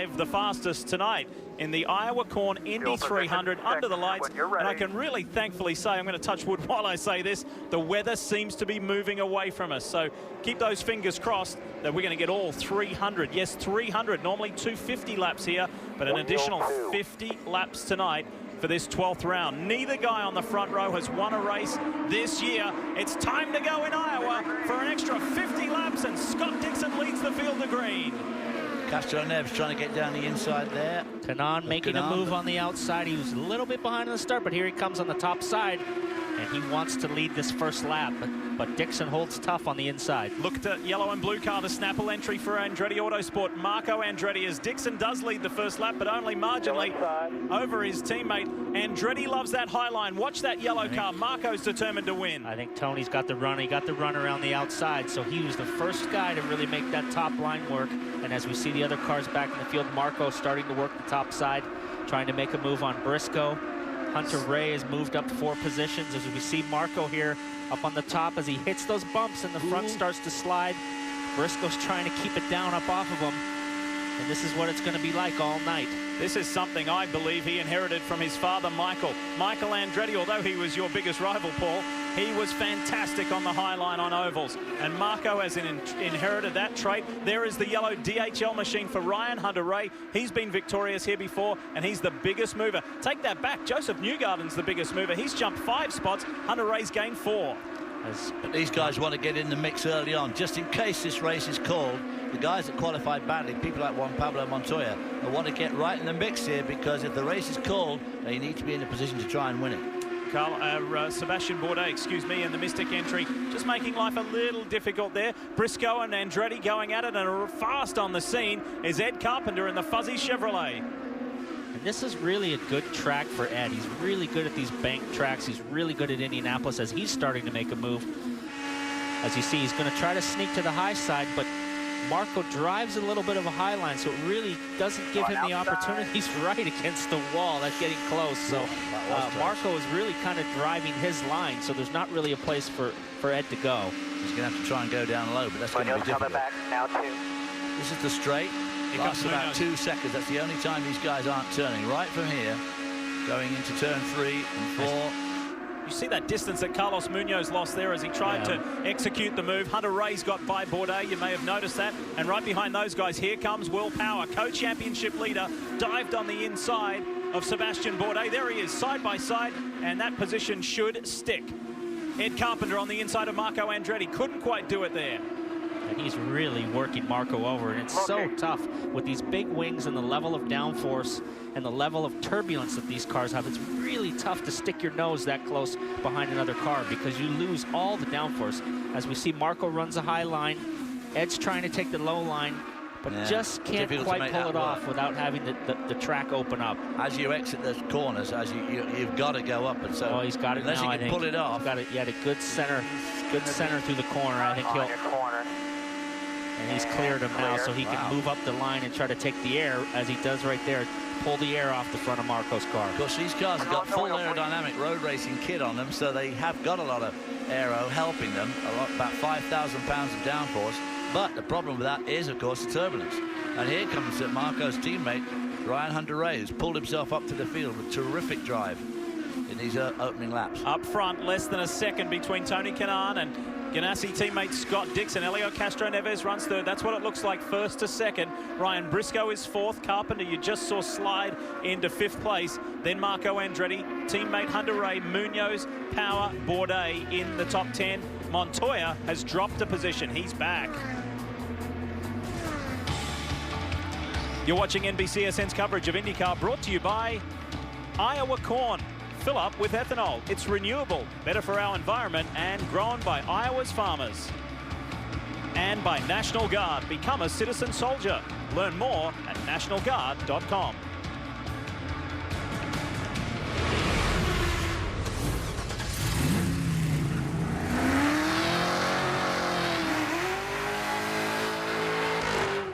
5 the fastest tonight in the Iowa Corn Indy 300 under the lights. And I can really thankfully say, I'm going to touch wood while I say this, the weather seems to be moving away from us. So keep those fingers crossed that we're going to get all 300. Yes, 300, normally 250 laps here, but an additional 50 laps tonight for this 12th round. Neither guy on the front row has won a race this year. It's time to go in Iowa for an extra 50 laps, and Scott Dixon leads the field to green. Castroneves trying to get down the inside there. Kanaan making a move on the outside. He was a little bit behind on the start, but here he comes on the top side, and he wants to lead this first lap, but Dixon holds tough on the inside. Look at the yellow and blue car, the Snapple entry for Andretti Autosport. Marco Andretti, as Dixon does lead the first lap, but only marginally over his teammate. Andretti loves that high line. Watch that yellow car. Marco's determined to win. I think Tony's got the run. He got the run around the outside, so he was the first guy to really make that top line work. And as we see the other cars back in the field, Marco starting to work the top side, trying to make a move on Briscoe. Hunter Ray has moved up 4 positions as we see Marco here up on the top as he hits those bumps and the front starts to slide. Briscoe's trying to keep it down up off of him. And this is what it's going to be like all night. This is something I believe he inherited from his father, Michael. Michael Andretti, although he was your biggest rival, Paul, he was fantastic on the high line on ovals. And Marco has inherited that trait. There is the yellow DHL machine for Ryan Hunter-Reay. He's been victorious here before, and he's the biggest mover. Take that back. Joseph Newgarden's the biggest mover. He's jumped 5 spots. Hunter-Reay's gained 4. But these guys want to get in the mix early on, just in case this race is called. The guys that qualified badly, people like Juan Pablo Montoya, they want to get right in the mix here, because if the race is called, they need to be in a position to try and win it. Sebastian Bourdais, excuse me, in the Mystic entry, just making life a little difficult there. Briscoe and Andretti going at it, and fast on the scene is Ed Carpenter in the fuzzy Chevrolet. And this is really a good track for Ed. He's really good at these bank tracks. He's really good at Indianapolis as he's starting to make a move. As you see, he's going to try to sneak to the high side, but Marco drives a little bit of a high line, so it really doesn't give him the opportunity. He's right against the wall. That's getting close. So Marco is really kind of driving his line, so there's not really a place for Ed to go. He's going to have to try and go down low, but that's going to be difficult. Back now, 2. This is the straight. Lasts about 2 seconds. That's the only time these guys aren't turning. Right from here, going into turn 3 and 4. You see that distance that Carlos Munoz lost there as he tried to execute the move. Hunter-Reay's got by Bourdais. You may have noticed that. And right behind those guys, here comes Will Power, co-championship leader, dived on the inside of Sebastian Bourdais. There he is, side by side, and that position should stick. Ed Carpenter on the inside of Marco Andretti. Couldn't quite do it there. And he's really working Marco over, and it's so tough with these big wings and the level of downforce and the level of turbulence that these cars have. It's really tough to stick your nose that close behind another car because you lose all the downforce. As we see, Marco runs a high line. Ed's trying to take the low line, but just can't quite pull it off without having the track open up. As you exit those corners, as you've got to go up, and so he's got it unless now. He can pull it off. He's got it. Yeah, a good center through the corner. I think he'll. And he's cleared him now, so he can move up the line and try to take the air, as he does right there, pull the air off the front of Marco's car. Of course, these cars have got full aerodynamic road racing kit on them, so they have got a lot of aero helping them, about 5,000 pounds of downforce. But the problem with that is, of course, the turbulence. And here comes Marco's teammate, Ryan Hunter-Reay, who's pulled himself up to the field with terrific drive in these opening laps. Up front, less than a second between Tony Kanaan and Ganassi teammate Scott Dixon. Elio Castroneves runs third. That's what it looks like, first to second. Ryan Briscoe is 4th. Carpenter, you just saw slide into 5th place. Then Marco Andretti, teammate Hunter-Reay, Munoz, Power, Bourdais in the top 10. Montoya has dropped a position. He's back. You're watching NBCSN's coverage of IndyCar, brought to you by Iowa Corn. Fill up with ethanol. It's renewable, better for our environment, and grown by Iowa's farmers. And by National Guard. Become a citizen soldier. Learn more at nationalguard.com.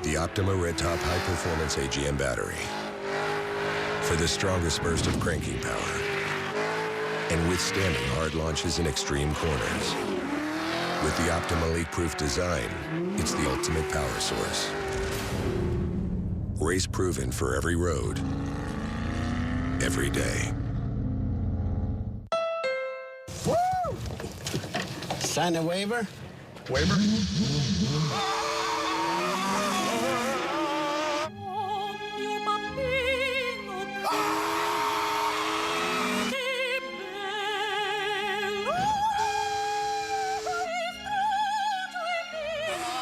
The Optima Red Top High Performance AGM battery for the strongest burst of cranking power and withstanding hard launches in extreme corners. With the Optima leak-proof design, it's the ultimate power source. Race proven for every road, every day. Woo! Sign the waiver? Waiver?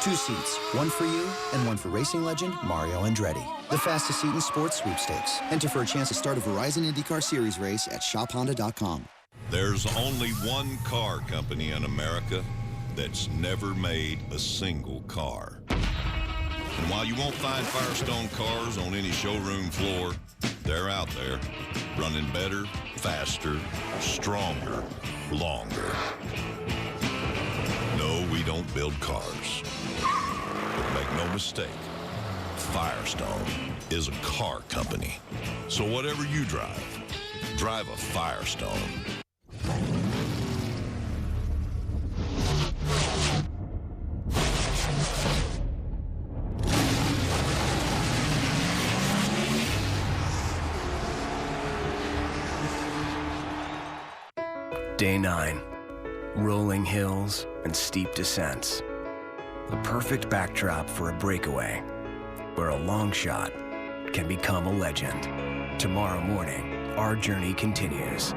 Two seats, one for you and one for racing legend Mario Andretti. The fastest seat in sports sweepstakes. Enter for a chance to start a Verizon IndyCar Series race at shophonda.com. There's only one car company in America that's never made a single car. And while you won't find Firestone cars on any showroom floor, they're out there, running better, faster, stronger, longer. No, we don't build cars. But make no mistake, Firestone is a car company. So whatever you drive, drive a Firestone. Day 9. Rolling hills and steep descents. A perfect backdrop for a breakaway, where a long shot can become a legend. Tomorrow morning, our journey continues.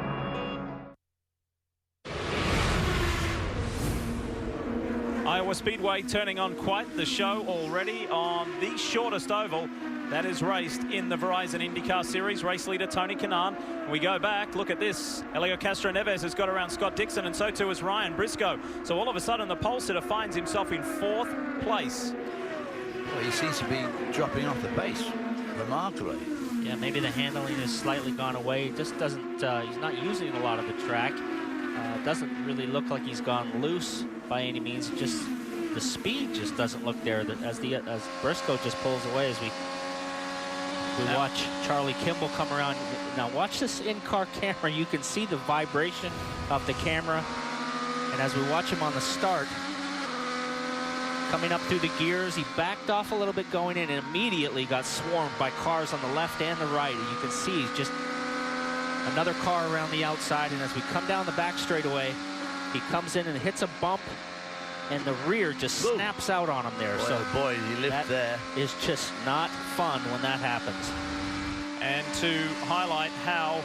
Iowa Speedway turning on quite the show already on the shortest oval that is raced in the Verizon IndyCar Series. Race leader Tony Kanaan. We go back, look at this. Helio Castro-Neves has got around Scott Dixon, and so too has Ryan Briscoe. So all of a sudden the pole sitter finds himself in 4th place. Well, he seems to be dropping off the pace remarkably. Yeah, maybe the handling has slightly gone away. Just doesn't, he's not using a lot of the track. Doesn't really look like he's gone loose by any means. Just the speed just doesn't look there. As Briscoe just pulls away as we watch Charlie Kimball come around. Now watch this in-car camera. You can see the vibration of the camera. And as we watch him on the start, coming up through the gears, he backed off a little bit going in and immediately got swarmed by cars on the left and the right. And you can see he's just another car around the outside. And as we come down the back straightaway, he comes in and hits a bump, and the rear just snaps out on him there. Boy, so boy, he lived there. Is just not fun when that happens. And to highlight how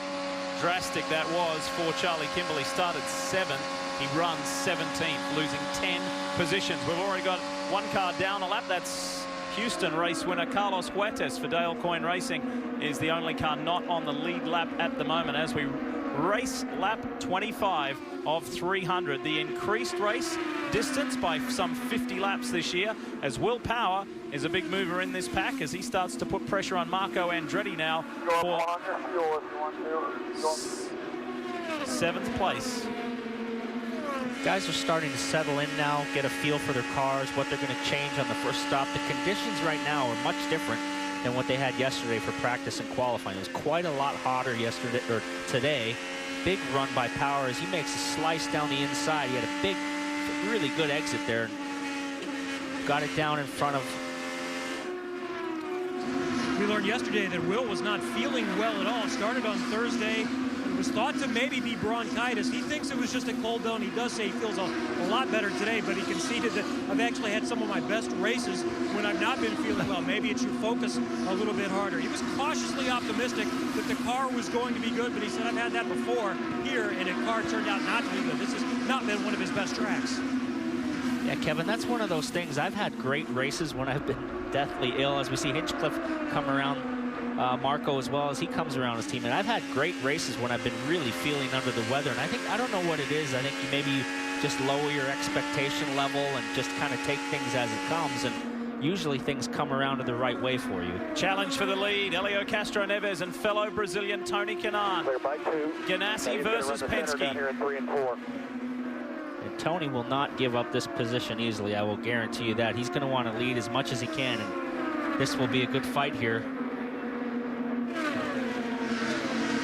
drastic that was for Charlie Kimball, he started 7th. He runs 17th, losing 10 positions. We've already got one car down a lap. That's Houston race winner Carlos Huertas for Dale Coyne Racing is the only car not on the lead lap at the moment as we race lap 25 of 300. The increased race distance by some 50 laps this year, as Will Power is a big mover in this pack as he starts to put pressure on Marco Andretti now for 7th place. Guys are starting to settle in now, get a feel for their cars, what they're going to change on the first stop. The conditions right now are much different than what they had yesterday for practice and qualifying. It was quite a lot hotter yesterday or today. Big run by Power as he makes a slice down the inside. He had a big, really good exit there. Got it down in front of. We learned yesterday that Will was not feeling well at all. It started on Thursday. It was thought to maybe be bronchitis. He thinks it was just a cold down. He does say he feels a lot better today, but he conceded that I've actually had some of my best races when I've not been feeling well. Maybe it should focus a little bit harder. He was cautiously optimistic that the car was going to be good, but he said, I've had that before here, and the car turned out not to be good. This has not been one of his best tracks. Yeah, Kevin, that's one of those things. I've had great races when I've been deathly ill, as we see Hinchcliffe come around. Marco as well as he comes around his team, and I've had great races when I've been really feeling under the weather, and I don't know what it is. I think maybe you just lower your expectation level and just kind of take things as it comes, and usually things come around in the right way for you. Challenge for the lead, Helio Castro-Neves and fellow Brazilian Tony Kanaan. Ganassi versus Penske. And Tony will not give up this position easily, I will guarantee you that. He's going to want to lead as much as he can, and this will be a good fight here.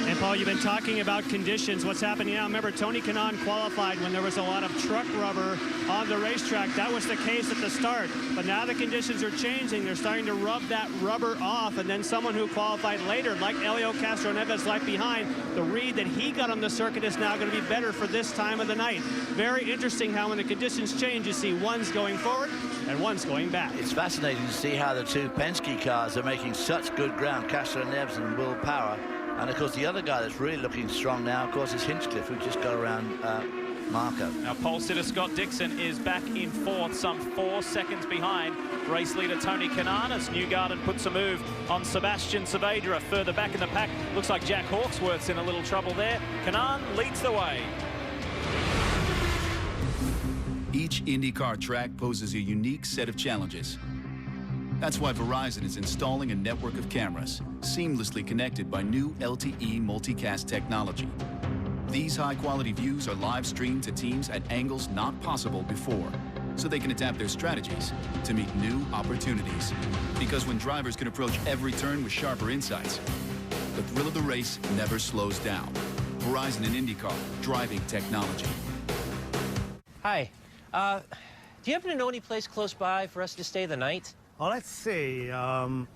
And And Paul, you've been talking about conditions. What's happening now? Remember, Tony Kanaan qualified when there was a lot of truck rubber on the racetrack. That was the case at the start. But now the conditions are changing. They're starting to rub that rubber off. And then someone who qualified later, like Helio Castroneves, left behind, the read that he got on the circuit is now going to be better for this time of the night. Very interesting how when the conditions change, you see one's going forward and one's going back. It's fascinating to see how the two Penske cars are making such good ground, Castroneves and Will Power. And, of course, the other guy that's really looking strong now, of course, is Hinchcliffe, who just got around Marco. Now, pole sitter Scott Dixon is back in fourth, some 4 seconds behind race leader Tony Kanaan as Newgarden puts a move on Sebastian Saavedra further back in the pack. Looks like Jack Hawksworth's in a little trouble there. Kanaan leads the way. Each IndyCar track poses a unique set of challenges. That's why Verizon is installing a network of cameras, seamlessly connected by new LTE multicast technology. These high-quality views are live streamed to teams at angles not possible before, so they can adapt their strategies to meet new opportunities. Because when drivers can approach every turn with sharper insights, the thrill of the race never slows down. Verizon and IndyCar, driving technology. Hi. Do you happen to know any place close by for us to stay the night? Well, let's see.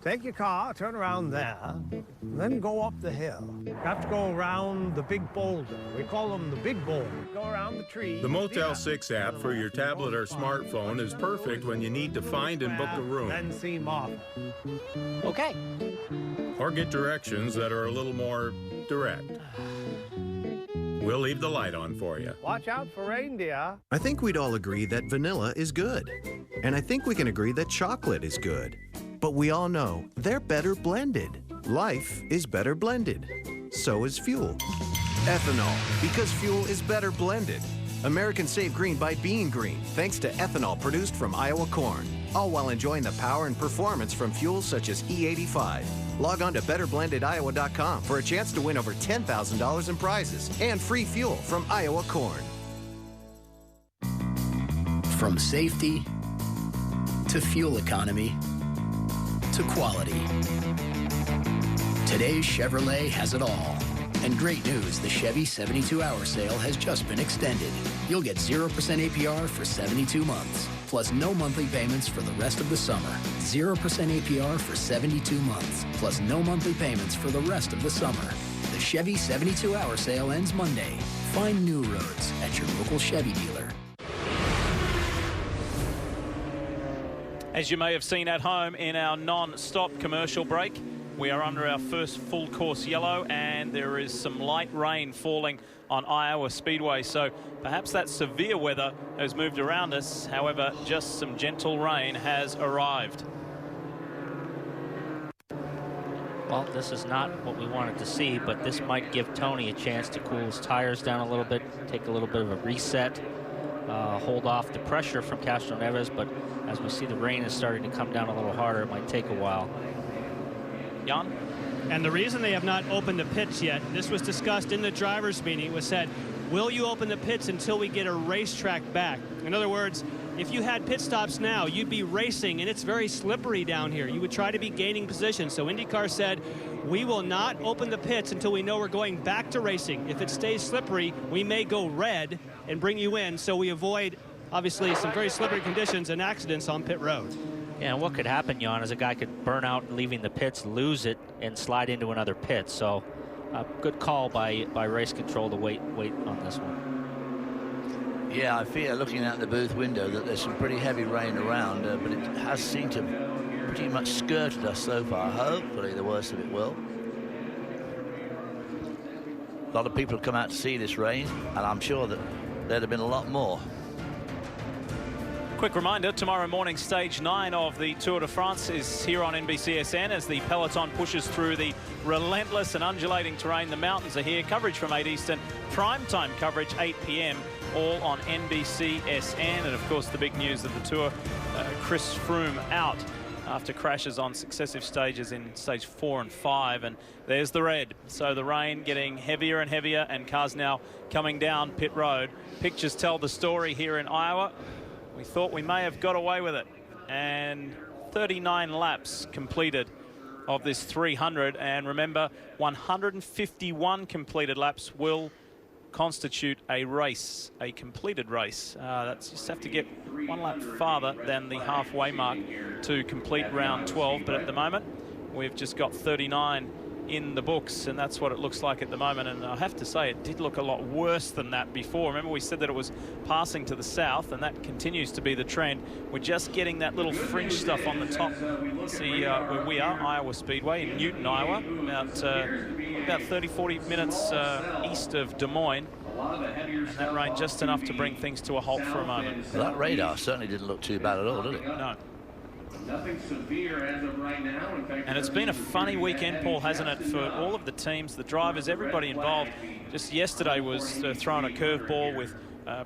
Take your car, turn around there, then go up the hill. You have to go around the big boulder. We call them the big boulder. Go around the tree. The Motel 6 app for your tablet or smartphone is perfect when you need to find and book a room. Then see Martha. Okay. Or get directions that are a little more direct. We'll leave the light on for you. Watch out for reindeer. I think we'd all agree that vanilla is good. And I think we can agree that chocolate is good. But we all know they're better blended. Life is better blended. So is fuel. Ethanol, because fuel is better blended. Americans save green by being green, thanks to ethanol produced from Iowa corn. All while enjoying the power and performance from fuels such as E85. Log on to betterblendediowa.com for a chance to win over $10,000 in prizes and free fuel from Iowa corn. From safety to fuel economy to quality, today's Chevrolet has it all. And great news, the Chevy 72-hour sale has just been extended. You'll get 0% APR for 72 months, plus no monthly payments for the rest of the summer. 0% APR for 72 months, plus no monthly payments for the rest of the summer. The Chevy 72-hour sale ends Monday. Find new roads at your local Chevy dealer. As you may have seen at home in our non-stop commercial break, we are under our first full course yellow, and there is some light rain falling on Iowa Speedway. So perhaps that severe weather has moved around us. However, just some gentle rain has arrived. Well, this is not what we wanted to see, but this might give Tony a chance to cool his tires down a little bit, take a little bit of a reset, hold off the pressure from Castroneves. But as we see, the rain is starting to come down a little harder. It might take a while. Jan? And the reason they have not opened the pits yet, this was discussed in the drivers' meeting, it was said, will you open the pits until we get a racetrack back? In other words, if you had pit stops now, you'd be racing, and it's very slippery down here. You would try to be gaining position. So IndyCar said, we will not open the pits until we know we're going back to racing. If it stays slippery, we may go red and bring you in, so we avoid, obviously, some very slippery conditions and accidents on pit road. Yeah, and what could happen, Jan, is a guy could burn out leaving the pits, lose it, and slide into another pit. So good call by race control to wait on this one. Yeah, I feel, looking out the booth window, that there's some pretty heavy rain around, but it has seemed to pretty much skirted us so far. Hopefully the worst of it will. A lot of people have come out to see this rain, and I'm sure that there'd have been a lot more. Quick reminder, tomorrow morning, stage 9 of the Tour de France is here on NBCSN as the peloton pushes through the relentless and undulating terrain. The mountains are here. Coverage from 8 Eastern. Primetime coverage, 8 p.m., all on NBCSN. And, of course, the big news of the Tour, Chris Froome out after crashes on successive stages in stage 4 and 5. And there's the red. So the rain getting heavier and heavier, and cars now coming down pit road. Pictures tell the story here in Iowa. We thought we may have got away with it, and 39 laps completed of this 300. And remember, 151 completed laps will constitute a race, a completed race. That's just have to get one lap farther than the halfway mark to complete round 12. But at the moment, we've just got 39 in the books, and that's what it looks like at the moment. And I have to say, it did look a lot worse than that before. Remember, we said that it was passing to the south, and that continues to be the trend. We're just getting that little fringe stuff on the top. See where we are, Iowa Speedway in Newton, Iowa, about 30-40 minutes east of Des Moines. And that rain just enough to bring things to a halt for a moment. Well, that radar certainly didn't look too bad at all, did it? No. Nothing severe as of right now. In fact, and it's been a funny weekend, Paul, hasn't it, for all of the teams, the drivers, everybody involved. Just yesterday was throwing a curveball with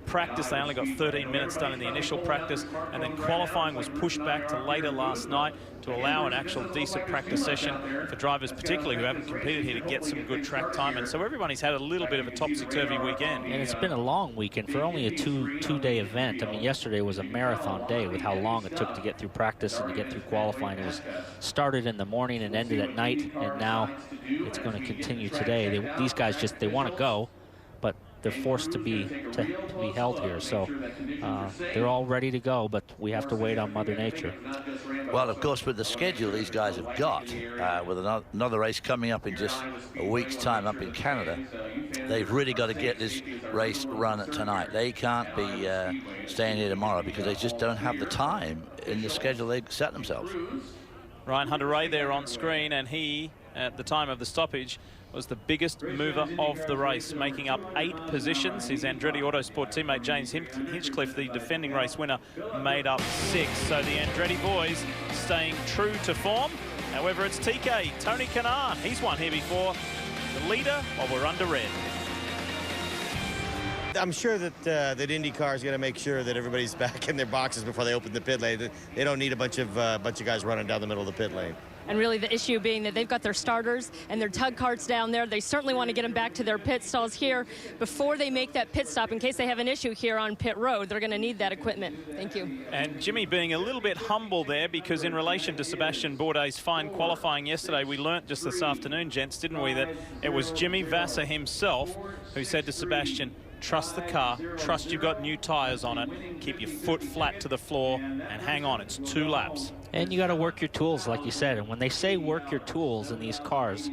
practice. They only got 13 minutes done in the initial practice, and then qualifying was pushed back to later last night to allow an actual decent practice session for drivers, particularly who haven't competed here, to get some good track time. And so everybody's had a little bit of a topsy-turvy weekend. And it's been a long weekend for only a two-day event. I mean, yesterday was a marathon day with how long it took to get through practice and to get through qualifying. It was started in the morning and ended at night, and now it's going to continue today. These guys just, they want to go, but they're forced to be held here. So they're all ready to go, but we have to wait on Mother Nature. Well, of course, with the schedule these guys have got, with another race coming up in just a week's time up in Canada, they've really got to get this race run tonight. They can't be staying here tomorrow because they just don't have the time in the schedule they set themselves. Ryan Hunter-Reay there on screen, and he, at the time of the stoppage, was the biggest mover of the race, making up 8 positions. His Andretti Autosport teammate James Hinchcliffe, the defending race winner, made up 6. So the Andretti boys staying true to form. However, it's TK, Tony Kanaan. He's won here before. The leader while we're under red. I'm sure that IndyCar is going to make sure that everybody's back in their boxes before they open the pit lane. They don't need a bunch of guys running down the middle of the pit lane. And really the issue being that they've got their starters and their tug carts down there. They certainly want to get them back to their pit stalls here before they make that pit stop in case they have an issue here on pit road. They're going to need that equipment. Thank you. And Jimmy being a little bit humble there, because in relation to Sebastian Bourdais' fine qualifying yesterday, we learnt just this afternoon, gents, didn't we, that it was Jimmy Vasser himself who said to Sebastian, trust the car, trust you've got new tires on it, keep your foot flat to the floor and hang on. It's 2 laps. And you got to work your tools, like you said. And when they say work your tools in these cars,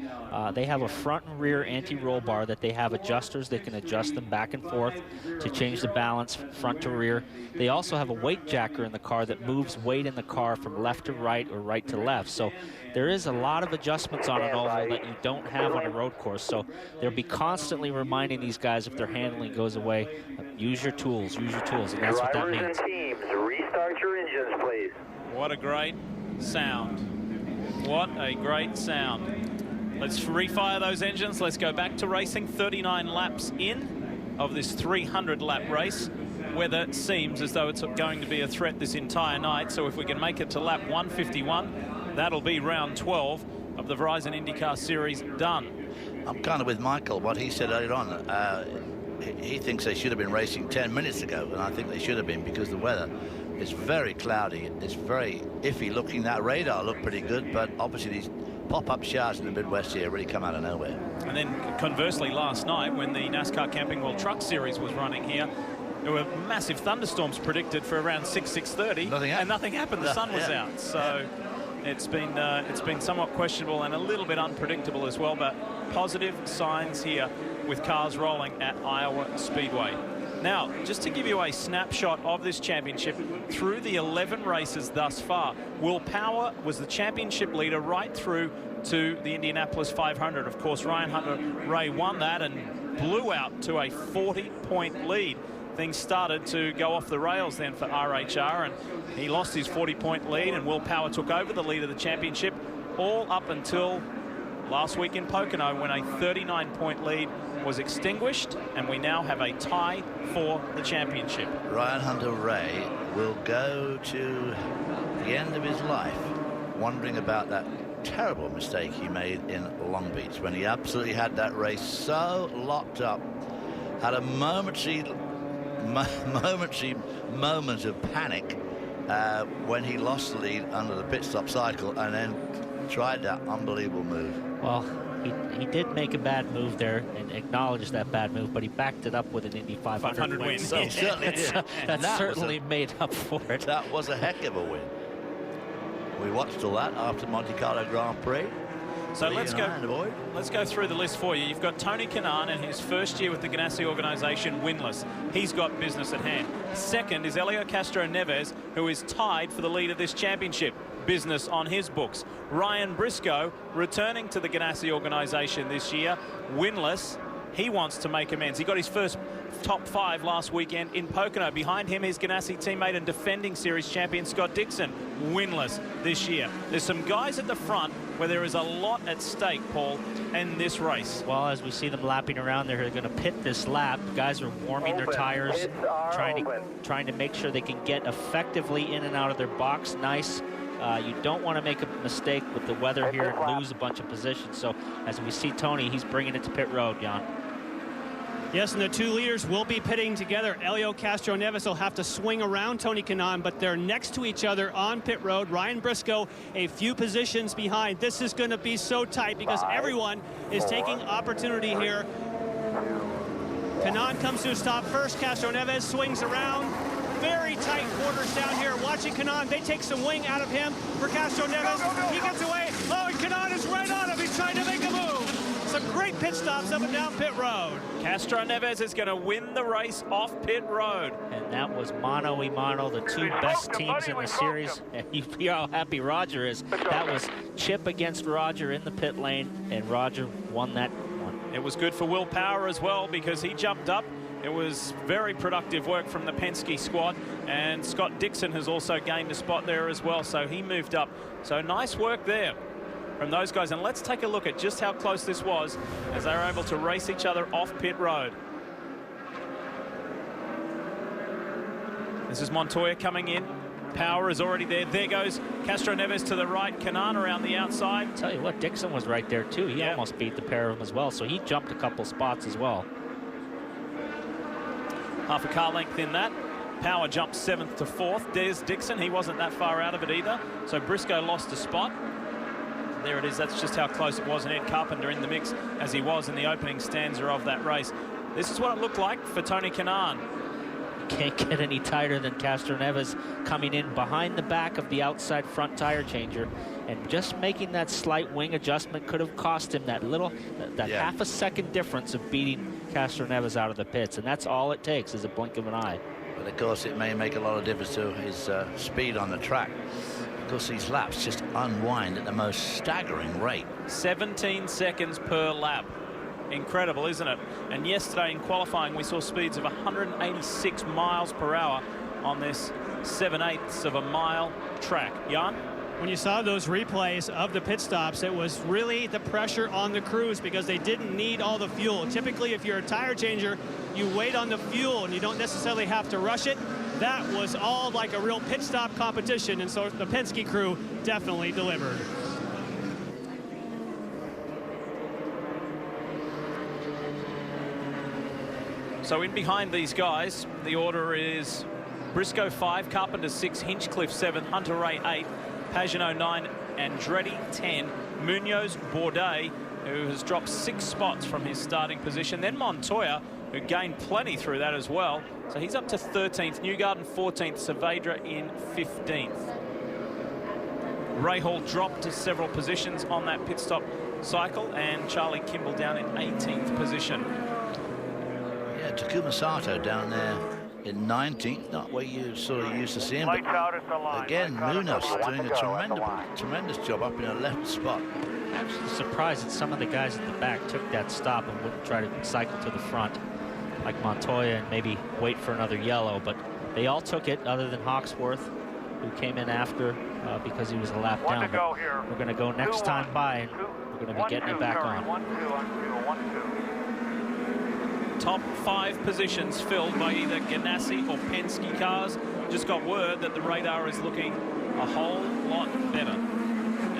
they have a front and rear anti-roll bar that they have adjusters. They can adjust them back and forth to change the balance front to rear. They also have a weight jacker in the car that moves weight in the car from left to right or right to left. So there is a lot of adjustments on an oval that you don't have on a road course. So they'll be constantly reminding these guys if their handling goes away, use your tools, and that's what that means. Teams, restart your engines, please. What a great sound. What a great sound. Let's refire those engines. Let's go back to racing. 39 laps in of this 300-lap race. Weather seems as though it's going to be a threat this entire night. So if we can make it to lap 151, that'll be round 12 of the Verizon IndyCar Series done. I'm kind of with Michael, what he said earlier on. He thinks they should have been racing 10 minutes ago, and I think they should have been because the weather is very cloudy. It's very iffy looking. That radar looked pretty good, but obviously these pop-up showers in the Midwest here really come out of nowhere. And then conversely, last night when the NASCAR Camping World Truck Series was running here, there were massive thunderstorms predicted for around 6:30, and nothing happened. The sun was out, so it's been somewhat questionable and a little bit unpredictable as well. But positive signs here with cars rolling at Iowa Speedway. Now, just to give you a snapshot of this championship, through the 11 races thus far, Will Power was the championship leader right through to the Indianapolis 500. Of course, Ryan Hunter-Reay won that and blew out to a 40-point lead. Things started to go off the rails then for RHR, and he lost his 40-point lead, and Will Power took over the lead of the championship all up until last week in Pocono, when a 39-point lead was extinguished, and we now have a tie for the championship. Ryan Hunter-Reay will go to the end of his life wondering about that terrible mistake he made in Long Beach when he absolutely had that race so locked up, had a momentary moment of panic when he lost the lead under the pit stop cycle, and then tried that unbelievable move. Well, he did make a bad move there and acknowledged that bad move, but he backed it up with an Indy 500 win. So certainly did. That certainly made up for it. That was a heck of a win. We watched all that after Monte Carlo Grand Prix. So let's go through the list for you. You've got Tony Kanaan in his first year with the Ganassi organization, winless. He's got business at hand. Second is Helio Castro-Neves, who is tied for the lead of this championship. Business on his books. Ryan Briscoe, returning to the Ganassi organization this year, winless. He wants to make amends. He got his first top 5 last weekend in Pocono. Behind him, his Ganassi teammate and defending series champion Scott Dixon, winless this year. There's some guys at the front where there is a lot at stake, Paul, in this race. Well, as we see them lapping around, they're going to pit this lap. Guys are warming their tires, trying to make sure they can get effectively in and out of their box nice. You don't want to make a mistake with the weather here and lose a bunch of positions. So as we see Tony, he's bringing it to pit road, Jan. Yes, and the two leaders will be pitting together. Helio Castro-Neves will have to swing around Tony Kanaan, but they're next to each other on pit road. Ryan Briscoe a few positions behind. This is going to be so tight because everyone is taking opportunity here. Kanaan comes to a stop first. Castro-Neves swings around. Very tight quarters down here. Watching Kanaan, they take some wing out of him for Castro-Neves. He gets away. Oh, and Kanaan is right on him. He's trying to make a move. Some great pit stops up and down pit road. Castro-Neves is going to win the race off pit road. And that was mano a mano, the two best teams in the series. And you see how happy Roger is. That was Chip against Roger in the pit lane, and Roger won that one. It was good for Will Power as well because he jumped up. It was very productive work from the Penske squad, and Scott Dixon has also gained a spot there as well, so he moved up. So nice work there from those guys. And let's take a look at just how close this was as they were able to race each other off pit road. This is Montoya coming in. Power is already there. There goes Castro-Neves to the right. Kanaan around the outside. I'll tell you what, Dixon was right there too. He almost beat the pair of them as well, so he jumped a couple spots as well. Half a car length in that. Power jumped 7th to 4th. There's Dixon. He wasn't that far out of it either. So Briscoe lost a spot. There it is. That's just how close it was. And Ed Carpenter in the mix as he was in the opening stanza of that race. This is what it looked like for Tony Kanaan. Can't get any tighter than Castro-Neves coming in behind the back of the outside front tire changer, and just making that slight wing adjustment could have cost him that little, half a second difference of beating Castro-Neves out of the pits, and that's all it takes is a blink of an eye. But of course it may make a lot of difference to his speed on the track, because these laps just unwind at the most staggering rate. 17 seconds per lap. Incredible, isn't it? And yesterday in qualifying we saw speeds of 186 miles per hour on this 7/8 of a mile track. Jan? When you saw those replays of the pit stops, it was really the pressure on the crews because they didn't need all the fuel. Typically, if you're a tire changer, you wait on the fuel and you don't necessarily have to rush it. That was all like a real pit stop competition, and so the Penske crew definitely delivered. So in behind these guys, the order is Briscoe 5, Carpenter 6, Hinchcliffe 7, Hunter Ray 8, Pagenaud 9, Andretti 10, Munoz Bourdais, who has dropped 6 spots from his starting position. Then Montoya, who gained plenty through that as well. So he's up to 13th, Newgarden 14th, Saavedra in 15th. Rahal dropped to several positions on that pit stop cycle, and Charlie Kimball down in 18th position. Yeah, Takuma Sato down there in 19th, not where you sort of used to see him. But again, Munoz doing a tremendous job up in a left spot. I'm actually surprised that some of the guys at the back took that stop and wouldn't try to cycle to the front, like Montoya, and maybe wait for another yellow. But they all took it, other than Hawksworth, who came in after because he was a lap down. We're going to go next time by, and we're going to be getting it back on. Top 5 positions filled by either Ganassi or Penske cars. Just got word that the radar is looking a whole lot better.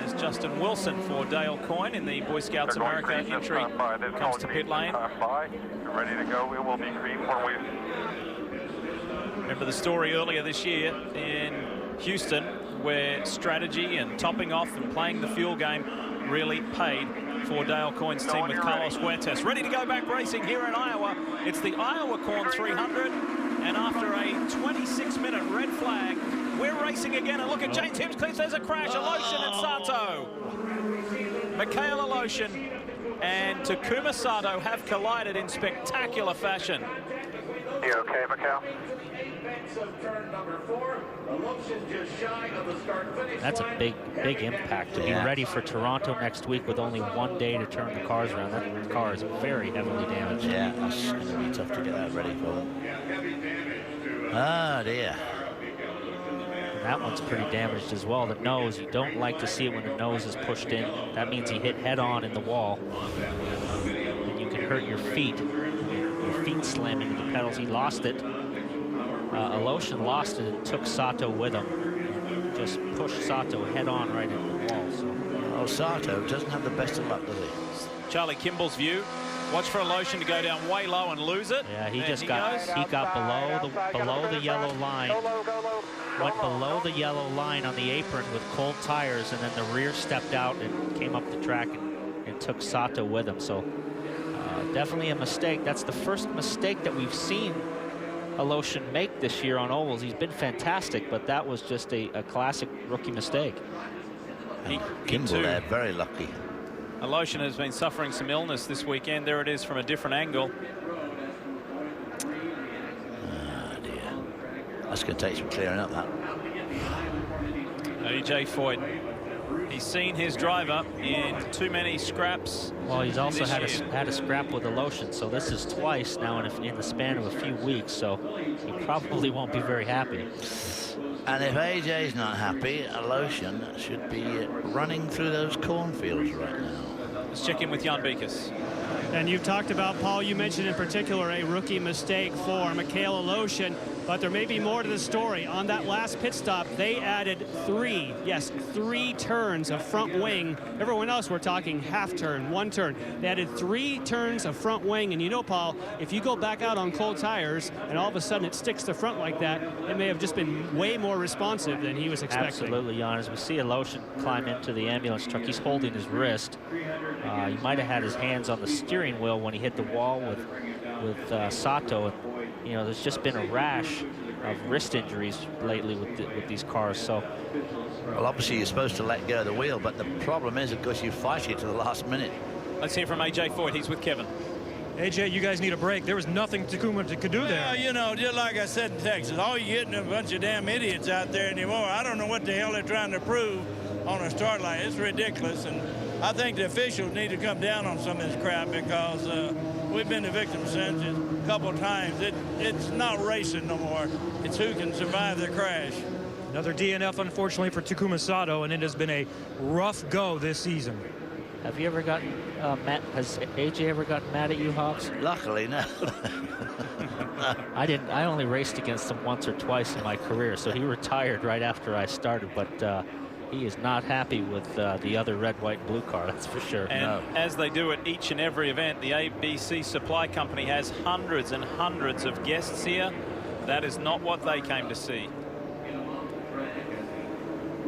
As Justin Wilson for Dale Coyne in the Boy Scouts America entry comes to pit lane. Ready to go. It will be green when we... Remember the story earlier this year in Houston where strategy and topping off and playing the fuel game really paid for Dale Coyne's team with Carlos Huertas. Ready to go back racing here in Iowa. It's the Iowa Corn 300, and after a 26-minute red flag, we're racing again. And look at James Hinchcliffe, there's a crash. Aloshin and Sato. Mikhail Aloshin and Takuma Sato have collided in spectacular fashion. You okay, Mikhail? That's a big impact to be ready for Toronto next week with only 1 day to turn the cars around. That car is very heavily damaged. Yeah, that's going to be tough to get that ready for them. Ah, dear. And that one's pretty damaged as well. The nose, you don't like to see it when the nose is pushed in. That means he hit head-on in the wall. And you can hurt your feet. Your feet slamming into the pedals. He lost it. Aloshin lost it and took Sato with him. Just pushed Sato head-on right into the wall. So. Oh, Sato doesn't have the best of luck, does he? Charlie Kimball's view. Watch for Aloshin to go down way low and lose it. Yeah, he got below the yellow line. Went below the yellow line on the apron with cold tires, and then the rear stepped out and came up the track and took Sato with him. So definitely a mistake. That's the first mistake that we've seen Aloshin make this year on ovals. He's been fantastic, but that was just a classic rookie mistake. Kimball there, very lucky. Aloshin has been suffering some illness this weekend. There it is from a different angle. Ah, dear. That's going to take some clearing up, that. AJ Foyt. He's seen his driver in too many scraps. Well, he's also had a scrap with Aloshin, so this is twice now in the span of a few weeks, so he probably won't be very happy. And if AJ's not happy, Aloshin should be running through those cornfields right now. Let's check in with Jan Beekes. And you've talked about, Paul, you mentioned in particular a rookie mistake for Mikhail Aloshin, but there may be more to the story. On that last pit stop, they added three turns of front wing. Everyone else, we're talking half turn, 1 turn. They added 3 turns of front wing, and you know, Paul, if you go back out on cold tires and all of a sudden it sticks to front like that, it may have just been way more responsive than he was expecting. Absolutely, Jan. As we see Aloshin climb into the ambulance truck, he's holding his wrist. He might have had his hands on the steering wheel when he hit the wall with Sato. You know, there's just been a rash of wrist injuries lately with these cars. So, well, obviously you're supposed to let go of the wheel, but the problem is, of course, you fight it to the last minute. Let's hear from AJ Foyt. He's with Kevin. AJ, you guys need a break. There was nothing Takuma could do there. Well, you know, just like I said in Texas, all you're getting a bunch of damn idiots out there anymore. I don't know what the hell they're trying to prove on a start line. It's ridiculous, and I think the officials need to come down on some of this crap because we've been the victims since a couple of times. It's not racing no more. It's who can survive the crash. Another DNF, unfortunately, for Takuma Sato, and it has been a rough go this season. Have you ever gotten has AJ ever gotten mad at you, Hobbs? Luckily, no. I didn't. I only raced against him once or twice in my career, so he retired right after I started. But he is not happy with the other red, white, blue car, that's for sure. And as they do at each and every event, the ABC Supply Company has hundreds and hundreds of guests here. That is not what they came to see.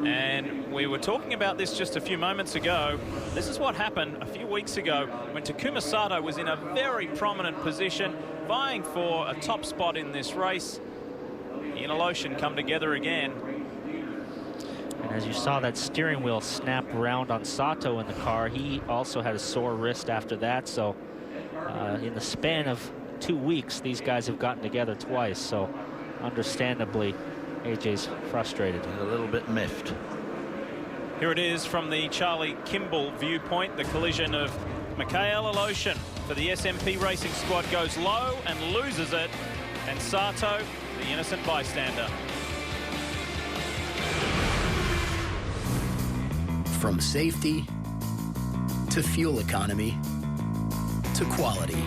And we were talking about this just a few moments ago. This is what happened a few weeks ago when Takuma Sato was in a very prominent position, vying for a top spot in this race. He and Aloshin come together again. And as you saw that steering wheel snap around on Sato in the car, he also had a sore wrist after that. So in the span of 2 weeks, these guys have gotten together twice. So understandably, AJ's frustrated. He's a little bit miffed. Here it is from the Charlie Kimball viewpoint. The collision of Mikhail Aloshin for the SMP Racing Squad goes low and loses it. And Sato, the innocent bystander. From safety to fuel economy to quality,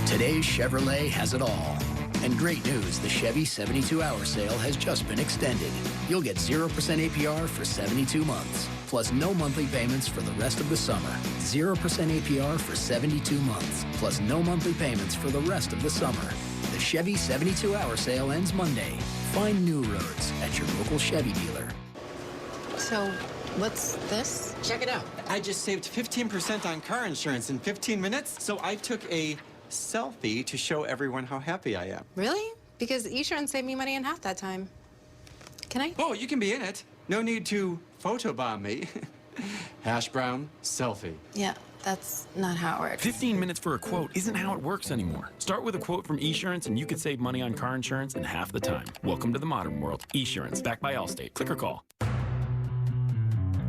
today's Chevrolet has it all. And great news, the Chevy 72-hour sale has just been extended. You'll get 0% APR for 72 months, plus no monthly payments for the rest of the summer. 0% APR for 72 months, plus no monthly payments for the rest of the summer. The Chevy 72-hour sale ends Monday. Find new roads at your local Chevy dealer. So, what's this? Check it out. I just saved 15% on car insurance in 15 minutes, so I took a selfie to show everyone how happy I am. Really? Because Esurance saved me money in half that time. Can I? Oh, you can be in it. No need to photobomb me. Hash brown, selfie. Yeah, that's not how it works. 15 minutes for a quote isn't how it works anymore. Start with a quote from Esurance and you could save money on car insurance in half the time. Welcome to the modern world. Esurance, backed by Allstate. Click or call.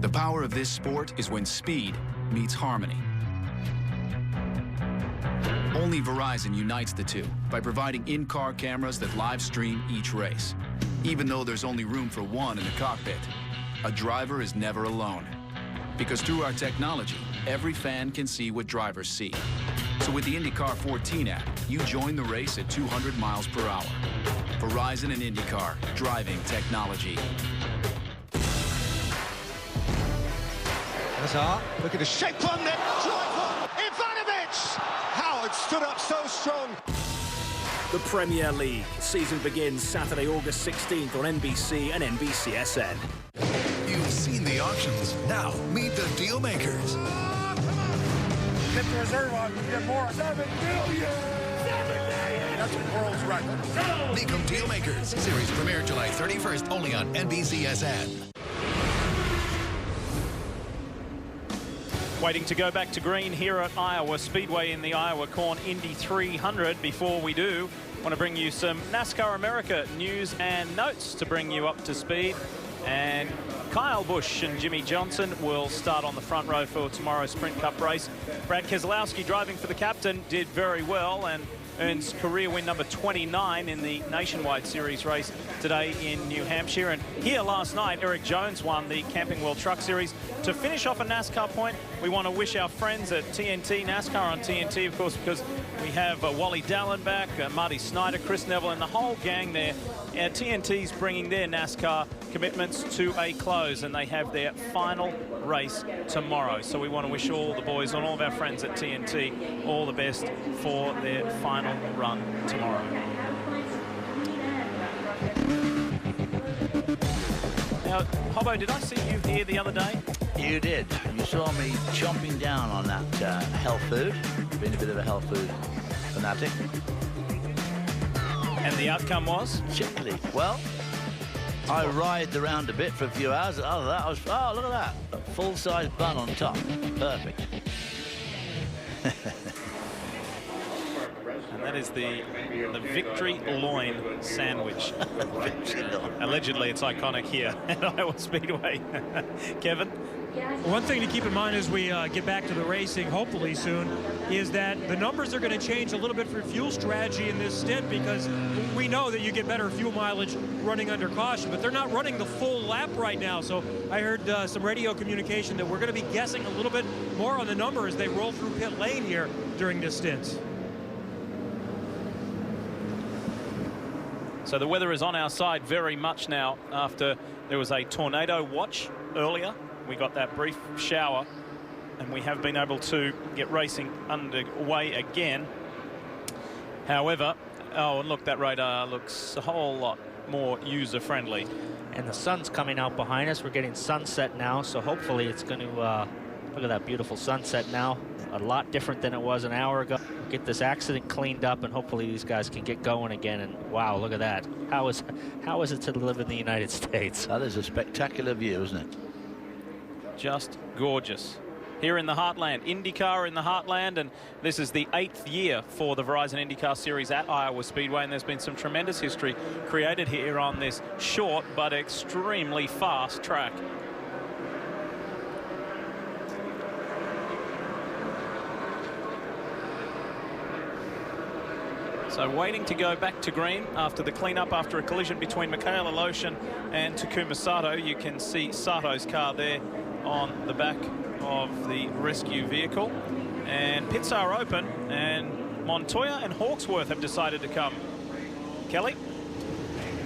The power of this sport is when speed meets harmony. Only Verizon unites the two by providing in-car cameras that live stream each race. Even though there's only room for one in the cockpit, a driver is never alone. Because through our technology, every fan can see what drivers see. So with the IndyCar 14 app, you join the race at 200 miles per hour. Verizon and IndyCar, driving technology. Hazard, look at the shape on it. Driver, Ivanovic! Howard stood up so strong. The Premier League season begins Saturday, August 16th on NBC and NBCSN. You've seen the auctions. Now meet the deal makers. Get the reserve on, you get more. 7 million! 7 million! That's a world's record. Meet them deal makers. Series premiere July 31st only on NBCSN. Waiting to go back to green here at Iowa Speedway in the Iowa Corn Indy 300. Before we do, I want to bring you some NASCAR America news and notes to bring you up to speed. And Kyle Busch and Jimmy Johnson will start on the front row for tomorrow's Sprint Cup race. Brad Keselowski, driving for the captain, did very well and earns career win number 29 in the Nationwide Series race today in New Hampshire. And here last night, Eric Jones won the Camping World Truck Series. To finish off a NASCAR point, we want to wish our friends at TNT, NASCAR on TNT, of course, because we have Wally Dallin back, Marty Snyder, Chris Neville, and the whole gang there. TNT's bringing their NASCAR commitments to a close, and they have their final race tomorrow. So we want to wish all the boys and all of our friends at TNT all the best for their final run tomorrow. Now, Hobbo, did I see you here the other day? You did. You saw me chomping down on that health food, being a bit of a health food fanatic. And the outcome was? Chickly. Well, I writhed around a bit for a few hours. Other than that, oh, look at that. A full-size bun on top. Perfect. And that is the Victory Loin sandwich. Allegedly, it's iconic here at Iowa Speedway. Kevin? One thing to keep in mind as we get back to the racing, hopefully soon, is that the numbers are going to change a little bit for fuel strategy in this stint, because we know that you get better fuel mileage running under caution, but they're not running the full lap right now. So I heard some radio communication that we're going to be guessing a little bit more on the number as they roll through pit lane here during this stint. So the weather is on our side very much now after there was a tornado watch earlier. We got that brief shower, and we have been able to get racing underway again. However, oh, and look, that radar looks a whole lot more user-friendly. And the sun's coming out behind us. We're getting sunset now, so hopefully it's going to look at that beautiful sunset now. A lot different than it was an hour ago. Get this accident cleaned up, and hopefully these guys can get going again. And wow, look at that. How is it to live in the United States? That is a spectacular view, isn't it? Just gorgeous. Here in the Heartland, IndyCar in the Heartland, and this is the 8th year for the Verizon IndyCar Series at Iowa Speedway, and there's been some tremendous history created here on this short but extremely fast track. So waiting to go back to green after the cleanup after a collision between Mikhail Aloshin and Takuma Sato. You can see Sato's car there on the back of the rescue vehicle. And pits are open, and Montoya and Hawksworth have decided to come. Kelly?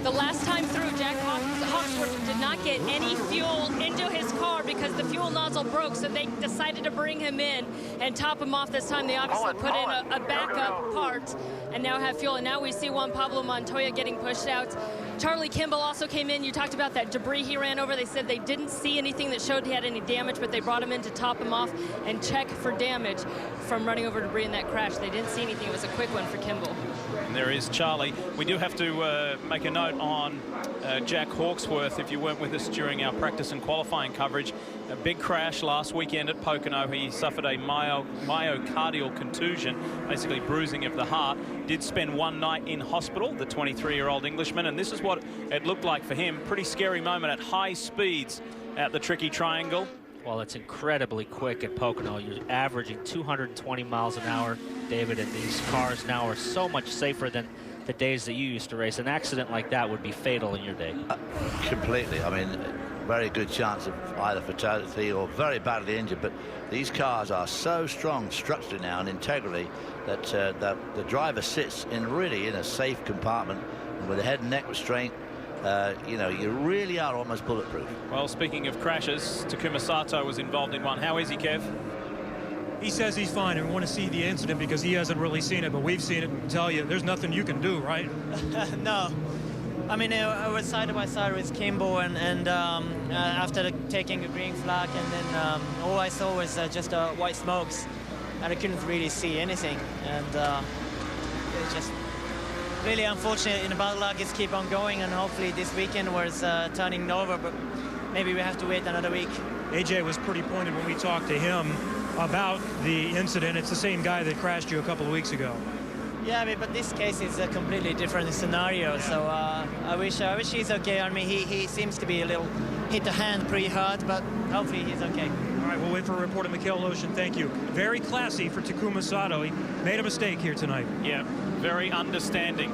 The last time through, Jack Hawksworth did not get any fuel into his car because the fuel nozzle broke, so they decided to bring him in and top him off this time. They obviously put in a backup part and now have fuel. And now we see Juan Pablo Montoya getting pushed out. Charlie Kimball also came in. You talked about that debris he ran over. They said they didn't see anything that showed he had any damage, but they brought him in to top him off and check for damage from running over debris in that crash. They didn't see anything. It was a quick one for Kimball. And there is Charlie. We do have to make a note on Jack Hawksworth. If you weren't with us during our practice and qualifying coverage, a big crash last weekend at Pocono. He suffered a myocardial contusion, basically bruising of the heart. Did spend one night in hospital, the 23-year-old Englishman, and this is what it looked like for him. Pretty scary moment at high speeds at the tricky triangle. Well, it's incredibly quick at Pocono. You're averaging 220 miles an hour, David, and these cars now are so much safer than the days that you used to race. An accident like that would be fatal in your day. Completely. I mean, very good chance of either fatality or very badly injured, but these cars are so strong structurally now and integrally that the driver sits in a safe compartment with a head and neck restraint. You know, you really are almost bulletproof. Well, speaking of crashes, Takuma Sato was involved in one. How is he, Kev? He says he's fine, and we want to see the incident because he hasn't really seen it, but we've seen it and tell you there's nothing you can do, right? No. I mean, I was side by side with Kimbo, and after taking a green flag, and then all I saw was just white smokes, and I couldn't really see anything. And it's just really unfortunate. In bad luck, it's keep on going, and hopefully this weekend was turning over, but maybe we have to wait another week. AJ was pretty pointed when we talked to him about the incident. It's the same guy that crashed you a couple of weeks ago. Yeah, but this case is a completely different scenario, so I wish he's okay. I mean, he seems to be a little hit the hand pretty hard, but hopefully he's okay. All right, we'll wait for a report of Mikhail Ocean. Thank you. Very classy for Takuma Sato. He made a mistake here tonight. Yeah, very understanding.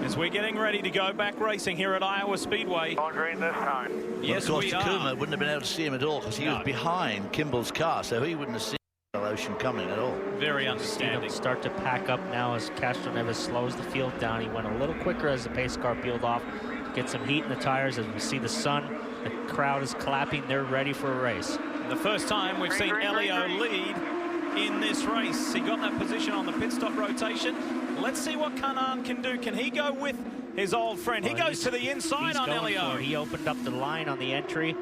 As we're getting ready to go back racing here at Iowa Speedway. On green this time. Yes, well, of we course, Takuma are. wouldn't have been able to see him at all because he was behind Kimball's car, so he wouldn't have seen Ocean coming at all. Very understanding. Start to pack up now as Castro Neves slows the field down. He went a little quicker as the pace car peeled off to get some heat in the tires. As we see the sun, the crowd is clapping. They're ready for a race. The first time we've seen Elio lead in this race. He got that position on the pit stop rotation. Let's see what Kanan can do. Can he go with his old friend? He goes to the inside on Elio. He opened up the line on the entry.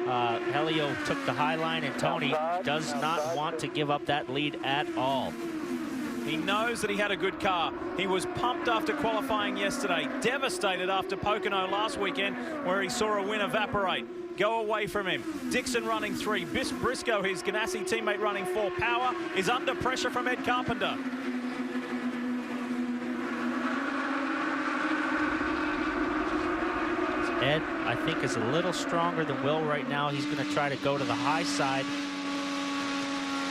Elio took the high line, and Tony does not want to give up that lead at all. He knows that he had a good car. He was pumped after qualifying yesterday, devastated after Pocono last weekend, where he saw a win evaporate. Go away from him. Dixon running 3. Briscoe, his Ganassi teammate, running 4. Power is under pressure from Ed Carpenter. Ed, I think, is a little stronger than Will right now. He's going to try to go to the high side.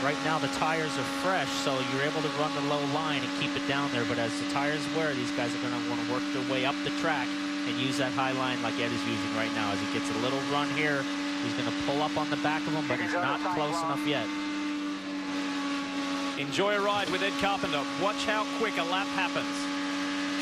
Right now the tires are fresh, so you're able to run the low line and keep it down there. But as the tires wear, these guys are going to want to work their way up the track and use that high line like Ed is using right now. As he gets a little run here, he's going to pull up on the back of him, but he's not close enough yet. Enjoy a ride with Ed Carpenter. Watch how quick a lap happens.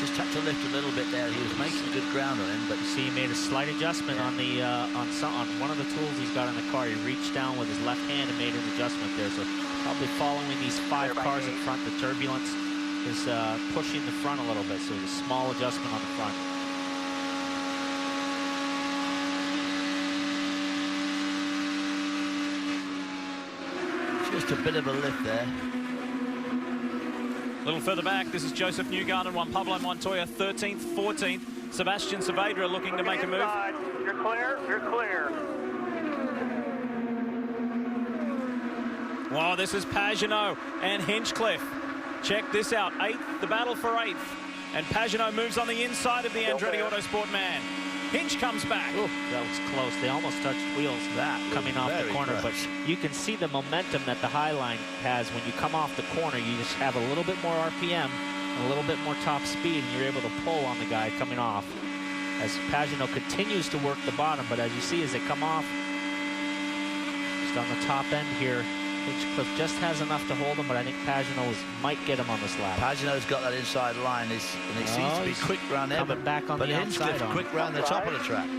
Just had to lift a little bit there. He was making good ground on him, but you see he made a slight adjustment on the on one of the tools he's got in the car. He reached down with his left hand and made an adjustment there. So probably following these 5 cars in front, the turbulence is pushing the front a little bit. So a small adjustment on the front. just a bit of a lift there. A little further back, this is Joseph Newgarden, Juan Pablo Montoya, 13th, 14th. Sebastian Saavedra looking to make a move. You're clear, you're clear. Wow, this is Pagenaud and Hinchcliffe. Check this out, 8th, the battle for 8th. And Pagenaud moves on the inside of the Andretti Autosport man. Hinch comes back. Ooh, that was close. They almost touched wheels coming off the corner, but you can see the momentum that the Highline has when you come off the corner. You just have a little bit more RPM, a little bit more top speed, and you're able to pull on the guy coming off. As Pagenaud continues to work the bottom, but as you see as they come off, just on the top end here, Hinchcliffe just has enough to hold him, but I think Pagenaud might get him on this lap. Pagenaud's got that inside line, and it seems to be quick round there, but back on the outside. Quick round the top of the track.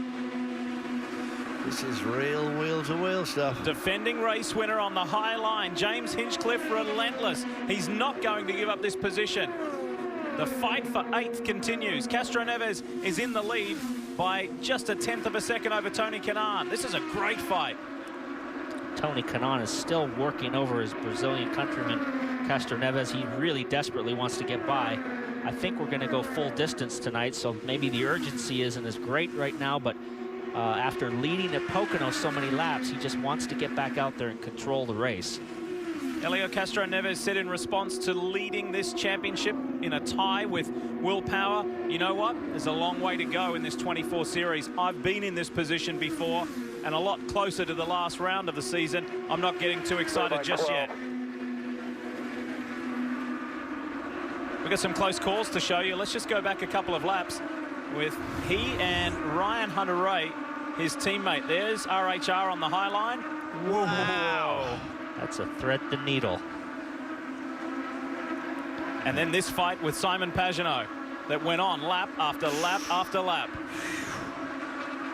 This is real wheel-to-wheel stuff. Defending race winner on the high line, James Hinchcliffe, relentless. He's not going to give up this position. The fight for 8th continues. Castroneves is in the lead by just 1/10 of a second over Tony Kanaan. This is a great fight. Tony Kanaan is still working over his Brazilian countryman, Castroneves. He really desperately wants to get by. I think we're going to go full distance tonight, so maybe the urgency isn't as great right now, but after leading at Pocono so many laps, he just wants to get back out there and control the race. Elio Castroneves said in response to leading this championship in a tie with Will Power, you know what? There's a long way to go in this 24 series. I've been in this position before and a lot closer to the last round of the season. I'm not getting too excited just yet. We've got some close calls to show you. Let's just go back a couple of laps with he and Ryan Hunter-Reay, his teammate. There's RHR on the high line. Wow. That's a thread the needle. And then this fight with Simon Pagenaud that went on lap after lap after lap.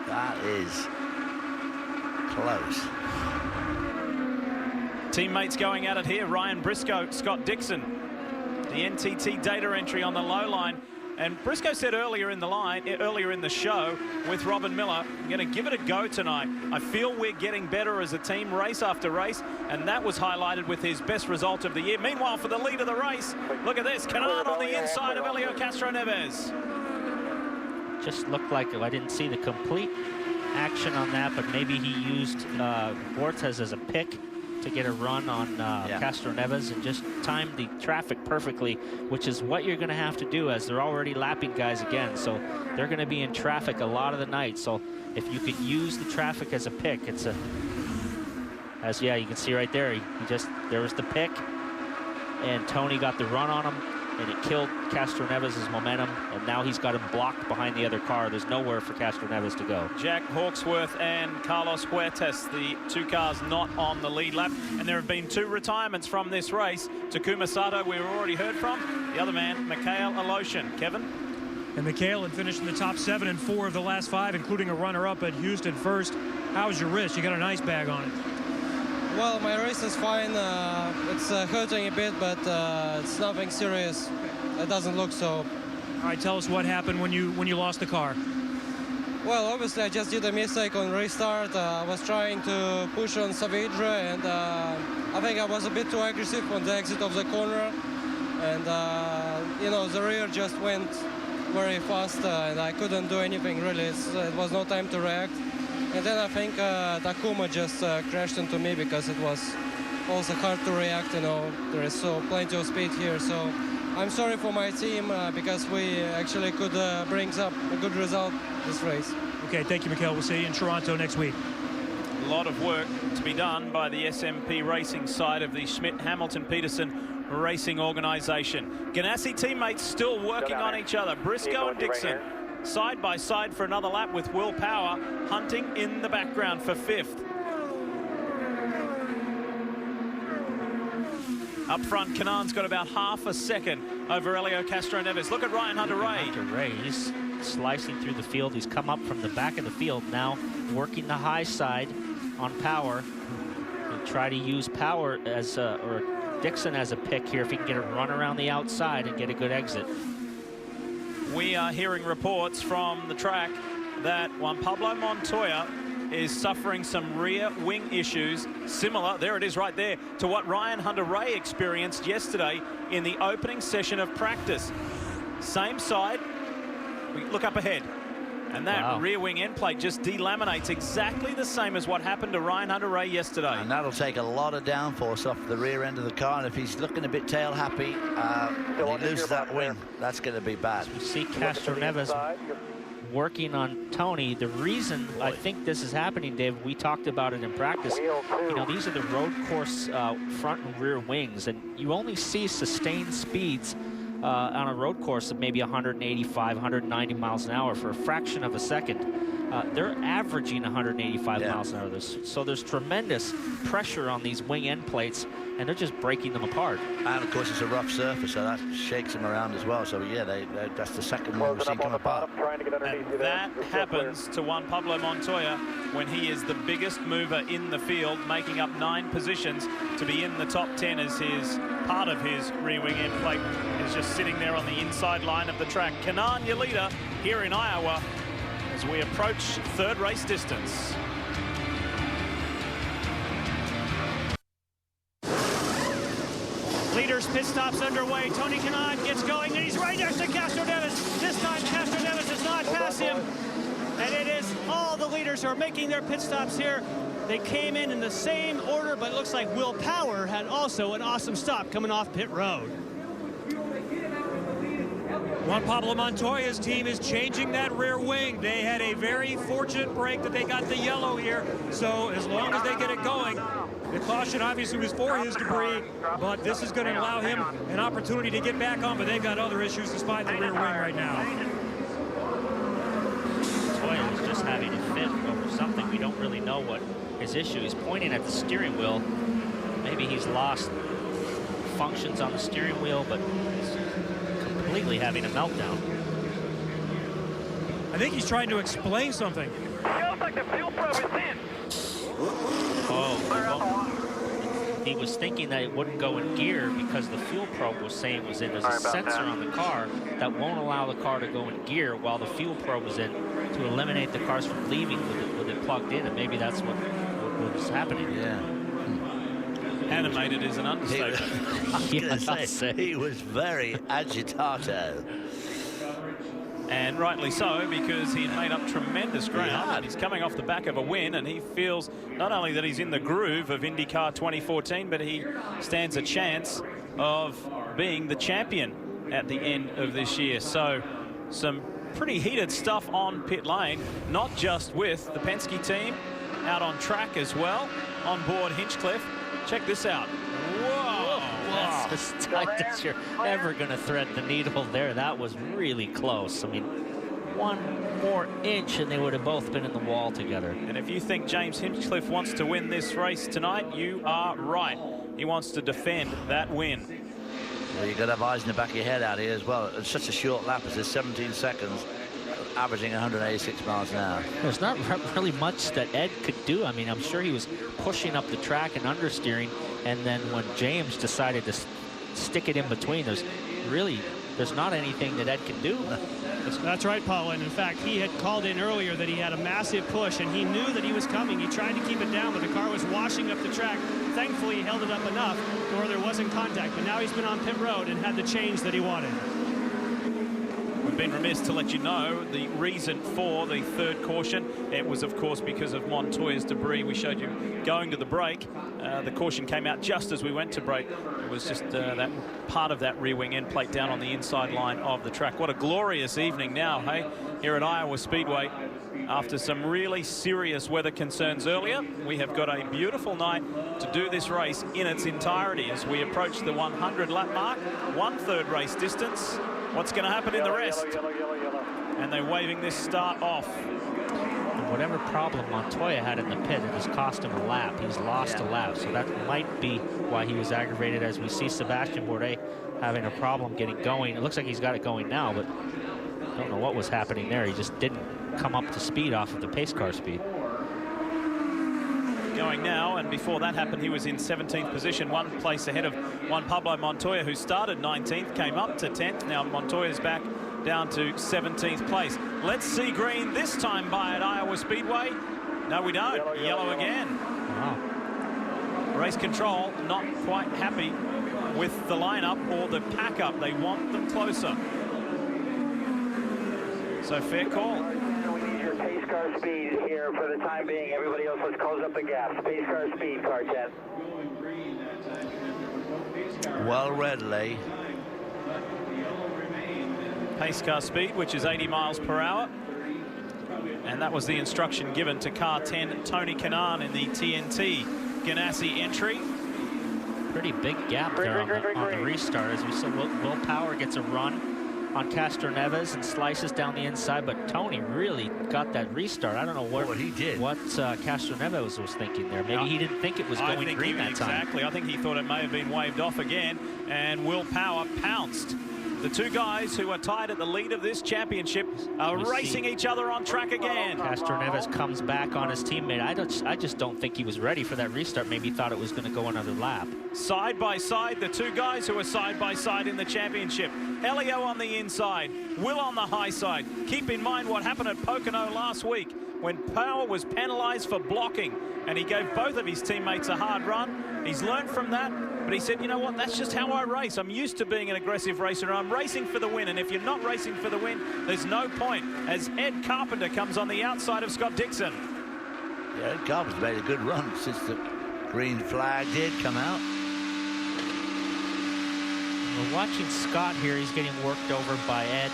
That is close. Teammates going at it here. Ryan Briscoe, Scott Dixon. The NTT data entry on the low line. And Briscoe said earlier in the show with Robin Miller, I'm going to give it a go tonight. I feel we're getting better as a team race after race, and that was highlighted with his best result of the year. Meanwhile, for the lead of the race, look at this. Kanaan on the inside of Elio Castroneves. Just looked like, I didn't see the complete action on that, but maybe he used Bortes as a pick to get a run on Castroneves and just timed the traffic perfectly, which is what you're going to have to do, as they're already lapping guys again. So they're going to be in traffic a lot of the night. So if you could use the traffic as a pick, it's a, you can see right there, there was the pick, and Tony got the run on him, and it killed Castroneves' momentum, and now he's got him blocked behind the other car. There's nowhere for Castroneves to go. Jack Hawksworth and Carlos Huertas, the two cars not on the lead lap, and there have been 2 retirements from this race. Takuma Sato, we've already heard from. The other man, Mikhail Aloshin. Kevin? And Mikhail had finished in the top 7 and 4 of the last 5, including a runner-up at Houston first. How's your wrist? You got an ice bag on it. Well, my wrist is fine. It's hurting a bit, but it's nothing serious. It doesn't look so. All right, tell us what happened when you lost the car. Well, obviously, I just did a mistake on restart. I was trying to push on Saavedra, and I think I was a bit too aggressive on the exit of the corner. And, you know, the rear just went very fast, and I couldn't do anything, really. It was no time to react. And then I think Takuma just crashed into me, because it was also hard to react, you know. There is plenty of speed here, so I'm sorry for my team, because we actually could bring up a good result this race. Okay, thank you, Mikhail. We'll see you in Toronto next week. A lot of work to be done by the SMP Racing side of the Schmidt-Hamilton-Peterson Racing Organization. Ganassi teammates still working on each other. Briscoe and Dixon side by side for another lap, with Will Power hunting in the background for 5th. Up front, Kanaan's got about half a second over Elio Castroneves. Look at Ryan Hunter-Reay. Hunter-Reay, he's slicing through the field. He's come up from the back of the field, now working the high side on Power. He'll try to use Power as or Dixon as a pick here if he can get a run around the outside and get a good exit. We are hearing reports from the track that Juan Pablo Montoya is suffering some rear wing issues, similar, there it is right there, to what Ryan Hunter-Reay experienced yesterday in the opening session of practice. Same side, we look up ahead, and that rear wing end plate just delaminates exactly the same as what happened to Ryan Hunter-Reay yesterday. And that'll take a lot of downforce off the rear end of the car, and if he's looking a bit tail happy, he loses that wing, that's going to be bad. We see Castroneves working on Tony. The reason I think this is happening, Dave, we talked about it in practice. You know, these are the road course front and rear wings, and you only see sustained speeds on a road course of maybe 185, 190 miles an hour for a fraction of a second. they're averaging 185 miles an hour. So there's tremendous pressure on these wing end plates, and they're just breaking them apart. And of course it's a rough surface, so that shakes them around as well. So yeah, that's the second one we've seen come apart. And that happens to Juan Pablo Montoya when he is the biggest mover in the field, making up 9 positions to be in the top 10 as his part of his rear wing end plate is just sitting there on the inside line of the track. Kanaan, your leader here in Iowa as we approach third race distance. Leaders pit stops underway. Tony Kanaan gets going, and he's right next to Castro Neves. This time, Castro Neves does not pass him. And it is all the leaders who are making their pit stops here. They came in the same order, but it looks like Will Power had also an awesome stop coming off pit road. Juan Pablo Montoya's team is changing that rear wing. They had a very fortunate break that they got the yellow here. So as long as they get it going, the caution obviously was for his debris, but this is going to allow him an opportunity to get back on, but they've got other issues despite the rear wing right now. Montoya was just having a fit over something. We don't really know what his issue is. He's pointing at the steering wheel. Maybe he's lost functions on the steering wheel, but he's completely having a meltdown. I think he's trying to explain something. Feels like the fuel probe is in. He was thinking that it wouldn't go in gear because the fuel probe was saying it was in. There's a sensor on the car that won't allow the car to go in gear while the fuel probe is in to eliminate the cars from leaving with it plugged in, and maybe that's what was happening. Yeah. Animated is an understatement. I was going to say, he was very agitato. And rightly so, because he'd made up tremendous ground. And he's coming off the back of a win, and he feels not only that he's in the groove of IndyCar 2014, but he stands a chance of being the champion at the end of this year. So some pretty heated stuff on pit lane, not just with the Penske team, out on track as well, on board Hinchcliffe. Check this out. Whoa! That's as tight as you're ever going to thread the needle there. That was really close. I mean, one more inch and they would have both been in the wall together. And if you think James Hinchcliffe wants to win this race tonight, you are right. He wants to defend that win. Well, you've got to have eyes in the back of your head out here as well. It's such a short lap as this, 17 seconds, averaging 186 miles an hour. There's not really much that Ed could do. I mean, I'm sure he was pushing up the track and understeering, and then when James decided to stick it in between, there's not anything that Ed can do. That's right, Paul. And in fact, he had called in earlier that he had a massive push, and he knew that he was coming. He tried to keep it down, but the car was washing up the track. Thankfully, he held it up enough to where there wasn't contact. But now he's been on pit road and had the change that he wanted. We've been remiss to let you know the reason for the third caution. It was, of course, because of Montoya's debris. We showed you going to the break. The caution came out just as we went to break. It was just that part of that rear wing end plate down on the inside line of the track. What a glorious evening now, hey, here at Iowa Speedway. After some really serious weather concerns earlier, we have got a beautiful night to do this race in its entirety as we approach the 100 lap mark, 1/3 race distance. What's going to happen in the rest? And they're waving this start off. And whatever problem Montoya had in the pit, it has cost him a lap. He's lost a lap, so that might be why he was aggravated, as we see Sebastian Bourdais having a problem getting going. It looks like he's got it going now, but I don't know what was happening there. He just didn't come up to speed off of the pace car speed. Going now, and before that happened, he was in 17th position, one place ahead of Juan Pablo Montoya, who started 19th, came up to 10th. Now Montoya's back down to 17th place. Let's see green this time by at Iowa Speedway. No, we don't. Yellow again. Wow. Race control not quite happy with the lineup or the pack up. They want them closer. So fair call. Pace car speed here for the time being. Everybody else, let's close up the gap. Pace car speed, car 10. Well read, Lee. Pace car speed, which is 80 miles per hour. And that was the instruction given to car 10, Tony Kanaan, in the TNT Ganassi entry. Pretty big gap there on the restart. As we said, Will Power gets a run. on Castroneves and slices down the inside, but Tony really got that restart. I don't know what he did. What Castroneves was thinking there. Maybe he didn't think it was going green that time. Exactly. I think he thought it may have been waved off again, and Will Power pounced. The two guys who are tied at the lead of this championship are racing each other on track again. Castroneves comes back on his teammate. I just don't think he was ready for that restart. Maybe he thought it was going to go another lap. Side by side, the two guys who are side by side in the championship. Elio on the inside, Will on the high side. Keep in mind what happened at Pocono last week when Power was penalized for blocking, and he gave both of his teammates a hard run. He's learned from that, but he said, you know what, that's just how I race. I'm used to being an aggressive racer, and I'm racing for the win, and if you're not racing for the win, there's no point, as Ed Carpenter comes on the outside of Scott Dixon. Yeah, Ed Carpenter's made a good run since the green flag did come out. We're watching Scott here. He's getting worked over by Ed.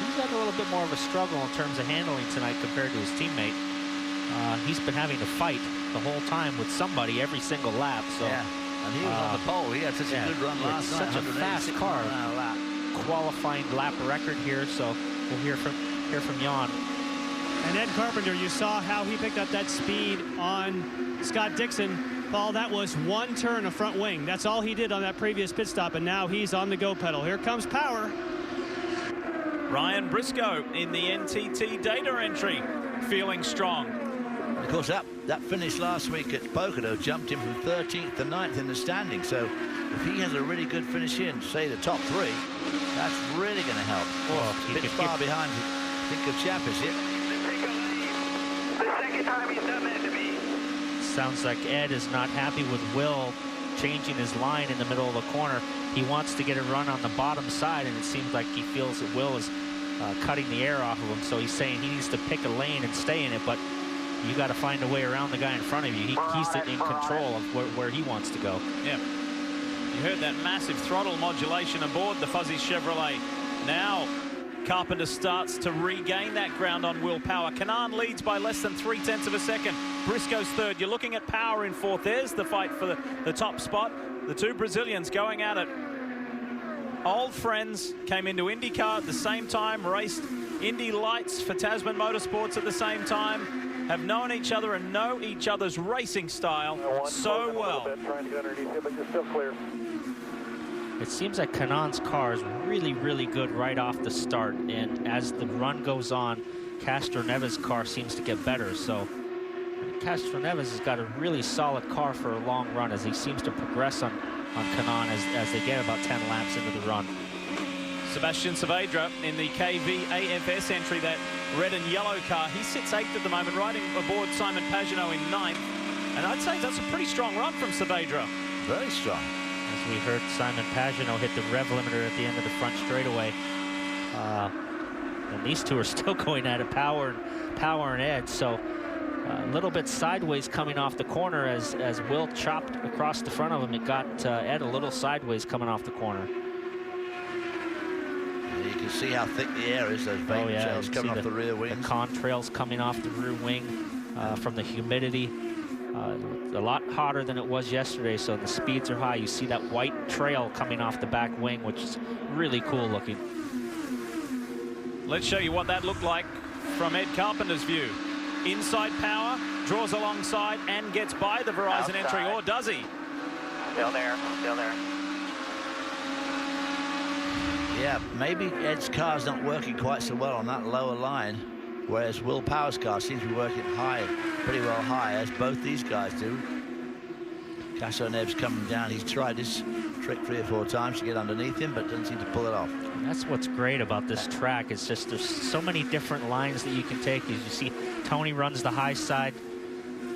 He's had a little bit more of a struggle in terms of handling tonight compared to his teammate. He's been having to fight the whole time with somebody every single lap. So, yeah, and he was on the pole. He had such a good run last night. Such a fast car. Qualifying lap record here. So we'll hear from Jan. And Ed Carpenter, you saw how he picked up that speed on Scott Dixon. Paul, that was one turn of front wing. That's all he did on that previous pit stop, and now he's on the go pedal. Here comes Power. Ryan Briscoe in the NTT data entry, feeling strong. Of course, that finish last week at Pocono jumped him from 13th to 9th in the standing. So if he has a really good finish here and say the top three, that's really going to help. Well, a bit far behind, think of Championship. The second time he's done that to me. Sounds like Ed is not happy with Will changing his line in the middle of the corner. He wants to get a run on the bottom side, and it seems like he feels that Will is cutting the air off of him. So he's saying he needs to pick a lane and stay in it, but you got to find a way around the guy in front of you. He's in control of where he wants to go. Yeah. You heard that massive throttle modulation aboard the Fuzzy Chevrolet. Now Carpenter starts to regain that ground on Will Power. Kanaan leads by less than 0.3 of a second. Briscoe's third. You're looking at Power in fourth. There's the fight for the top spot. The two Brazilians going at it. Old friends, came into IndyCar at the same time, raced Indy Lights for Tasman Motorsports at the same time, have known each other and know each other's racing style so well. Trying to get underneath you, but you're still clear. It seems like Kanaan's car is really, really good right off the start, and as the run goes on, Castroneves' car seems to get better. So Castroneves has got a really solid car for a long run as he seems to progress on Kanaan as they get about 10 laps into the run. Sebastian Saavedra in the KV AFS entry, that red and yellow car. He sits 8th at the moment, riding aboard Simon Pagenaud in 9th. And I'd say that's a pretty strong run from Saavedra. Very strong. As we heard Simon Pagenaud hit the rev limiter at the end of the front straightaway. And these two are still going at it, Power and Ed. So a little bit sideways coming off the corner as Will chopped across the front of him. It got Ed a little sideways coming off the corner. You can see how thick the air is, those vapor trails coming off the rear wings. The contrails coming off the rear wing from the humidity. A lot hotter than it was yesterday, so the speeds are high. You see that white trail coming off the back wing, which is really cool looking. Let's show you what that looked like from Ed Carpenter's view. Inside Power, draws alongside and gets by the Verizon entry, or does he? Still there, still there. Yeah, maybe Ed's car's not working quite so well on that lower line, whereas Will Power's car seems to be working high, pretty well high, as both these guys do. Castroneves coming down. He's tried this trick 3 or 4 times to get underneath him, but doesn't seem to pull it off. And that's what's great about this track. It's just there's so many different lines that you can take. As you see, Tony runs the high side,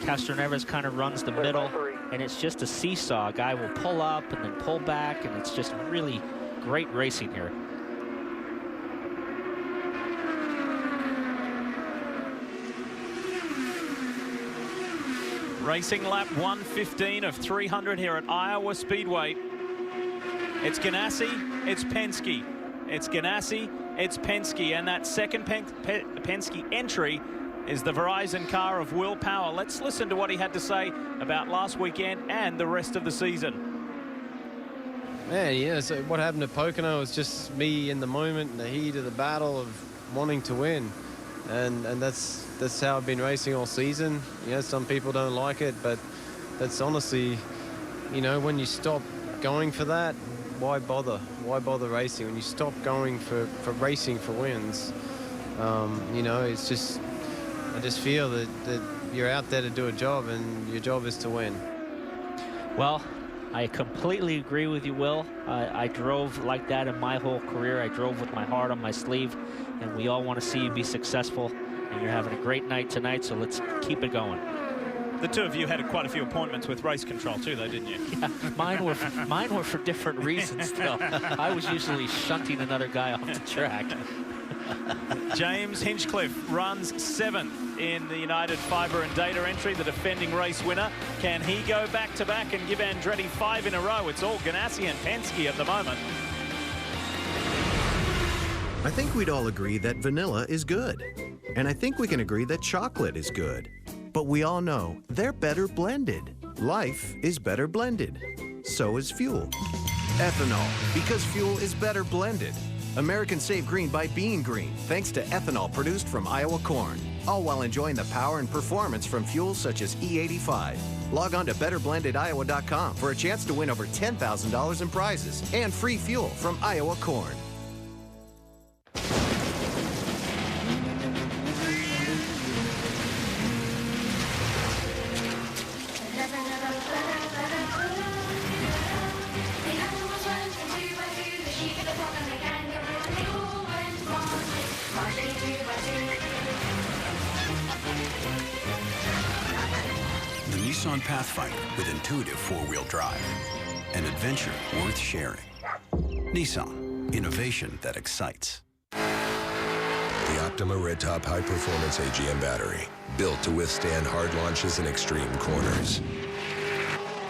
Castroneves kind of runs the middle, and it's just a seesaw. A guy will pull up and then pull back, and it's just really great racing here. Racing lap 115 of 300 here at Iowa Speedway. It's Ganassi, it's Penske. It's Ganassi, it's Penske. And that second Penske entry is the Verizon car of Will Power. Let's listen to what he had to say about last weekend and the rest of the season. Yeah, so what happened at Pocono was just me in the moment, in the heat of the battle of wanting to win. And that's how I've been racing all season. You know, some people don't like it, but that's honestly, you know, when you stop going for that, why bother? Why bother racing? When you stop going for racing for wins, you know, it's just, I just feel that you're out there to do a job, and your job is to win. Well, I completely agree with you, Will. I drove like that in my whole career. I drove with my heart on my sleeve, and we all want to see you be successful. And you're having a great night tonight, so let's keep it going. The two of you had quite a few appointments with race control too, though, didn't you? Yeah, mine were for different reasons, though. I was usually shunting another guy off the track. James Hinchcliffe runs 7th in the United Fibre and Data entry, the defending race winner. Can he go back-to-back and give Andretti 5 in a row? It's all Ganassi and Penske at the moment. I think we'd all agree that vanilla is good. And I think we can agree that chocolate is good. But we all know they're better blended. Life is better blended. So is fuel. Ethanol, because fuel is better blended. Americans save green by being green, thanks to ethanol produced from Iowa corn. All while enjoying the power and performance from fuels such as E85. Log on to betterblendediowa.com for a chance to win over $10,000 in prizes and free fuel from Iowa corn. Nissan Pathfinder with intuitive four-wheel drive. An adventure worth sharing. Nissan, innovation that excites. The Optima Red Top High Performance AGM battery, built to withstand hard launches and extreme corners.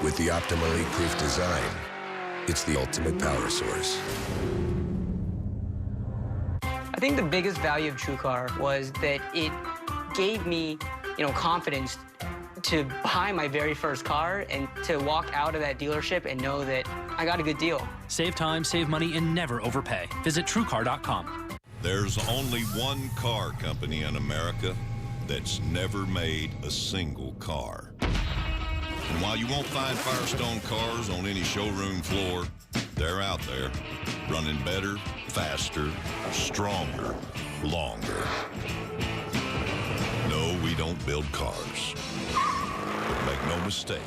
With the Optima leak-proof design, it's the ultimate power source. I think the biggest value of TrueCar was that it gave me, confidence to buy my very first car and to walk out of that dealership and know that I got a good deal. Save time, save money, and never overpay. Visit TrueCar.com. There's only one car company in America that's never made a single car. And while you won't find Firestone cars on any showroom floor, they're out there, running better, faster, stronger, longer. No, we don't build cars. But make no mistake,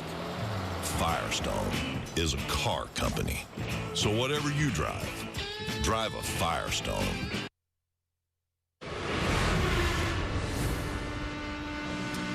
Firestone is a car company. So whatever you drive, drive a Firestone.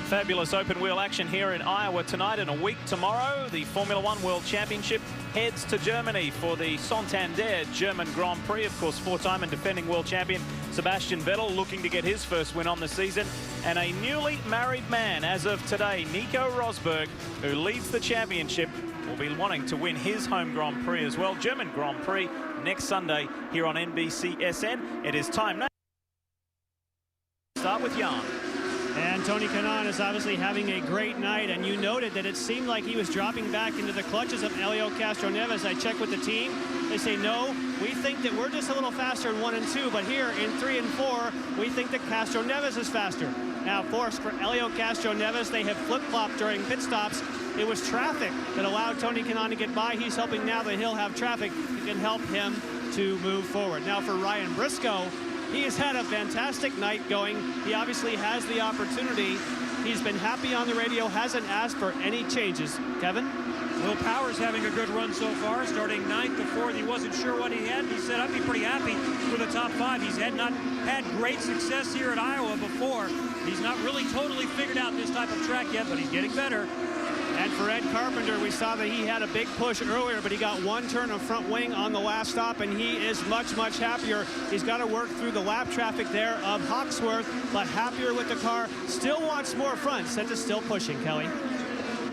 Fabulous open wheel action here in Iowa tonight, and a week tomorrow the Formula One World Championship heads to Germany for the Santander German Grand Prix. Of course, four-time and defending world champion Sebastian Vettel looking to get his first win on the season, and a newly married man as of today, Nico Rosberg, who leads the championship, will be wanting to win his home Grand Prix as well. German Grand Prix next Sunday here on NBCSN. It is time now. Start with Jan. And Tony Kanaan is obviously having a great night, and you noted that it seemed like he was dropping back into the clutches of Helio Castroneves. I checked with the team. They say, no, we think that we're just a little faster in 1 and 2, but here in 3 and 4, we think that Castroneves is faster. Now, of course, for Helio Castroneves, they have flip-flopped during pit stops. It was traffic that allowed Tony Kanaan to get by. He's hoping now that he'll have traffic that can help him to move forward. Now, for Ryan Briscoe, he has had a fantastic night going. He obviously has the opportunity. He's been happy on the radio, hasn't asked for any changes. Kevin? Will Power's having a good run so far, starting 9th to 4th. He wasn't sure what he had. He said, I'd be pretty happy with the top 5. He's not had great success here at Iowa before. He's not really totally figured out this type of track yet, but he's getting better. And for Ed Carpenter, we saw that he had a big push earlier, but he got one turn of front wing on the last stop, and he is much, much happier. He's got to work through the lap traffic there of Hawksworth, but happier with the car. Still wants more front. Said is still pushing, Kelly.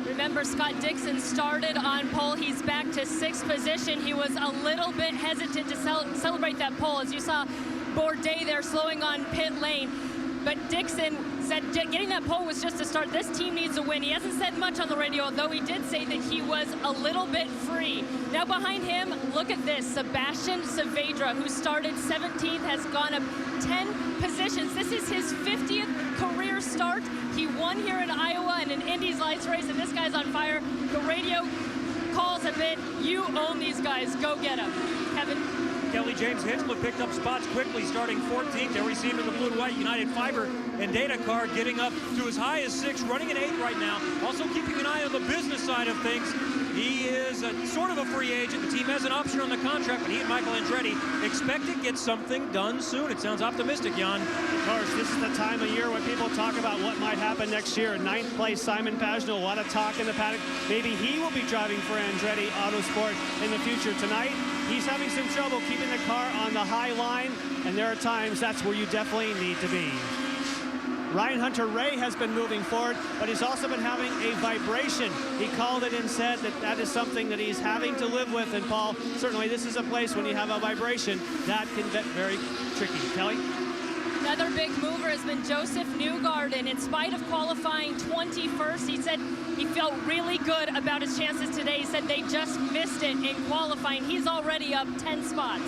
Remember, Scott Dixon started on pole. He's back to 6th position. He was a little bit hesitant to celebrate that pole. As you saw Bourdais there slowing on pit lane. But Dixon said getting that pole was just a start. This team needs a win. He hasn't said much on the radio, although he did say that he was a little bit free. Now behind him, look at this. Sebastian Saavedra, who started 17th, has gone up 10 positions. This is his 50th career start. He won here in Iowa in an Indy's Lights race, and this guy's on fire. The radio calls a bit. You own these guys. Go get them. Kevin. Kelly James Hinchcliffe picked up spots quickly, starting 14th. There we see him in the blue and white United Fiber and data card, getting up to as high as 6, running an 8 right now. Also keeping an eye on the business side of things. He is sort of a free agent. The team has an option on the contract, but he and Michael Andretti expect to get something done soon. It sounds optimistic, Jan. Of course, this is the time of year when people talk about what might happen next year. 9th place, Simon Pagenaud, a lot of talk in the paddock. Maybe he will be driving for Andretti Autosport in the future. Tonight, he's having some trouble keeping the car on the high line, and there are times that's where you definitely need to be. Ryan Hunter-Reay has been moving forward, but he's also been having a vibration. He called it and said that that is something that he's having to live with. And Paul, certainly this is a place when you have a vibration that can get very tricky. Kelly? Another big mover has been Joseph Newgarden. In spite of qualifying 21st, he said he felt really good about his chances today. He said they just missed it in qualifying. He's already up 10 spots.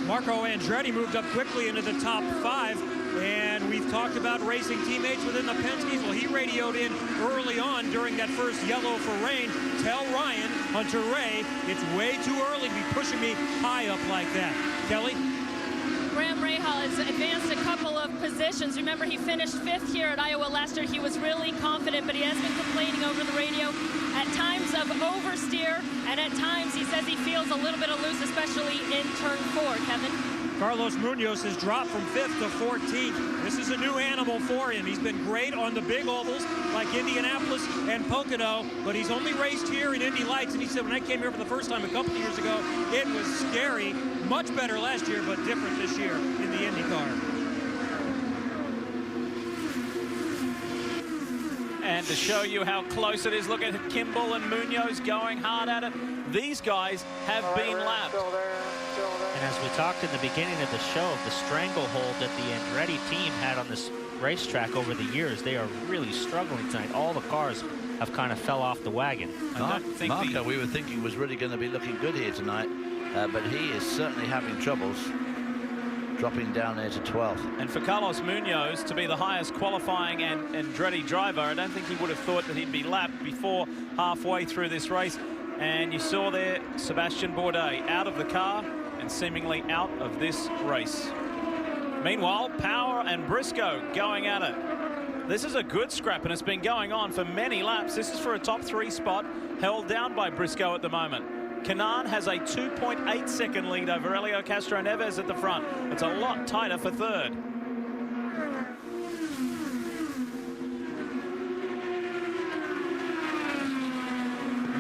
Marco Andretti moved up quickly into the top 5. And we've talked about racing teammates within the Penske's. Well, he radioed in early on during that first yellow for rain. Tell Ryan Hunter-Reay it's way too early to be pushing me high up like that. Kelly? Graham Rahal has advanced a couple of positions. Remember, he finished 5th here at Iowa last year. He was really confident, but he has been complaining over the radio at times of oversteer, and at times he says he feels a little bit of loose, especially in turn 4. Kevin? Carlos Munoz has dropped from 5th to 14th. This is a new animal for him. He's been great on the big ovals like Indianapolis and Pocono, but he's only raced here in Indy Lights, and he said when I came here for the first time a couple of years ago, it was scary. Much better last year, but different this year in the IndyCar. And to show you how close it is, look at Kimball and Munoz going hard at it. These guys have been lapped. And as we talked in the beginning of the show, the stranglehold that the Andretti team had on this racetrack over the years, they are really struggling tonight. All the cars have kind of fell off the wagon. Marco, we were thinking was really going to be looking good here tonight, but he is certainly having troubles dropping down there to 12th. And for Carlos Munoz to be the highest qualifying and Andretti driver, I don't think he would have thought that he'd be lapped before halfway through this race. And you saw there Sebastian Bourdais out of the car and seemingly out of this race. Meanwhile, Power and Briscoe going at it. This is a good scrap, and it's been going on for many laps. This is for a top 3 spot, held down by Briscoe at the moment. Canaan has a 2.8 second lead over Helio Castro Neves at the front. It's a lot tighter for 3rd.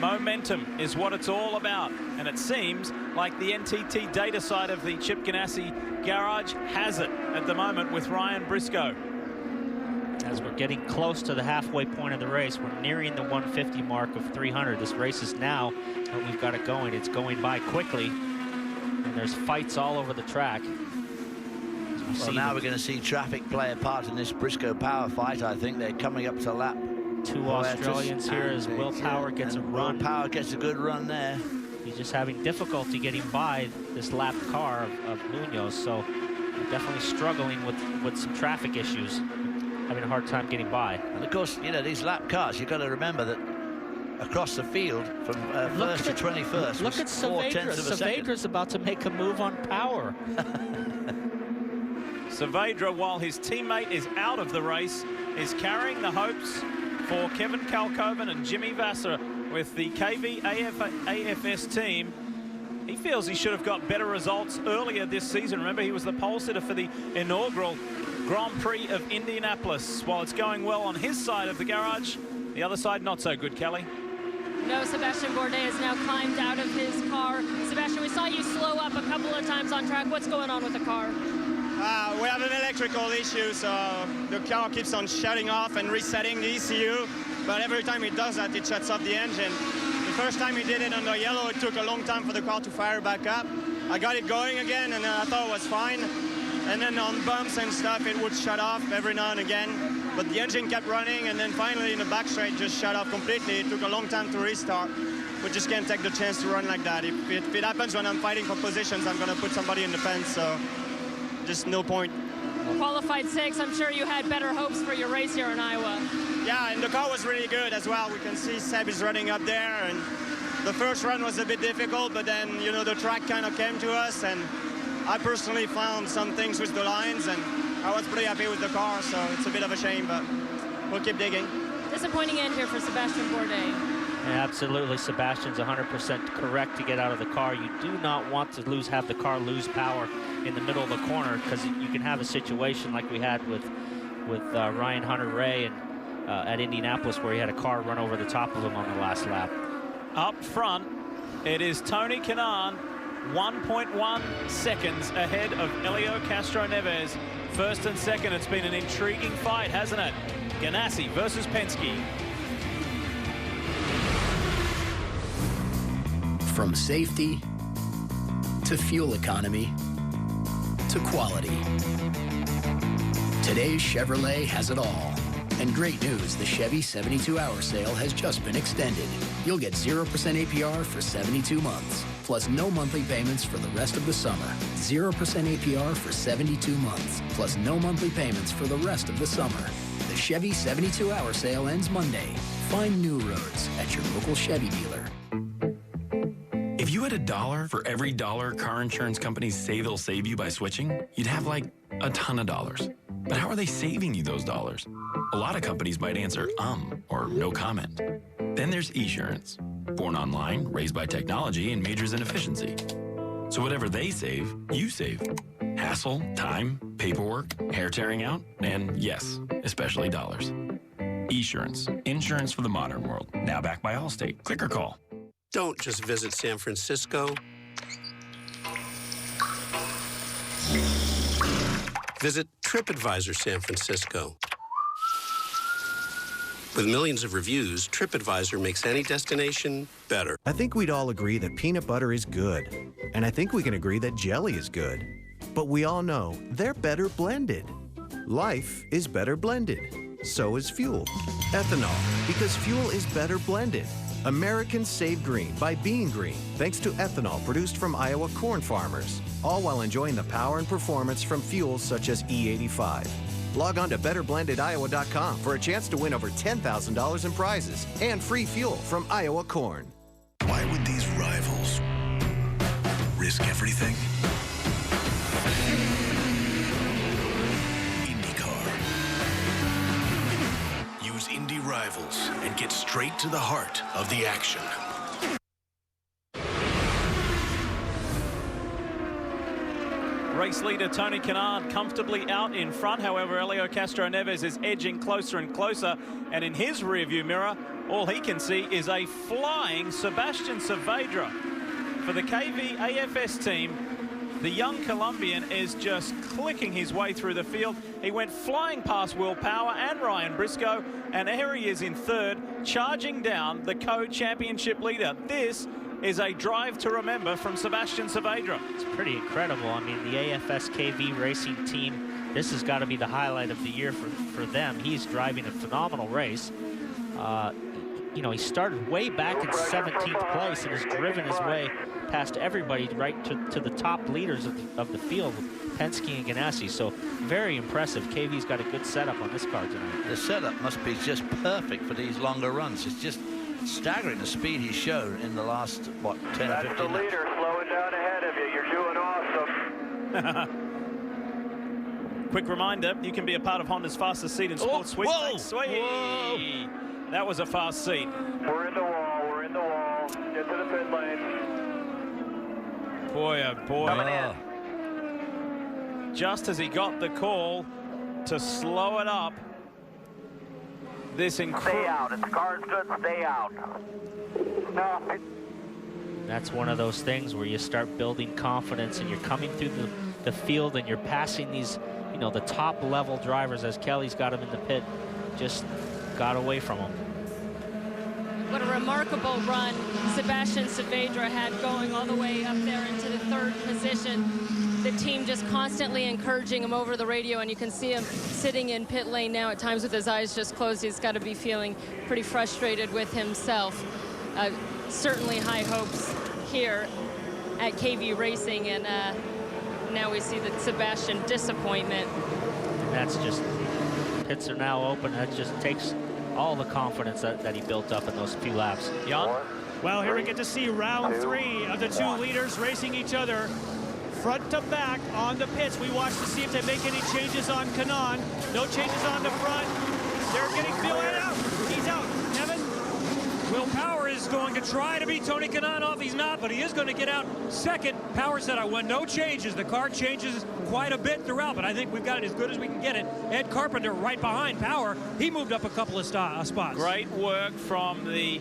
Momentum is what it's all about, and it seems like the NTT data side of the Chip Ganassi garage has it at the moment with Ryan Briscoe. As we're getting close to the halfway point of the race, we're nearing the 150 mark of 300. This race is now, we've got it going. It's going by quickly, and there's fights all over the track. Well, now we're going to see traffic play a part in this Briscoe Power fight. I think they're coming up to lap. 2 Australians here as Will Power gets a run. Will Power gets a good run there. He's just having difficulty getting by this lapped car of Munoz, so definitely struggling with some traffic issues. Having a hard time getting by. And of course, you know, these lap cars, you've got to remember that across the field from 1st to 21st, look at Saavedra. Saavedra's about to make a move on Power. Saavedra, while his teammate is out of the race, is carrying the hopes for Kevin Kalkoven and Jimmy Vasser with the KV AFS team. He feels he should have got better results earlier this season. Remember, he was the pole sitter for the inaugural Grand Prix of Indianapolis. While it's going well on his side of the garage, the other side not so good, Kelly. No, Sebastian Bourdais has now climbed out of his car. Sebastian, we saw you slow up a couple of times on track. What's going on with the car? We have an electrical issue, so the car keeps on shutting off and resetting the ECU, but every time it does that, it shuts off the engine. The first time he did it on the yellow, it took a long time for the car to fire back up. I got it going again, and I thought it was fine. And then on bumps and stuff, it would shut off every now and again. but the engine kept running, and then finally in the back straight just shut off completely. It took a long time to restart. We just can't take the chance to run like that. If it happens when I'm fighting for positions, I'm going to put somebody in the fence, so just no point. Qualified 6, I'm sure you had better hopes for your race here in Iowa. Yeah, and the car was really good as well. We can see Seb is running up there, and the first run was a bit difficult, but then, you know, the track kind of came to us, and I personally found some things with the lines, and I was pretty happy with the car, so it's a bit of a shame, but we'll keep digging. Disappointing end here for Sebastien Bourdais. Yeah, absolutely. Sebastian's 100% correct to get out of the car. You do not want to have the car lose power in the middle of the corner, because you can have a situation like we had with Ryan Hunter-Reay and at Indianapolis, where he had a car run over the top of him on the last lap. Up front, it is Tony Kanaan, 1.1 seconds ahead of Helio Castroneves. First and second, it's been an intriguing fight, hasn't it? Ganassi versus Penske. From safety to fuel economy to quality, today's Chevrolet has it all. And great news, the Chevy 72-hour sale has just been extended. You'll get 0% APR for 72 months, plus no monthly payments for the rest of the summer. 0% APR for 72 months, plus no monthly payments for the rest of the summer. The Chevy 72-hour sale ends Monday. Find new roads at your local Chevy dealer. If you had $1 for every $1 car insurance companies say they'll save you by switching, you'd have like a ton of dollars. But how are they saving you those dollars? A lot of companies might answer or no comment. Then there's Esurance, born online, raised by technology, and majors in efficiency. So whatever they save, you save. Hassle, time, paperwork, hair tearing out, and yes, especially dollars. Esurance, insurance for the modern world. Now backed by Allstate. Click or call. Don't just visit San Francisco. Visit TripAdvisor San Francisco. With millions of reviews, TripAdvisor makes any destination better. I think we'd all agree that peanut butter is good. And I think we can agree that jelly is good. But we all know they're better blended. Life is better blended. So is fuel. Ethanol, because fuel is better blended. Americans save green by being green, thanks to ethanol produced from Iowa corn farmers, all while enjoying the power and performance from fuels such as E85. Log on to betterblendediowa.com for a chance to win over $10,000 in prizes and free fuel from Iowa corn. Why would these rivals risk everything? Use Indy Rivals and get straight to the heart of the action. Race leader Tony Kanaan comfortably out in front. However, Helio Castroneves is edging closer and closer. And in his rearview mirror, all he can see is a flying Sebastien Saavedra. For the KV AFS team, the young Colombian is just clicking his way through the field. He went flying past Will Power and Ryan Briscoe, and here he is in third, charging down the co-championship leader. This is a drive to remember from Sebastien Saavedra. It's pretty incredible. I mean, the AFS KV racing team, this has got to be the highlight of the year for them. He's driving a phenomenal race. You know, he started way back in 17th place and has driven his way past everybody right to the top leaders of the field, Penske and Ganassi. So very impressive. KV's got a good setup on this car tonight. The setup must be just perfect for these longer runs. It's just staggering the speed he showed in the last, what, 10 or 15 That's the leader slowing down ahead of you. You're doing awesome. Quick reminder, you can be a part of Honda's fastest seat in sports sweepstakes. Whoa. That was a fast seat. We're in the wall. We're in the wall. Get to the pit lane. Boy, oh boy. Coming in. Just as he got the call to slow it up, this Stay out. If the car's good, stay out. No. That's one of those things where you start building confidence and you're coming through the field and you're passing these, you know, the top level drivers as Kelly's got him in the pit. Just got away from him. what a remarkable run Sebastian Saavedra had going all the way up there into the 3rd position. The team just constantly encouraging him over the radio, and you can see him sitting in pit lane now at times with his eyes just closed. He's got to be feeling pretty frustrated with himself. Certainly high hopes here at KV Racing, and now we see the Sebastian disappointment. And that's just, pits are now open. That just takes all the confidence that he built up in those few laps. Jan? Well, here we get to see round 3 of the 2 leaders racing each other front to back on the pits. We watch to see if they make any changes on Kanaan. No changes on the front. They're getting Bill out. He's out. Evan? Will Power is going to try to beat Tony Kanaan off. He's not, but he is going to get out second. Power said, I want no changes. The car changes quite a bit throughout, but I think we've got it as good as we can get it. Ed Carpenter right behind Power. He moved up a couple of spots. Great work from the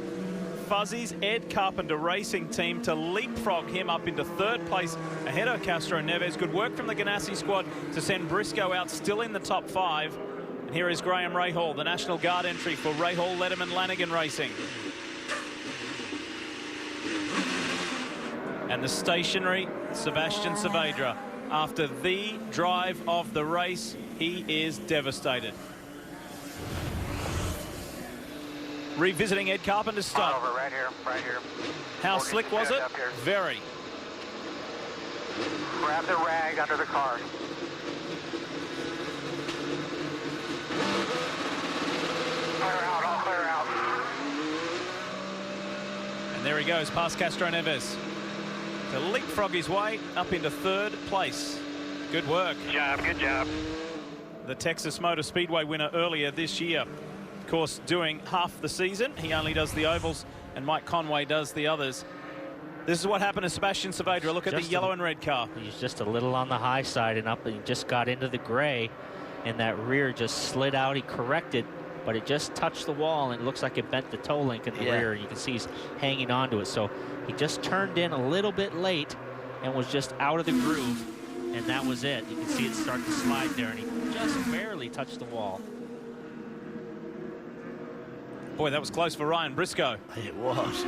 Fuzzies Ed Carpenter Racing team to leapfrog him up into 3rd place ahead of Castro Neves. Good work from the Ganassi squad to send Briscoe out still in the top 5. And here is Graham Rahal, the National Guard entry for Rahal, Letterman, Lanigan Racing. And the stationary Sebastian Saavedra. After the drive of the race, he is devastated. Revisiting Ed Carpenter's stop. Over right here, right here. How slick was it? Very. Grab the rag under the car. Clear out, all clear out. And there he goes past Castro Neves to leapfrog his way up into 3rd place. Good work. Good job. The Texas Motor Speedway winner earlier this year. Of course, doing half the season. He only does the ovals, and Mike Conway does the others. This is what happened to Sebastian Saavedra. Look at the yellow and red car. He's just a little on the high side and up, and he just got into the gray, and that rear just slid out. He corrected, but it just touched the wall, and it looks like it bent the toe link in the rear. You can see he's hanging onto it. So he just turned in a little bit late and was just out of the groove, and that was it. You can see it start to slide there, and he just barely touched the wall. Boy, that was close for Ryan Briscoe. It was.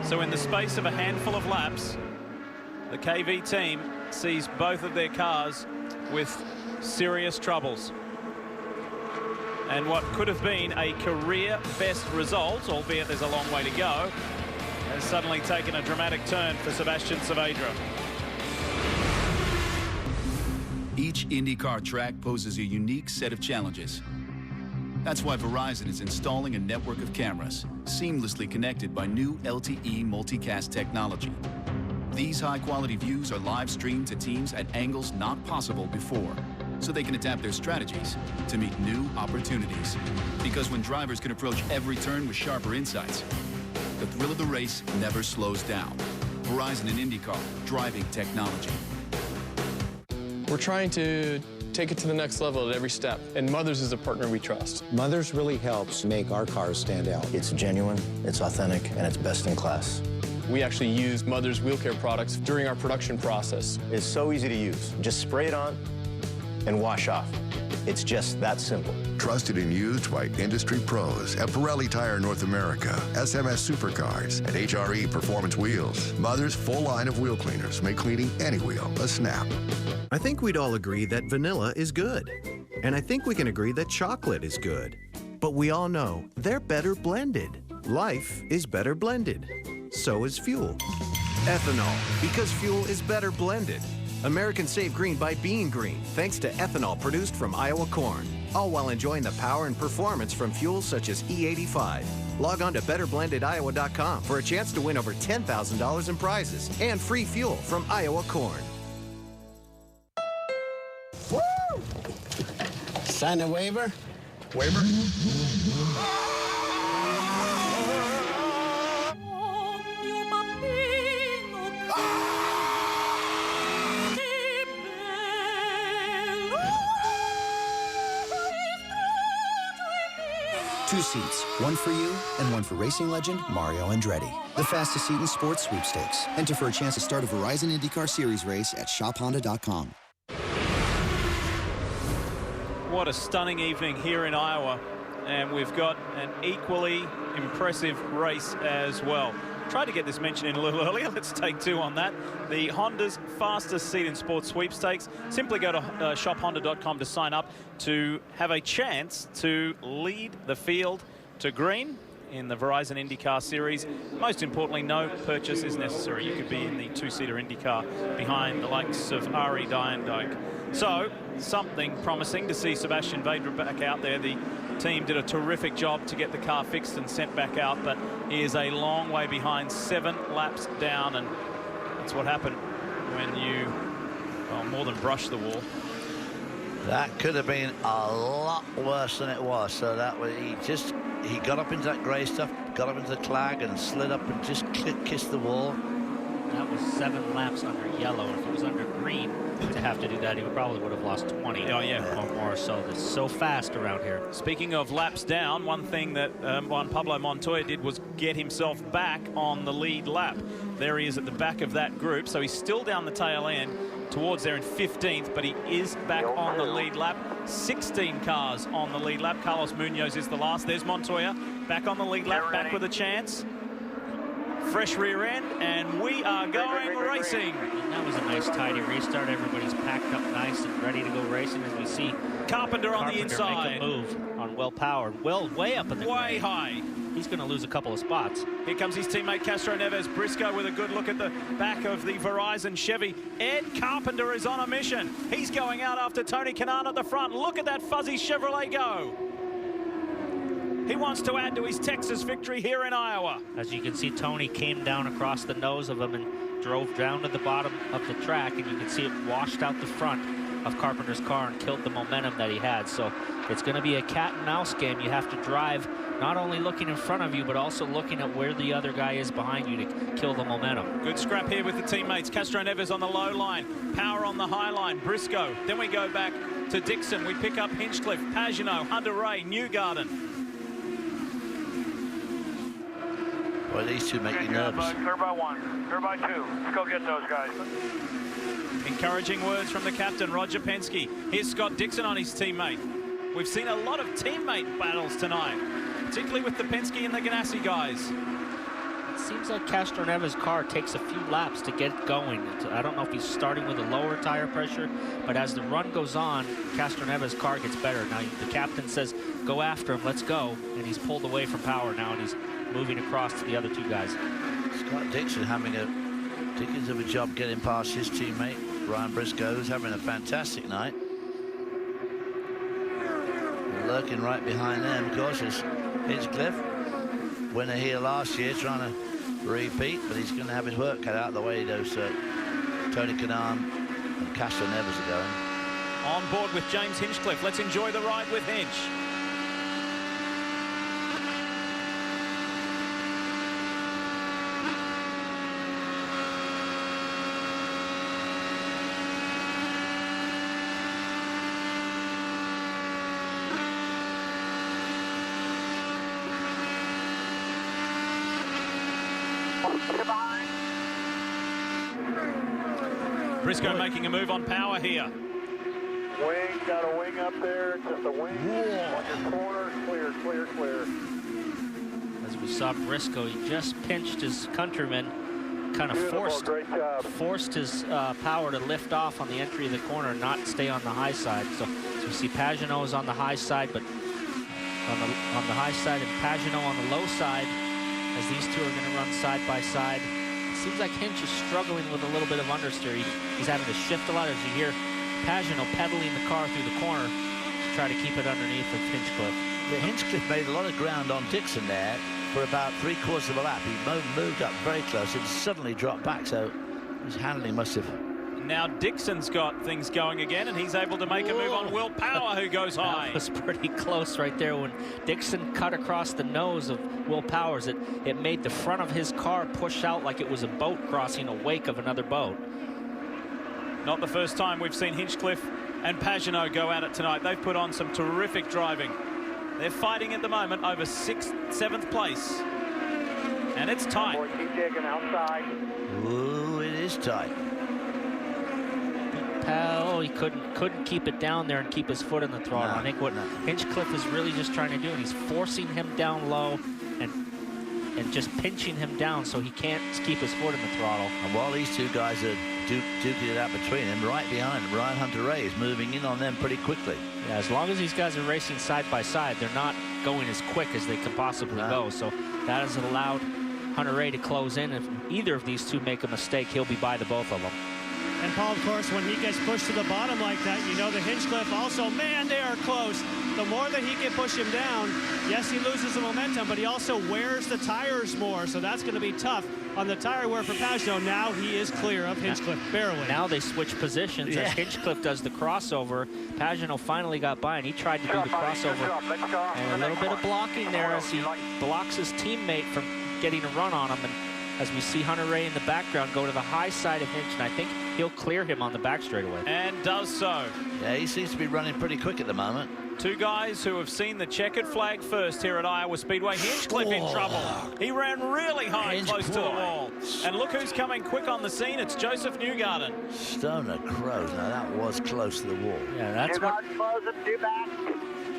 So in the space of a handful of laps, the KV team sees both of their cars with serious troubles. And what could have been a career best result, albeit there's a long way to go, has suddenly taken a dramatic turn for Sebastian Saavedra. Each IndyCar track poses a unique set of challenges. That's why Verizon is installing a network of cameras, seamlessly connected by new LTE multicast technology. These high-quality views are live streamed to teams at angles not possible before, so they can adapt their strategies to meet new opportunities. Because when drivers can approach every turn with sharper insights, the thrill of the race never slows down. Verizon and IndyCar, driving technology. We're trying to take it to the next level at every step, and Mothers is a partner we trust. Mothers really helps make our cars stand out. It's genuine, it's authentic, and it's best in class. We actually use Mothers wheel care products during our production process. It's so easy to use. Just spray it on and wash off. It's just that simple. Trusted and used by industry pros at Pirelli Tire North America, SMS Supercars, and HRE Performance Wheels. Mother's full line of wheel cleaners make cleaning any wheel a snap. I think we'd all agree that vanilla is good. And I think we can agree that chocolate is good. But we all know they're better blended. Life is better blended. So is fuel. Ethanol, because fuel is better blended. Americans save green by being green, thanks to ethanol produced from Iowa corn. All while enjoying the power and performance from fuels such as E85. Log on to BetterBlendedIowa.com for a chance to win over $10,000 in prizes and free fuel from Iowa corn. Woo! Sign a waiver? Waiver? Two seats, one for you and one for racing legend Mario Andretti. The fastest seat in sports sweepstakes. Enter for a chance to start a Verizon IndyCar Series race at shophonda.com. What a stunning evening here in Iowa. And we've got an equally impressive race as well. Tried to get this mentioned in a little earlier. Let's take two on that. The Honda's fastest seat in sports sweepstakes. Simply go to shophonda.com to sign up to have a chance to lead the field to green in the Verizon IndyCar Series. Most importantly, no purchase is necessary. You could be in the two-seater IndyCar behind the likes of Arie Dyendijk. So, something promising to see Sebastian Vettel back out there. The team did a terrific job to get the car fixed and sent back out, but he is a long way behind, 7 laps down, and that's what happened when you, well, more than brush the wall. That could have been a lot worse than it was. So that was, he got up into that grey stuff, got up into the clag and slid up and just kissed the wall. That was 7 laps under yellow. If it was under green to have to do that, he probably would have lost 20 or more. So it's so fast around here. Speaking of laps down, one thing that Juan Pablo Montoya did was get himself back on the lead lap. There he is at the back of that group. So he's still down the tail end towards there in 15th, but he is back on the lead lap. 16 cars on the lead lap. Carlos Munoz is the last. There's Montoya back on the lead lap, back with a chance. Fresh rear end, and we are going racing. And that was a nice tidy restart. Everybody's packed up nice and ready to go racing as we see Carpenter on the inside. Make a move on Will Power. Will way up in the way high. He's going to lose a couple of spots. Here comes his teammate Castro Neves. Briscoe with a good look at the back of the Verizon Chevy. Ed Carpenter is on a mission. He's going out after Tony Kanaan at the front. Look at that fuzzy Chevrolet go. He wants to add to his Texas victory here in Iowa. As you can see, Tony came down across the nose of him and drove down to the bottom of the track, and you can see it washed out the front of Carpenter's car and killed the momentum that he had. So it's going to be a cat and mouse game. You have to drive not only looking in front of you, but also looking at where the other guy is behind you to kill the momentum. Good scrap here with the teammates. Castro Neves on the low line, Power on the high line, Briscoe. Then we go back to Dixon. We pick up Hinchcliffe, Pagenaud, Hunter Ray, Newgarden. Well, these two make you nervous. Clear by 1, clear by 2. Let's go get those guys. Encouraging words from the captain, Roger Penske. Here's Scott Dixon on his teammate. We've seen a lot of teammate battles tonight, particularly with the Penske and the Ganassi guys. It seems like Castro Neves' car takes a few laps to get going. I don't know if he's starting with a lower tire pressure, but as the run goes on, Castro Neves' car gets better. Now, the captain says, go after him, let's go, and he's pulled away from Power now, and he's moving across to the other two guys. Scott Dixon having a dickens of a job getting past his teammate, Ryan Briscoe, who's having a fantastic night. Lurking right behind them, of course, is Hinchcliffe. Winner here last year, trying to repeat, but he's going to have his work cut out the way those Tony Kanaan and Castro Neves are going. On board with James Hinchcliffe. Let's enjoy the ride with Hinch. Briscoe making a move on Power here. Wing, got a wing up there, just a wing. On your corner, clear, clear, clear. As we saw Briscoe, he just pinched his countryman, kind of forced his Power to lift off on the entry of the corner and not stay on the high side. So we see Pagenaud is on the high side, but on the high side and Pagenaud on the low side, as these two are going to run side by side. It seems like Hinch is struggling with a little bit of understeer. He's having to shift a lot, as you hear Pagenaud pedaling the car through the corner to try to keep it underneath of Hinchcliffe. The Hinchcliffe made a lot of ground on Dixon there for about 3/4 of a lap. He moved up very close and suddenly dropped back, so his handling must have... Now Dixon's got things going again, and he's able to make a move on Will Power, who goes high. That was pretty close right there. When Dixon cut across the nose of Will Powers, it made the front of his car push out like it was a boat crossing a wake of another boat. Not the first time we've seen Hinchcliffe and Pagenaud go at it tonight. They've put on some terrific driving. They're fighting at the moment over 6th, 7th place. And it's tight. Boy, keep digging outside. Ooh, it is tight. He couldn't keep it down there and keep his foot in the throttle. I think what Hinchcliffe is really just trying to do, and he's forcing him down low and just pinching him down so he can't keep his foot in the throttle. And while these two guys are duking it out between them, right behind them, Ryan Hunter-Reay is moving in on them pretty quickly. Yeah, as long as these guys are racing side by side, they're not going as quick as they could possibly go. So that has allowed Hunter-Reay to close in. If either of these two make a mistake, he'll be by the both of them. And Paul, of course, when he gets pushed to the bottom like that, you know the Hinchcliffe also, man, they are close. The more that he can push him down, yes, he loses the momentum, but he also wears the tires more, so that's going to be tough on the tire wear for Pagenaud. Now he is clear of Hinchcliffe, barely. Now they switch positions as Hinchcliffe does the crossover. Pagenaud finally got by, and he tried to do the crossover. And a little bit of blocking there as he blocks his teammate from getting a run on him. And as we see Hunter-Reay in the background go to the high side of Hinch, and I think he'll clear him on the back straightaway. And does so. Yeah, he seems to be running pretty quick at the moment. Two guys who have seen the checkered flag first here at Iowa Speedway. Hinchcliffe in trouble. He ran really high close to the wall. And look who's coming quick on the scene. It's Joseph Newgarden. Stoner Crows. Now that was close to the wall. Yeah,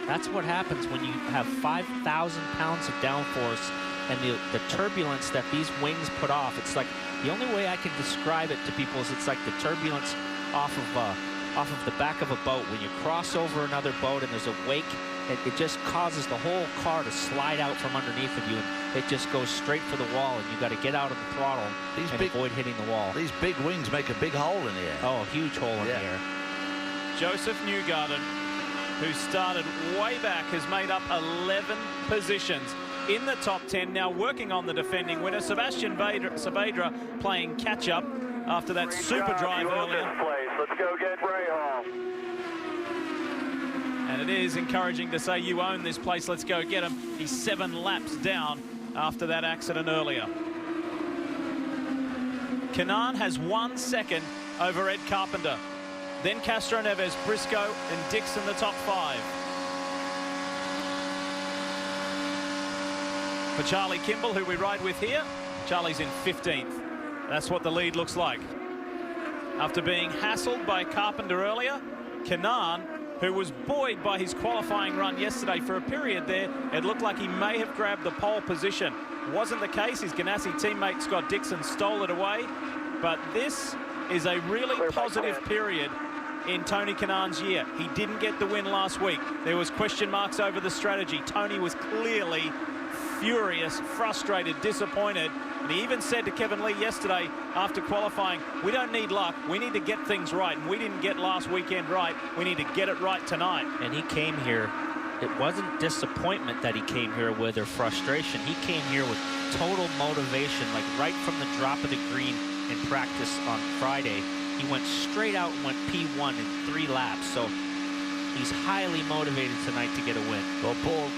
that's what happens when you have 5,000 pounds of downforce and the turbulence that these wings put off. It's like, the only way I can describe it to people is it's like the turbulence off of the back of a boat. When you cross over another boat and there's a wake, it just causes the whole car to slide out from underneath of you, and it just goes straight for the wall, and you got to get out of the throttle and avoid hitting the wall. These big wings make a big hole in the air. Oh, a huge hole in the air. Joseph Newgarden, who started way back, has made up 11 positions in the top 10, now working on the defending winner. Sebastian Saavedra playing catch-up after that super drive earlier. Let's go get Rahal. And it is encouraging to say, you own this place, let's go get him. He's 7 laps down after that accident earlier. Kanaan has 1 second over Ed Carpenter. Then Castro Neves, Briscoe, and Dixon the top 5. For Charlie Kimball, who we ride with here, Charlie's in 15th. That's what the lead looks like. After being hassled by Carpenter earlier, Kanaan, who was buoyed by his qualifying run yesterday for a period there, it looked like he may have grabbed the pole position. Wasn't the case. His Ganassi teammate Scott Dixon stole it away. But this is a really positive period in Tony Kanaan's year. He didn't get the win last week. There was question marks over the strategy. Tony was clearly furious, frustrated, disappointed. And he even said to Kevin Lee yesterday after qualifying, we don't need luck, we need to get things right. And we didn't get last weekend right, we need to get it right tonight. And he came here, it wasn't disappointment that he came here with or frustration. He came here with total motivation, like right from the drop of the green in practice on Friday. He went straight out and went P1 in 3 laps. So he's highly motivated tonight to get a win. Well, Paul,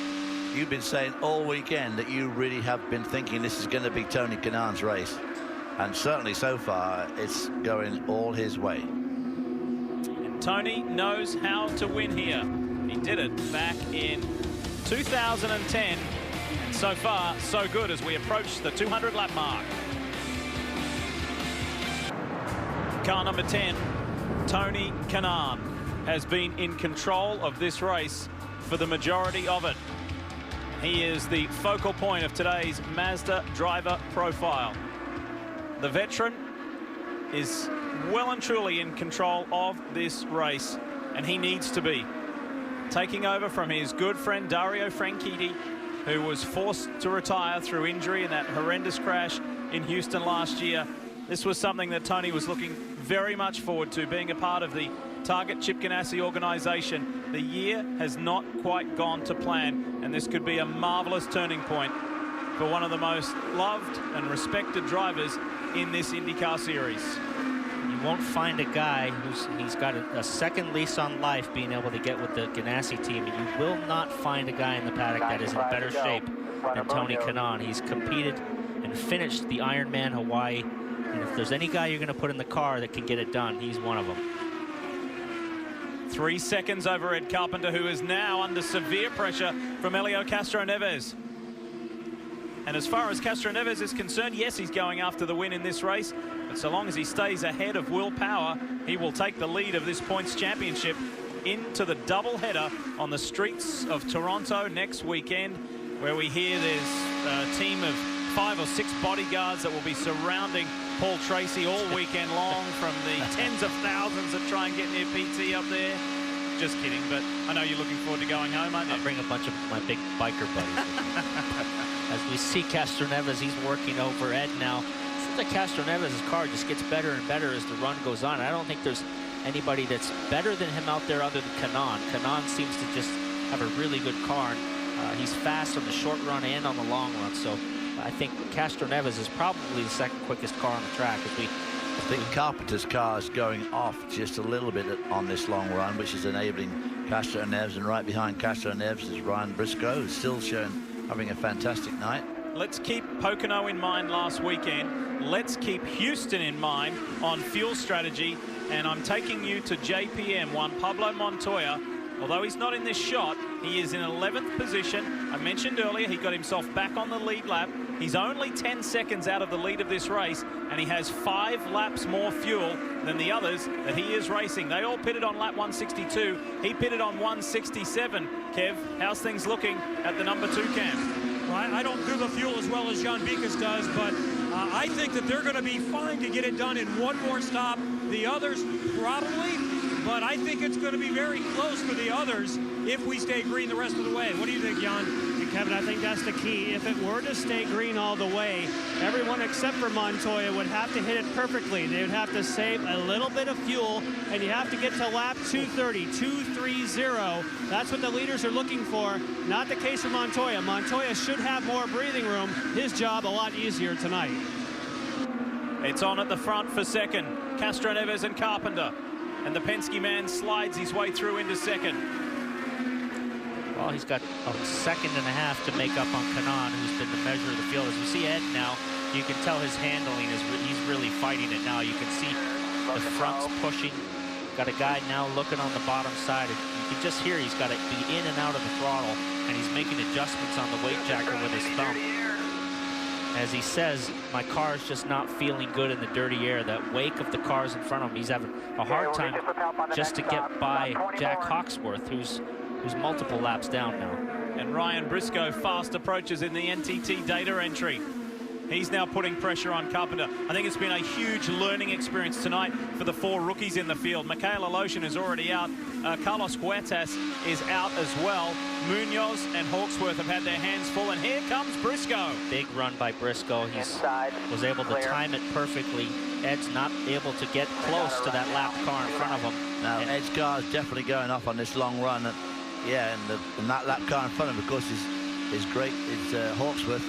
you've been saying all weekend that you really have been thinking this is going to be Tony Kanaan's race. And certainly so far, it's going all his way. And Tony knows how to win here. He did it back in 2010. And so far, so good as we approach the 200-lap mark. Car number 10, Tony Kanaan, has been in control of this race for the majority of it. He is the focal point of today's Mazda driver profile. The veteran is well and truly in control of this race, and he needs to be. Taking over from his good friend Dario Franchitti, who was forced to retire through injury in that horrendous crash in Houston last year. This was something that Tony was looking very much forward to, being a part of the Target Chip Ganassi organization. The year has not quite gone to plan, and this could be a marvelous turning point for one of the most loved and respected drivers in this IndyCar series. You won't find a guy he's got a second lease on life being able to get with the Ganassi team, and you will not find a guy in the paddock that is in better shape than Tony Kanaan. He's competed and finished the Ironman Hawaii, and if there's any guy you're going to put in the car that can get it done, he's one of them. 3 seconds over Ed Carpenter, who is now under severe pressure from Helio Castro Neves. And as far as Castro Neves is concerned, yes, he's going after the win in this race, but so long as he stays ahead of Will Power, he will take the lead of this points championship into the doubleheader on the streets of Toronto next weekend, where we hear there's a team of 5 or 6 bodyguards that will be surrounding Paul Tracy all weekend long, from the tens of thousands that try and get near PT up there. Just kidding, but I know you're looking forward to going home, aren't you? I'll bring a bunch of my big biker buddies. As we see Castroneves, he's working over Ed now. It seems like Castroneves' car just gets better and better as the run goes on. I don't think there's anybody that's better than him out there other than Kanaan. Kanaan seems to just have a really good car. And, he's fast on the short run and on the long run. So I think Castroneves is probably the second quickest car on the track. I think Carpenter's car is going off just a little bit on this long run, which is enabling Castroneves, and right behind Castroneves is Ryan Briscoe, who's still having a fantastic night. Let's keep Pocono in mind last weekend. Let's keep Houston in mind on fuel strategy. And I'm taking you to JPM, Juan Pablo Montoya. Although he's not in this shot, he is in 11th position. I mentioned earlier he got himself back on the lead lap. He's only 10 seconds out of the lead of this race, and he has 5 laps more fuel than the others that he is racing. They all pitted on lap 162. He pitted on 167. Kev, how's things looking at the number 2 camp? Well, I don't do the fuel as well as John Bikas does, but I think that they're going to be fine to get it done in one more stop. The others probably, but I think it's going to be very close for the others if we stay green the rest of the way. What do you think, Jan? And Kevin, I think that's the key. If it were to stay green all the way, everyone except for Montoya would have to hit it perfectly. They would have to save a little bit of fuel, and you have to get to lap 230, 230. That's what the leaders are looking for. Not the case for Montoya. Montoya should have more breathing room. His job a lot easier tonight. It's on at the front for second. Castroneves and Carpenter. And the Penske man slides his way through into second. Well, he's got a second and a half to make up on Kanaan, who's been the measure of the field. As we see Ed now, you can tell his handling is he's really fighting it now. You can see the front's pushing. Got a guy now looking on the bottom side. You can just hear he's got to be in and out of the throttle, and he's making adjustments on the weight jacker with his thumb. As he says, my car is just not feeling good in the dirty air. That wake of the cars in front of him, he's having a hard time just to get by Jack Hawksworth, who's multiple laps down now. And Ryan Briscoe fast approaches in the NTT data entry. He's now putting pressure on Carpenter. I think it's been a huge learning experience tonight for the 4 rookies in the field. Michaela Lotion is already out. Carlos Huertas is out as well. Munoz and Hawksworth have had their hands full, and here comes Briscoe. Big run by Briscoe. He was able to time it perfectly. Ed's not able to get close to that lap car in front of him. Now, Ed's car is definitely going off on this long run. Yeah, and that lap car in front of him, of course, is great. It's Hawksworth,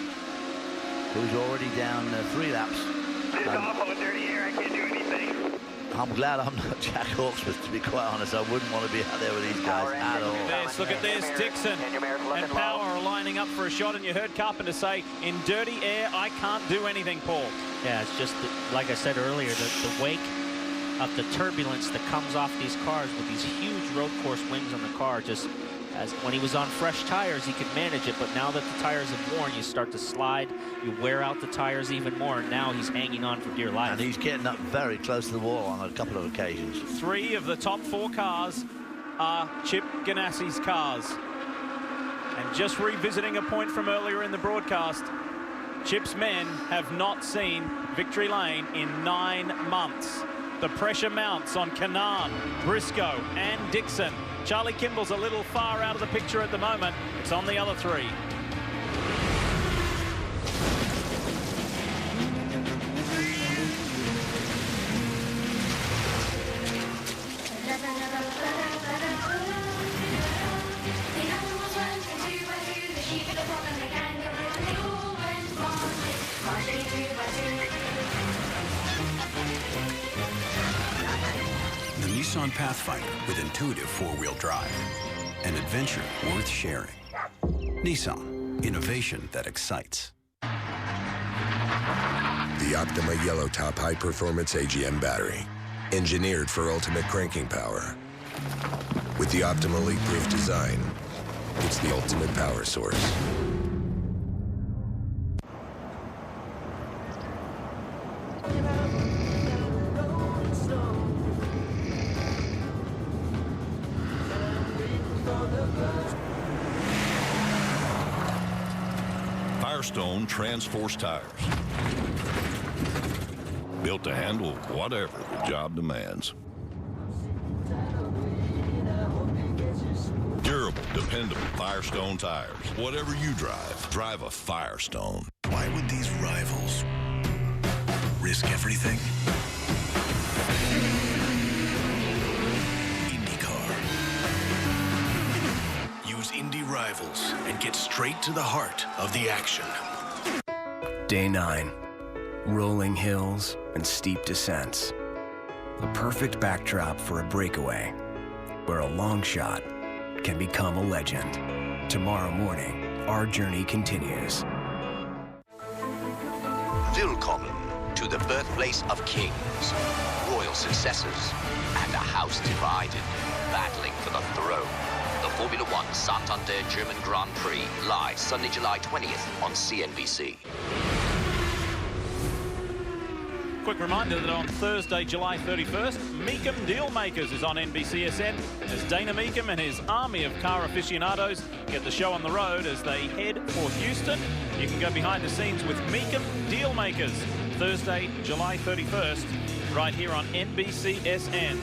who's already down 3 laps. Off on the dirty air, I can't do anything. I'm glad I'm not Jack Hawksworth, to be quite honest. I wouldn't want to be out there with these guys at all. Look at this. Dixon and Power are lining up for a shot, and you heard Carpenter say, in dirty air, I can't do anything, Paul. Yeah, it's just, like I said earlier, the wake of the turbulence that comes off these cars with these huge road course wings on the car. Just as when he was on fresh tires, he could manage it, but now that the tires have worn, you start to slide, you wear out the tires even more, and now he's hanging on for dear life. And he's getting up very close to the wall on a couple of occasions. 3 of the top 4 cars are Chip Ganassi's cars. And just revisiting a point from earlier in the broadcast, Chip's men have not seen victory lane in 9 months. The pressure mounts on Kanaan, Briscoe, and Dixon. Charlie Kimball's a little far out of the picture at the moment. It's on the other 3. The Nissan Pathfinder with intuitive 4-wheel drive. An adventure worth sharing. Nissan, innovation that excites. The Optima Yellow Top High Performance AGM battery. Engineered for ultimate cranking power. With the Optima leak-proof design, it's the ultimate power source. Firestone Transforce tires. Built to handle whatever the job demands. Durable, dependable Firestone tires. Whatever you drive, drive a Firestone. Why would these rivals risk everything? IndyCar. Use Indy Rivals and get straight to the heart of the action. Day 9. Rolling hills and steep descents. A perfect backdrop for a breakaway, where a long shot can become a legend. Tomorrow morning, our journey continues. Willkommen to the birthplace of kings, royal successors, and a house divided, battling for the throne. The Formula One Santander German Grand Prix, live Sunday, July 20th on CNBC. Quick reminder that on Thursday, July 31st, Meekum Dealmakers is on NBCSN as Dana Meekum and his army of car aficionados get the show on the road as they head for Houston. You can go behind the scenes with Meekum Dealmakers Thursday, July 31st, right here on NBCSN.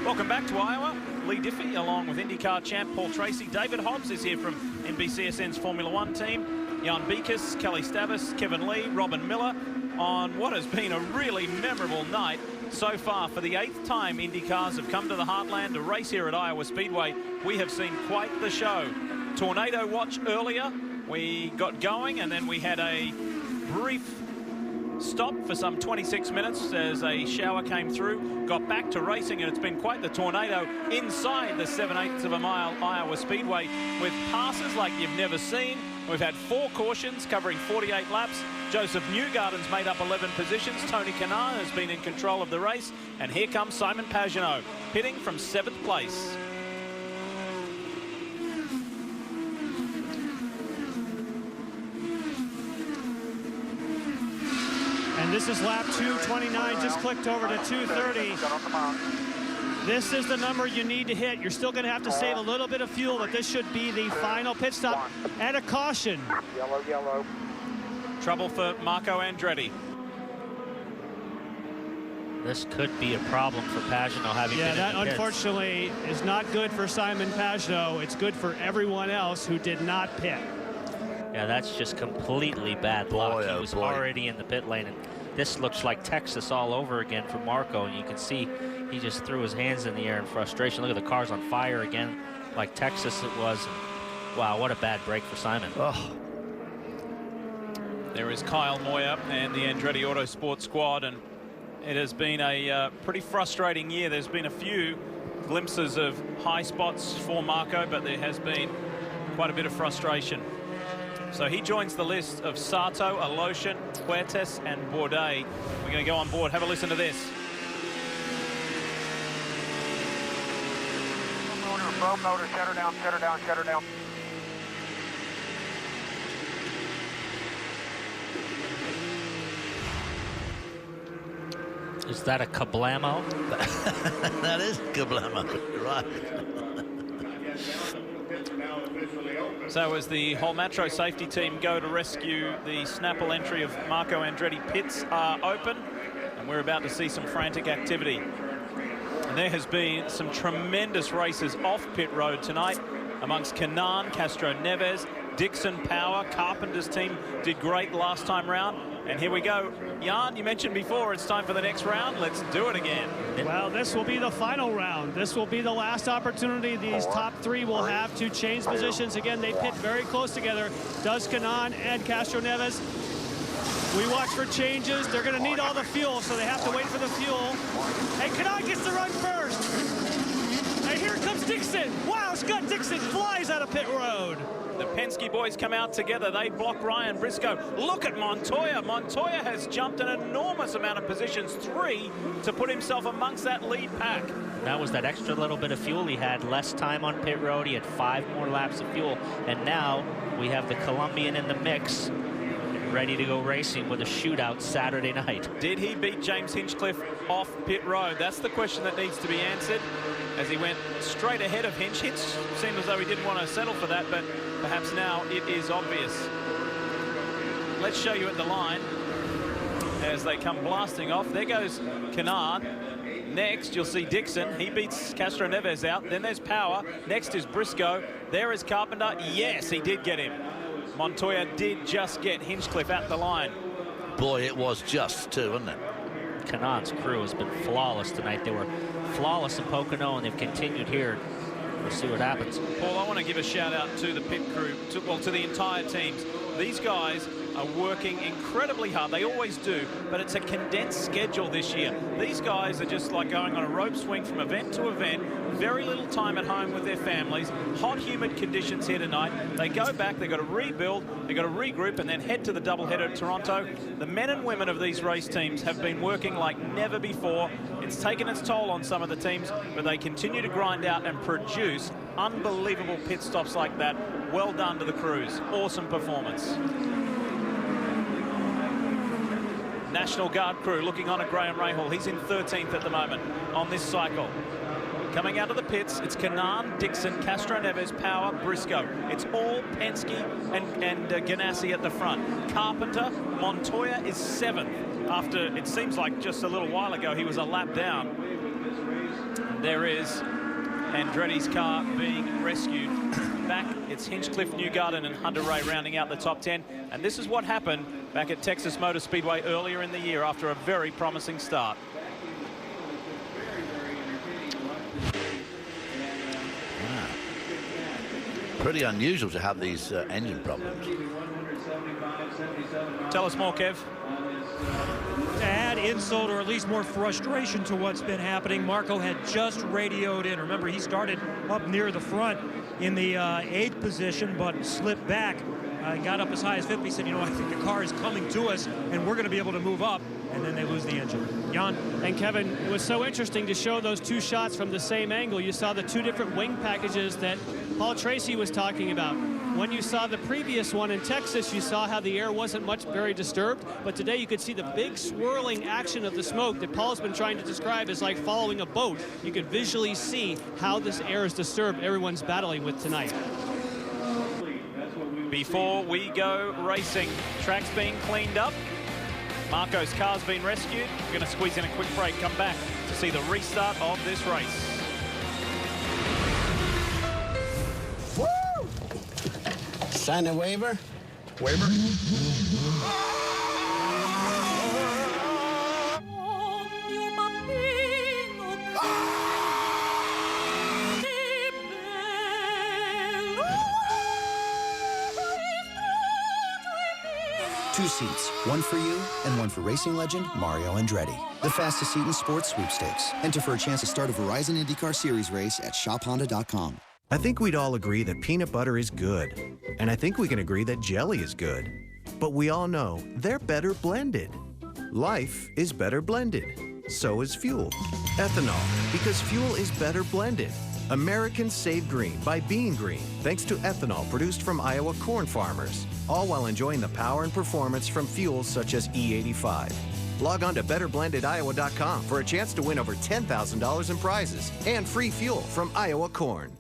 Welcome back to Iowa. Lee Diffie along with IndyCar champ Paul Tracy. David Hobbs is here from NBCSN's Formula One team. Jan Beekes, Kelly Stavis, Kevin Lee, Robin Miller on what has been a really memorable night so far. For the 8th time Indy cars have come to the Heartland to race here at Iowa Speedway. We have seen quite the show. Tornado watch earlier. We got going and then we had a brief stop for some 26 minutes as a shower came through, got back to racing, and it's been quite the tornado inside the 7/8 of a mile Iowa Speedway with passes like you've never seen. We've had 4 cautions covering 48 laps. Joseph Newgarden's made up 11 positions. Tony Kanaan has been in control of the race. And here comes Simon Pagenaud, pitting from 7th place. And this is lap 229, just clicked over to 230. This is the number you need to hit. You're still going to have to save a little bit of fuel, but this should be the final pit stop. And a caution. Yellow, yellow. Trouble for Marco Andretti. This could be a problem for Pagenaud having been in the pits. Unfortunately is not good for Simon Pagenaud. It's good for everyone else who did not pit. Yeah, that's just completely bad luck. He was already in the pit lane, and this looks like Texas all over again for Marco, and you can see he just threw his hands in the air in frustration. Look at the car's on fire again, like Texas it was. And wow, what a bad break for Simon. Oh. There is Kyle Moyer and the Andretti Autosport squad, and it has been a pretty frustrating year. There's been a few glimpses of high spots for Marco, but there has been quite a bit of frustration. So he joins the list of Sato, Aloshin, Huertas, and Bourdais. We're going to go on board. Have a listen to this. Motor, shut her down, shut her down, shut her down. Is that a kablamo? That is kablamo, right. So as the Holmatro safety team go to rescue the Snapple entry of Marco Andretti, pits are open, and we're about to see some frantic activity. And there has been some tremendous races off pit road tonight amongst Kanaan, Castro Neves, Dixon, Power. Carpenter's team did great last time round. And here we go. Jan, you mentioned before it's time for the next round. Let's do it again. Well, this will be the final round. This will be the last opportunity these top 3 will have to change positions. Again, they pit very close together. Does Kanaan and Castro Neves. We watch for changes. They're going to need all the fuel, so they have to wait for the fuel. And Kanaan gets the run first. And here comes Dixon. Wow, Scott Dixon flies out of pit road. The Penske boys come out together. They block Ryan Briscoe. Look at Montoya. Montoya has jumped an enormous amount of positions, 3, to put himself amongst that lead pack. That was that extra little bit of fuel he had. Less time on pit road. He had 5 more laps of fuel. And now we have the Colombian in the mix, ready to go racing with a shootout Saturday night. Did he beat James Hinchcliffe off pit road? That's the question that needs to be answered, as he went straight ahead of Hinch. Hinch seemed as though he didn't want to settle for that, but perhaps now it is obvious. let's show you at the line as they come blasting off. There goes Kennard. Next, you'll see Dixon. He beats Castro Neves out. Then there's Power. Next is Briscoe. There is Carpenter. Yes, he did get him. Montoya did just get Hinchcliffe at the line. Boy, it was just too, wasn't it? Kennard's crew has been flawless tonight. They were flawless in Pocono, and they've continued here. We'll see what happens. Paul, I want to give a shout out to the pit crew, to the entire teams. These guys are working incredibly hard. They always do, but it's a condensed schedule this year. These guys are just like going on a rope swing from event to event. Very little time at home with their families. Hot, humid conditions here tonight. They go back, they've got to rebuild, they've got to regroup, and then head to the doubleheader at Toronto. The men and women of these race teams have been working like never before. It's taken its toll on some of the teams, but they continue to grind out and produce unbelievable pit stops like that. Well done to the crews. Awesome performance. National Guard crew looking on at Graham Rahal. He's in 13th at the moment on this cycle. Coming out of the pits, it's Kennard, Dixon, Castro Neves, Power, Briscoe. It's all Penske and Ganassi at the front. Carpenter, Montoya is 7th after it seems like just a little while ago he was a lap down. There is Andretti's car being rescued. Back, it's Hinchcliffe, Newgarden, and Hunter Ray rounding out the top 10. And this is what happened back at Texas Motor Speedway earlier in the year after a very promising start. Wow. Pretty unusual to have these engine problems. Tell us more, Kev. To add insult or at least more frustration to what's been happening, Marco had just radioed in. Remember, he started up near the front in the 8th position, but slipped back. Got up as high as 50. He said, you know, I think the car is coming to us, and we're going to be able to move up. And then they lose the engine. Jan? And Kevin, it was so interesting to show those two shots from the same angle. You saw the two different wing packages that Paul Tracy was talking about. When you saw the previous one in Texas, you saw how the air wasn't very disturbed, but today you could see the big swirling action of the smoke that Paul's been trying to describe as like following a boat. You could visually see how this air is disturbed everyone's battling with tonight. Before we go racing, track's being cleaned up. Marco's car's been rescued. We're going to squeeze in a quick break, come back to see the restart of this race. Sign a waiver? Waiver? Two seats, one for you and one for racing legend Mario Andretti. The fastest seat in sports sweepstakes. Enter for a chance to start a Verizon IndyCar Series race at shophonda.com. I think we'd all agree that peanut butter is good. And I think we can agree that jelly is good. But we all know they're better blended. Life is better blended. So is fuel. Ethanol, because fuel is better blended. Americans save green by being green, thanks to ethanol produced from Iowa corn farmers, all while enjoying the power and performance from fuels such as E85. Log on to betterblendediowa.com for a chance to win over $10,000 in prizes and free fuel from Iowa corn.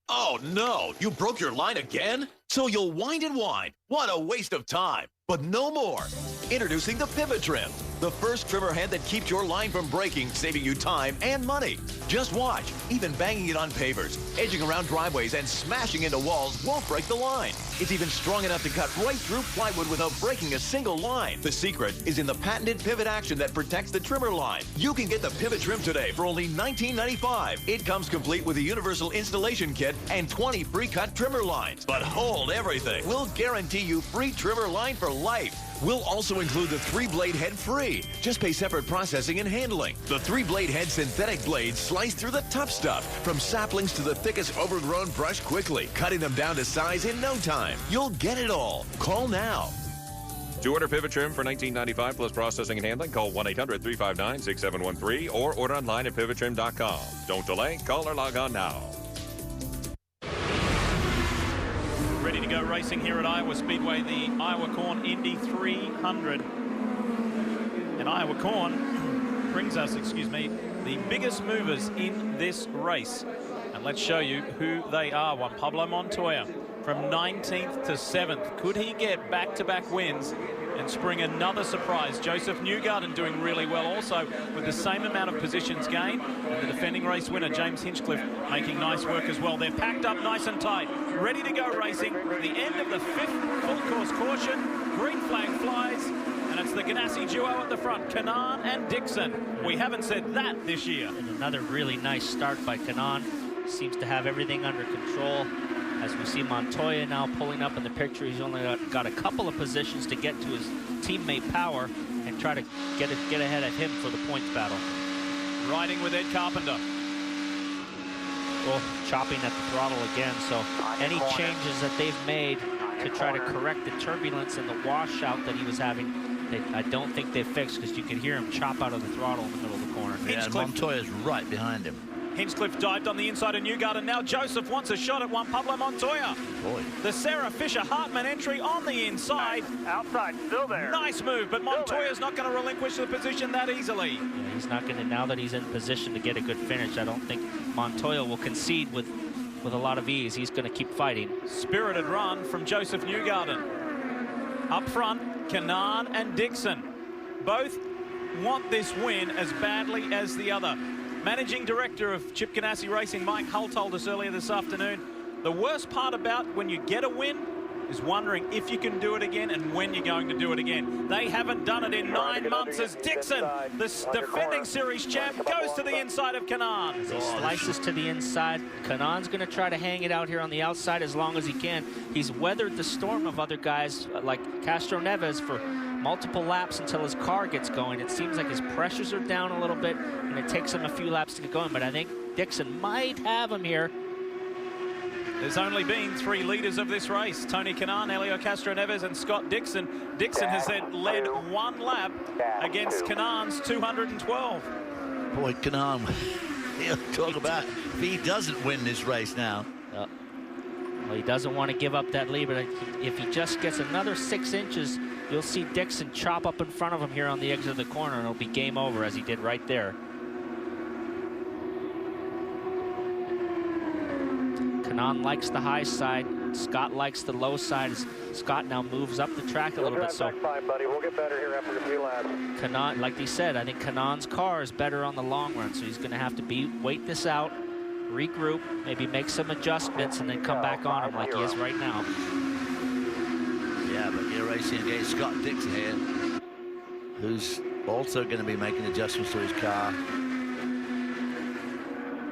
Oh no, you broke your line again? So you'll wind and wind. What a waste of time. But no more. Introducing the Pivot Trim, the first trimmer head that keeps your line from breaking, saving you time and money. Just watch. Even banging it on pavers, edging around driveways, and smashing into walls won't break the line. It's even strong enough to cut right through plywood without breaking a single line. The secret is in the patented pivot action that protects the trimmer line. You can get the Pivot Trim today for only $19.95. It comes complete with a universal installation kit and 20 pre-cut trimmer lines. But hold everything. We'll guarantee you free trimmer line for life. We'll also include the 3-blade head free. Just pay separate processing and handling. The 3-blade head synthetic blades slice through the tough stuff, from saplings to the thickest overgrown brush quickly, cutting them down to size in no time. You'll get it all. Call now. To order Pivot Trim for $19.95 plus processing and handling, call 1-800-359-6713 or order online at pivottrim.com. Don't delay. Call or log on now. Ready to go racing here at Iowa Speedway, the Iowa Corn Indy 300. And Iowa Corn brings us, the biggest movers in this race. And let's show you who they are. Juan Pablo Montoya from 19th to 7th. Could he get back-to-back wins and spring another surprise. Joseph Newgarden doing really well also with the same amount of positions gained. And the defending race winner, James Hinchcliffe, making nice work as well. They're packed up nice and tight, ready to go racing. The end of the 5th full course caution. Green flag flies, and it's the Ganassi duo at the front, Kanaan and Dixon. We haven't said that this year. And another really nice start by Kanaan. Seems to have everything under control. As we see Montoya now pulling up in the picture, he's only got a couple of positions to get to his teammate Power and try to get ahead of him for the points battle. Riding with Ed Carpenter. Well, chopping at the throttle again, so any changes that they've made to try to correct the turbulence and the washout that he was having, I don't think they fixed, because you could hear him chop out of the throttle in the middle of the corner. Yeah, and Montoya's right behind him. Hinchcliffe dived on the inside of Newgarden. Now Joseph wants a shot at Juan Pablo Montoya. Boy. The Sarah Fisher-Hartman entry on the inside. Nice. Outside, still there. Nice move, but Montoya's not going to relinquish the position that easily. Yeah, he's not going to, now that he's in position to get a good finish, I don't think Montoya will concede with a lot of ease. He's going to keep fighting. Spirited run from Joseph Newgarden. Up front, Kanaan and Dixon. Both want this win as badly as the other. Managing Director of Chip Ganassi Racing, Mike Hull, told us earlier this afternoon, the worst part about when you get a win is wondering if you can do it again and when you're going to do it again. They haven't done it in 9 months as Dixon, the defending series champ, goes to the inside of Kanaan. As he slices to the inside, Kanaan's going to try to hang it out here on the outside as long as he can. He's weathered the storm of other guys like Castro Neves for multiple laps until his car gets going. It seems like his pressures are down a little bit, and it takes him a few laps to get going, but I think Dixon might have him here. There's only been 3 leaders of this race, Tony Kanaan, Helio Castro Neves, and Scott Dixon. Dixon has led 1 lap against Kanaan's 212. Boy, Kanaan, he'll talk about if he doesn't win this race now. Well, he doesn't want to give up that lead, but if he just gets another 6 inches, you'll see Dixon chop up in front of him here on the exit of the corner, and it'll be game over, as he did right there. Kanaan likes the high side. Scott likes the low side. As Scott now moves up the track a little bit. So, fine, buddy. We'll get better here after a few laps. Kanaan, like he said, I think Kanaan's car is better on the long run, so he's going to have to wait this out, regroup, maybe make some adjustments, and then come back on him like he is right now. Yeah, but you're racing against Scott Dixon here, who's also going to be making adjustments to his car.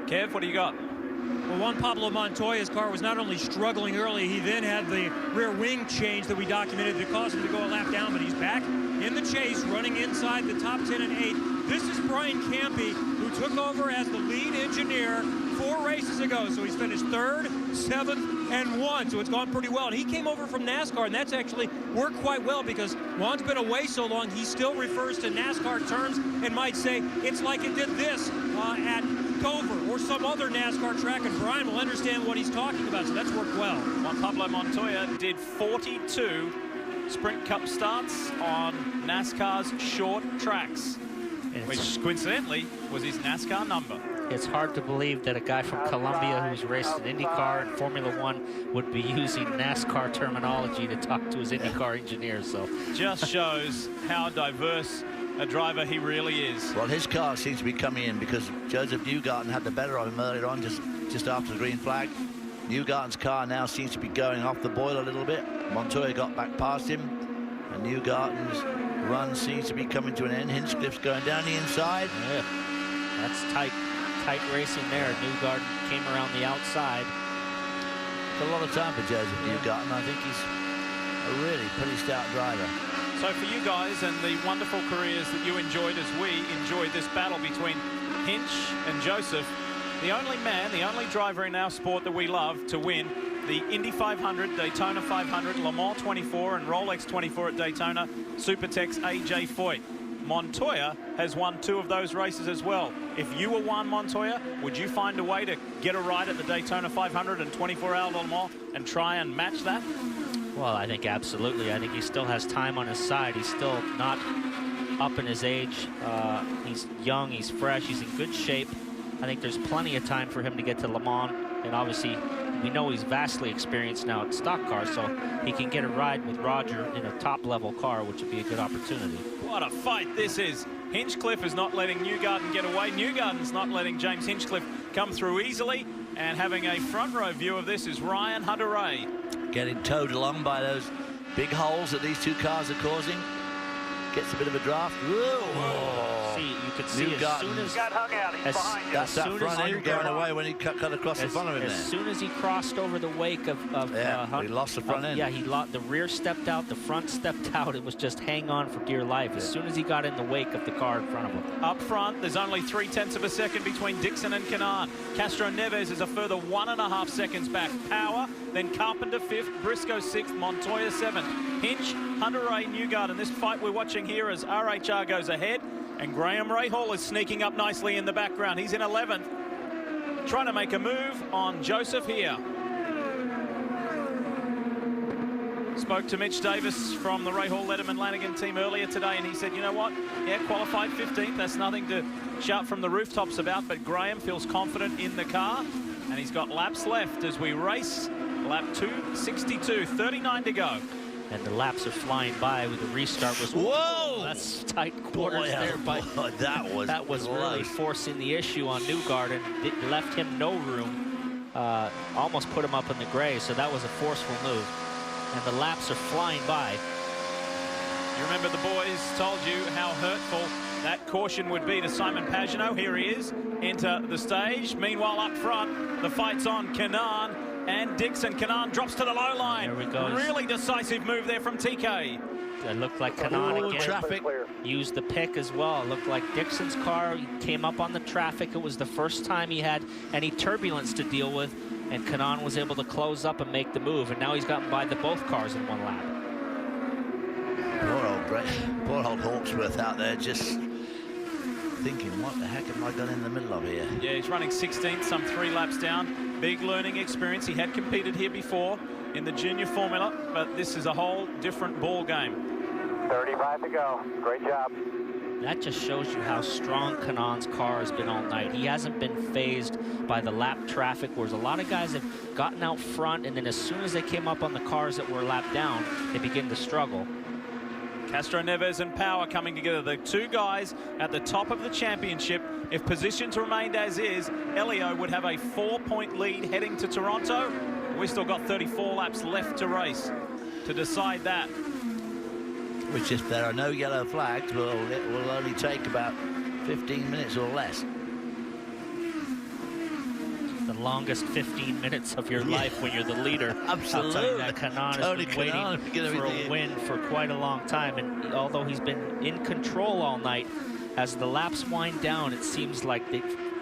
Kev, what do you got? Well, Juan Pablo Montoya's car was not only struggling early, he then had the rear wing change that we documented that caused him to go a lap down, but he's back in the chase, running inside the top 10 and 8. This is Brian Campy, who took over as the lead engineer 4 races ago. So he's finished 3rd, 7th, and 1. So it's gone pretty well. And he came over from NASCAR, and that's actually worked quite well because Juan's been away so long, he still refers to NASCAR terms and might say, it's like it did this at Dover or some other NASCAR track, and Brian will understand what he's talking about, so that's worked well. Juan Pablo Montoya did 42 Sprint Cup starts on NASCAR's short tracks, which coincidentally was his NASCAR number. It's hard to believe that a guy from Colombia who's raced an IndyCar and Formula One would be using NASCAR terminology to talk to his IndyCar engineers. So just shows how diverse a driver he really is. Well, his car seems to be coming in because Joseph Newgarden had the better of him earlier on, just after the green flag. Newgarden's car now seems to be going off the boil a little bit. Montoya got back past him, and Newgarden's run seems to be coming to an end. Hinchcliffe's going down the inside. Yeah, that's tight racing there. Newgarden came around the outside. It's a lot of time for Joseph Newgarden. I think he's a really pretty stout driver. So for you guys and the wonderful careers that you enjoyed as we enjoyed this battle between Hinch and Joseph, the only man, the only driver in our sport that we love to win the Indy 500, Daytona 500, Le Mans 24 and Rolex 24 at Daytona, Supertech's A.J. Foyt. Montoya has won 2 of those races as well. If you were Juan Montoya, would you find a way to get a ride at the Daytona 500 and 24-hour Le Mans and try and match that? Well, I think absolutely. I think he still has time on his side. He's still not up in his age. He's young, he's fresh, he's in good shape. I think there's plenty of time for him to get to Le Mans and obviously we know he's vastly experienced now at stock cars, so he can get a ride with Roger in a top-level car, which would be a good opportunity. What a fight this is. Hinchcliffe is not letting Newgarden get away. Newgarden's not letting James Hinchcliffe come through easily. And having a front row view of this is Ryan Hunter-Reay. Getting towed along by those big holes that these two cars are causing. Gets a bit of a draft. See, you could see as soon as got hung out. He's behind you. That's that front end going away when he cut across the front of him there. As soon as he crossed over the wake of he lost the front end. Yeah, the rear stepped out, the front stepped out. It was just hang on for dear life as soon as he got in the wake of the car in front of him. Up front, there's only 0.3 of a second between Dixon and Canaan. Castro Neves is a further 1.5 seconds back. Power, then Carpenter 5th, Briscoe 6th, Montoya 7th. Hinch, Hunter-Reay, Newgarden. This fight we're watching here as RHR goes ahead, and Graham Rahal is sneaking up nicely in the background. He's in 11th, trying to make a move on Joseph here. Spoke to Mitch Davis from the Rahal Letterman Lanigan team earlier today, and he said, you know what, yeah, qualified 15th, that's nothing to shout from the rooftops about, but Graham feels confident in the car, and he's got laps left as we race lap 262, 39 to go. And the laps are flying by with the restart. Whoa! That's tight quarters there. That was really forcing the issue on Newgarden. It left him no room. Almost put him up in the gray, so that was a forceful move. And the laps are flying by. You remember the boys told you how hurtful that caution would be to Simon Pagenaud. Here he is, enter the stage. Meanwhile, up front, the fight's on Canaan and Dixon. Canaan drops to the low line. There we go. Really decisive move there from TK. It looked like Canaan again used the pick as well. It looked like Dixon's car came up on the traffic. It was the first time he had any turbulence to deal with, and Canaan was able to close up and make the move, and now he's gotten by both cars in one lap. Poor old Hawksworth out there just thinking, what the heck am I done in the middle of here? Yeah, he's running 16th, some 3 laps down. Big learning experience. He had competed here before in the junior formula, but this is a whole different ball game. 35 to go. Great job. That just shows you how strong Canaan's car has been all night. He hasn't been phased by the lap traffic, whereas a lot of guys have gotten out front, and then as soon as they came up on the cars that were lapped down, they begin to struggle. Castro Neves and Power coming together. The two guys at the top of the championship. If positions remained as is, Elio would have a 4-point lead heading to Toronto. We still got 34 laps left to race to decide that. Which, if there are no yellow flags, it will only take about 15 minutes or less. The longest 15 minutes of your life when you're the leader. Absolutely. I'll tell you that Canaan has been waiting for a win for quite a long time, and although he's been in control all night, as the laps wind down, it seems like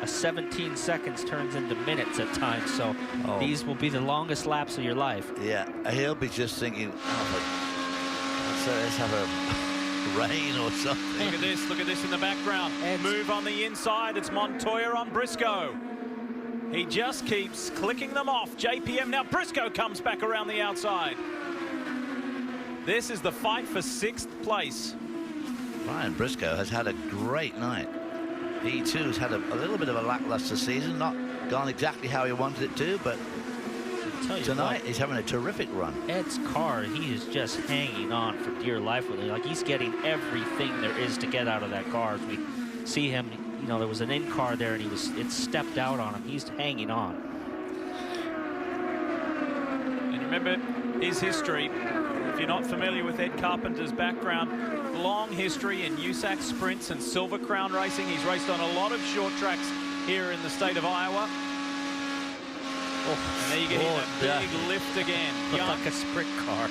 17 seconds turns into minutes at times, so these will be the longest laps of your life. Yeah, he'll be just thinking, let's have a rain or something. Look at this in the background. Move on the inside. It's Montoya on Briscoe. He just keeps clicking them off. JPM now. Briscoe comes back around the outside. This is the fight for 6th place. Ryan Briscoe has had a great night. He too has had a little bit of a lackluster season, not gone exactly how he wanted it to, but tonight he's having a terrific run. Ed's car, he is just hanging on for dear life with it. Like, he's getting everything there is to get out of that car. As we see him, you know, there was an in-car there, and it stepped out on him. He's hanging on. And remember his history. If you're not familiar with Ed Carpenter's background, long history in USAC sprints and Silver Crown racing. He's raced on a lot of short tracks here in the state of Iowa. And there you get a big lift again. Looked like a sprint car.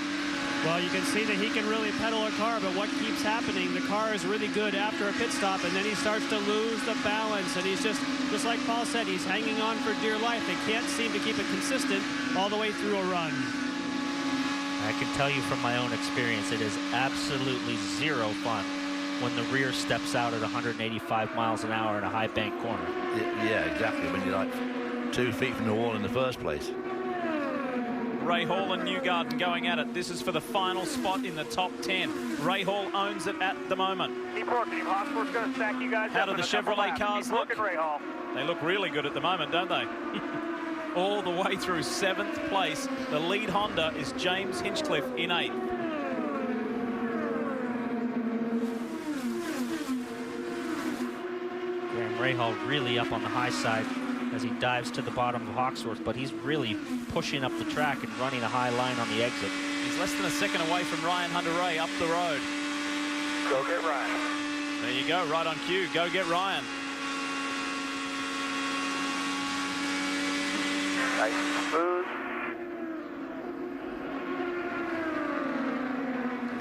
Well, you can see that he can really pedal a car, but what keeps happening, the car is really good after a pit stop, and then he starts to lose the balance, and he's just like Paul said, he's hanging on for dear life. They can't seem to keep it consistent all the way through a run. I can tell you from my own experience, it is absolutely zero fun when the rear steps out at 185 miles an hour in a high bank corner. Yeah, exactly, when you're like 2 feet from the wall in the first place. Rahal and Newgarden going at it. This is for the final spot in the top 10. Rahal owns it at the moment. Keep working. Hosmer's going to stack you guys How up do the in a couple Chevrolet laps. cars Keep look? working, Rahal. They look really good at the moment, don't they? all the way through 7th place. The lead Honda is James Hinchcliffe in 8th. Graham Rahal really up on the high side as he dives to the bottom of Hawksworth, but he's really pushing up the track and running a high line on the exit. He's less than a second away from Ryan Hunter-Ray up the road. Go get Ryan. There you go, right on cue. Go get Ryan. Nice and smooth.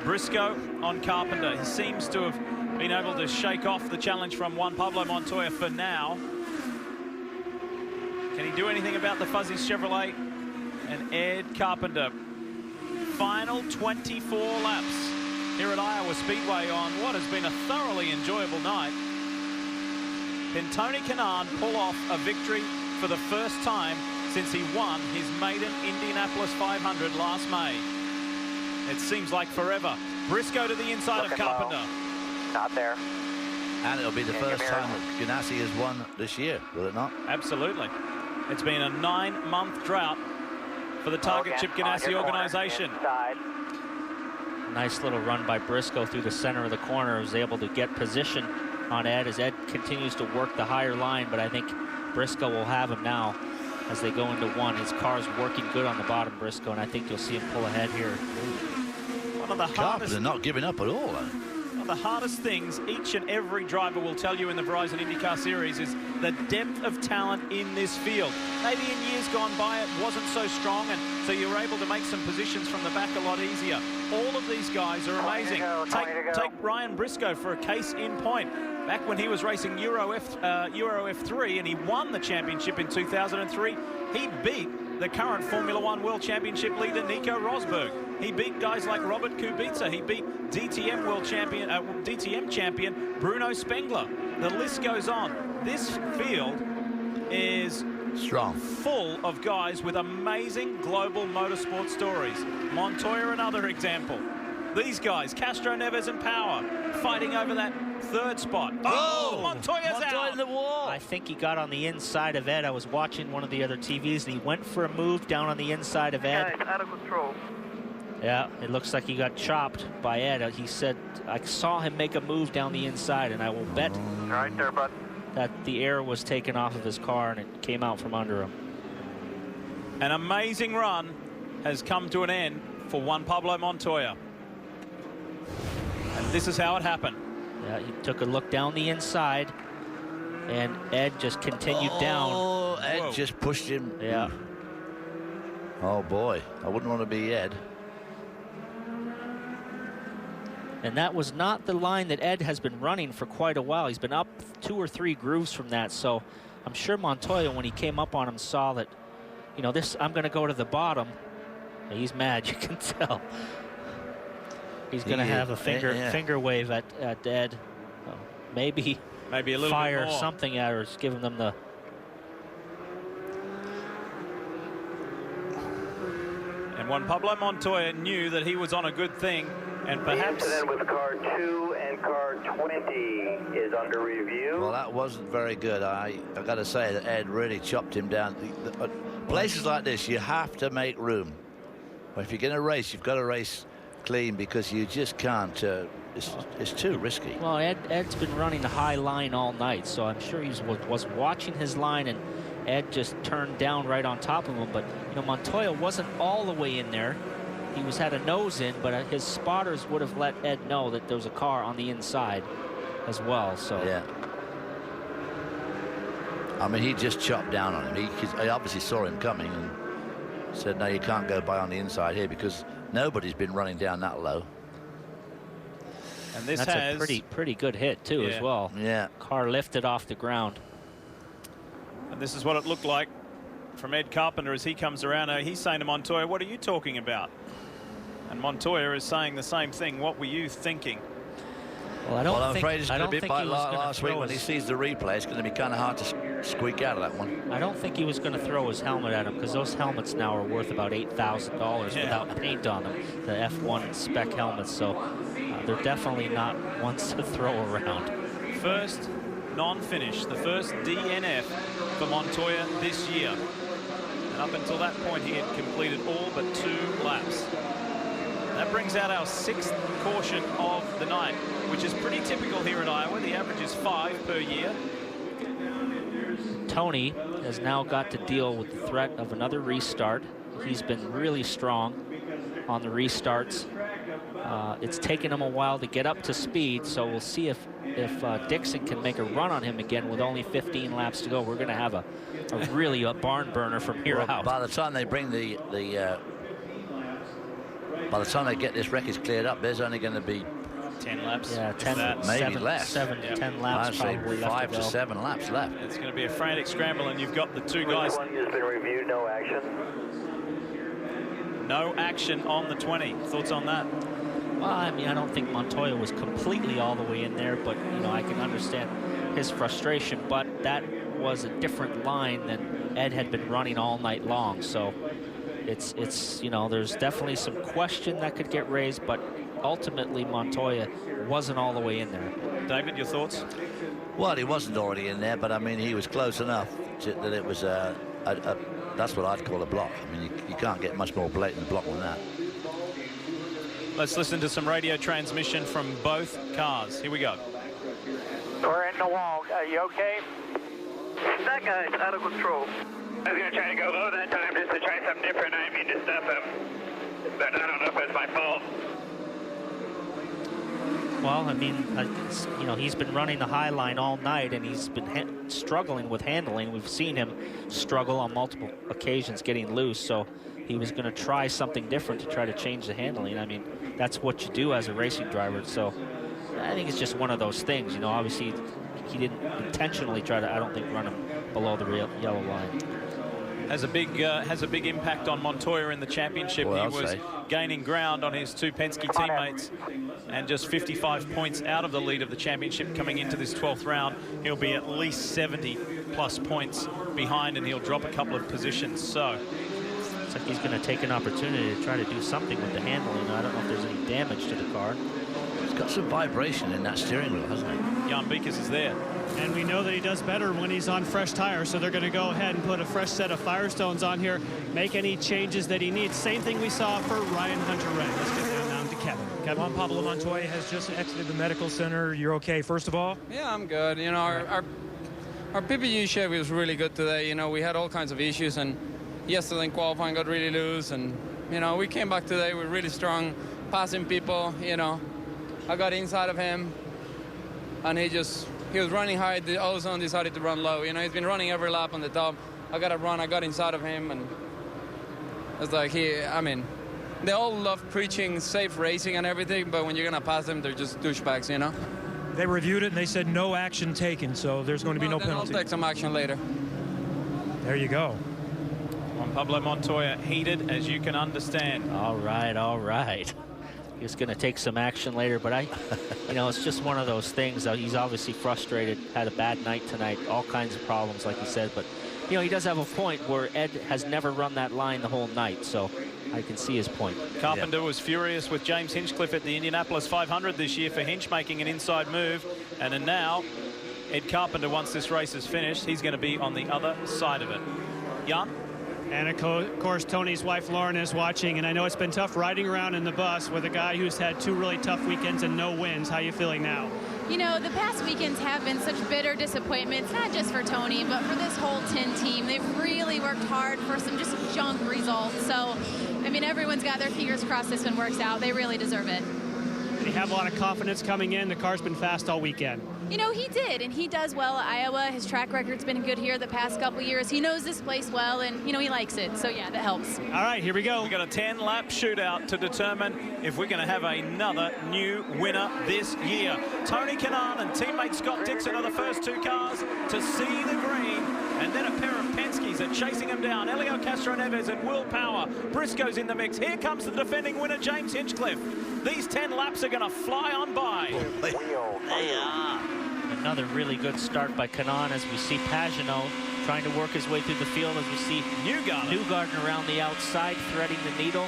Briscoe on Carpenter. He seems to have been able to shake off the challenge from Juan Pablo Montoya for now. Can he do anything about the fuzzy Chevrolet? And Ed Carpenter. Final 24 laps here at Iowa Speedway on what has been a thoroughly enjoyable night. Can Tony Kanaan pull off a victory for the first time since he won his maiden Indianapolis 500 last May? It seems like forever. Briscoe to the inside of Carpenter. Low. Not there. And it'll be the first time that Ganassi has won this year, will it not? Absolutely. It's been a 9-month drought for the Target Chip Ganassi organization. Nice little run by Briscoe through the center of the corner. He was able to get position on Ed as Ed continues to work the higher line, but I think Briscoe will have him now as they go into 1. His car's working good on the bottom, Briscoe, and I think you'll see him pull ahead here. One of the hardest... They're not giving up at all, though. One of the hardest things each and every driver will tell you in the Verizon IndyCar Series is the depth of talent in this field. Maybe in years gone by it wasn't so strong, and so you were able to make some positions from the back a lot easier. All of these guys are amazing. Take Ryan Briscoe for a case in point. Back when he was racing Euro F3 and he won the championship in 2003, he beat the current Formula One World Championship leader Nico Rosberg. He beat guys like Robert Kubica. He beat DTM champion Bruno Spengler. The list goes on. This field is strong, full of guys with amazing global motorsport stories. Montoya, another example. These guys, Castro, Neves, and Power, fighting over that 3rd spot. Oh, Montoya's out. In the wall. I think he got on the inside of Ed. I was watching one of the other TVs, and he went for a move down on the inside of Ed. Guys, out of control. Yeah, it looks like he got chopped by Ed. He said, I saw him make a move down the inside, and I will bet right there, bud, that the air was taken off of his car, and it came out from under him. An amazing run has come to an end for Juan Pablo Montoya. And this is how it happened. Yeah, he took a look down the inside, and Ed just continued down. Oh, Ed just pushed him. Yeah. Oh, boy. I wouldn't want to be Ed. And that was not the line that Ed has been running for quite a while. He's been up 2 or 3 grooves from that. So I'm sure Montoya, when he came up on him, saw that, you know, this, I'm going to go to the bottom. He's mad, you can tell. He's going to have a finger wave at Ed. Maybe a little fire bit more. something at her, giving them the... And Juan Pablo Montoya knew that he was on a good thing, and perhaps... The incident with car 2 and car 20 is under review. Well, that wasn't very good. I got to say that Ed really chopped him down. Places like this, you have to make room. If you're going to race, you've got to race clean, because you just can't. It's too risky. Well, Ed's been running the high line all night, so I'm sure he was watching his line, and Ed just turned down right on top of him. But you know, Montoya wasn't all the way in there. He had a nose in, but his spotters would have let Ed know that there was a car on the inside as well. So yeah. I mean, he just chopped down on him. He obviously saw him coming and said, no, you can't go by on the inside here, because nobody's been running down that low. And this that's has a pretty good hit too, as well. Yeah. Car lifted off the ground. And this is what it looked like from Ed Carpenter as he comes around. He's saying to Montoya, what are you talking about? And Montoya is saying the same thing. What were you thinking? Well, I'm afraid it's going to be like last week when he sees the replay. It's going to be kind of hard to squeak out of that one. I don't think he was going to throw his helmet at him, because those helmets now are worth about $8,000 without paint on them, the F1 spec helmets. So they're definitely not ones to throw around. First non-finish, the first DNF for Montoya this year. And up until that point, he had completed all but 2 laps. That brings out our 6th caution of the night, which is pretty typical here in Iowa. The average is 5 per year. Tony has now got to deal with the threat of another restart. He's been really strong on the restarts. It's taken him a while to get up to speed, so we'll see if Dixon can make a run on him again with only 15 laps to go. We're going to have a barn burner from here out. By the time they bring by the time they get this wreckage cleared up, there's only going to be 10 laps. Yeah, 10, maybe less. 7 to 10 laps. I'd say 5 to 7 laps left. It's going to be a frantic scramble, and you've got the 2 guys. One has been reviewed, no action. No action on the 20. Thoughts on that? Well, I mean, I don't think Montoya was completely all the way in there, but, you know, I can understand his frustration. But that was a different line than Ed had been running all night long. So it's you know, there's definitely some question that could get raised, but ultimately Montoya wasn't all the way in there. David, your thoughts? Well, he wasn't already in there, but I mean, he was close enough that it was that's what I'd call a block. I mean, you can't get much more blatant block than that. Let's listen to some radio transmission from both cars. Here we go. We're in the wall. Are you okay? That guy's out of control. I was going to try to go low that time just to try something different. I didn't mean to stop him, but I don't know if it's my fault. Well, I mean, you know, he's been running the high line all night, and he's been struggling with handling. We've seen him struggle on multiple occasions getting loose, so he was going to try something different to try to change the handling. I mean, that's what you do as a racing driver. So I think it's just one of those things. You know, obviously he didn't intentionally try to, I don't think, run him below the yellow line. Has a big impact on Montoya in the championship. Well, he was gaining ground on his 2 Penske teammates, and just 55 points out of the lead of the championship coming into this 12th round. He'll be at least 70+ points behind, and he'll drop a couple of positions. So it's like he's going to take an opportunity to try to do something with the handling. I don't know if there's any damage to the car. It's got some vibration in that steering wheel, hasn't it? Jan Beekers is there. And we know that he does better when he's on fresh tires, so they're going to go ahead and put a fresh set of Firestones on here, make any changes that he needs. Same thing we saw for Ryan Hunter-Reay. Let's get down to Kevin. Juan Pablo Montoya has just exited the medical center. You're okay, first of all? Yeah, I'm good. You know, our PPG shape was really good today. You know, we had all kinds of issues, and yesterday in qualifying got really loose, and, you know, we came back today with really strong passing people. You know, I got inside of him, and he was running high. The ozone decided to run low. You know, he's been running every lap on the top. I got to run. I got inside of him, and it's like I mean, they all love preaching safe racing and everything, but when you're going to pass them, they're just douchebags, you know? They reviewed it, and they said no action taken, so there's going to be no penalty. I'll take some action later. There you go. Juan Pablo Montoya heated, as you can understand. All right, all right. He's going to take some action later, but you know, it's just one of those things. He's obviously frustrated, had a bad night tonight, all kinds of problems, like he said. But, you know, he does have a point where Ed has never run that line the whole night, so I can see his point. Carpenter was furious with James Hinchcliffe at the Indianapolis 500 this year for Hinch making an inside move. And then now, Ed Carpenter, once this race is finished, he's going to be on the other side of it. Jan? And of course, Tony's wife Lauren is watching, and I know it's been tough riding around in the bus with a guy who's had 2 really tough weekends and no wins. How are you feeling now? You know, the past weekends have been such bitter disappointments, not just for Tony, but for this whole 10 team. They've really worked hard for some just junk results. So, I mean, everyone's got their fingers crossed this one works out. They really deserve it. They have a lot of confidence coming in. The car's been fast all weekend. You know, he did, and he does well at Iowa. His track record's been good here the past couple years. He knows this place well, and, you know, he likes it. So, yeah, that helps. All right, here we go. We've got a 10-lap shootout to determine if we're going to have another new winner this year. Tony Kanaan and teammate Scott Dixon are the first 2 cars to see the green, and then a pair of Penske's are chasing him down. Elio Castro-Neves and Will Power. Briscoe's in the mix. Here comes the defending winner, James Hinchcliffe. These 10 laps are going to fly on by. They are. Another really good start by Kanaan as we see Pagenaud trying to work his way through the field, as we see Newgarden around the outside threading the needle.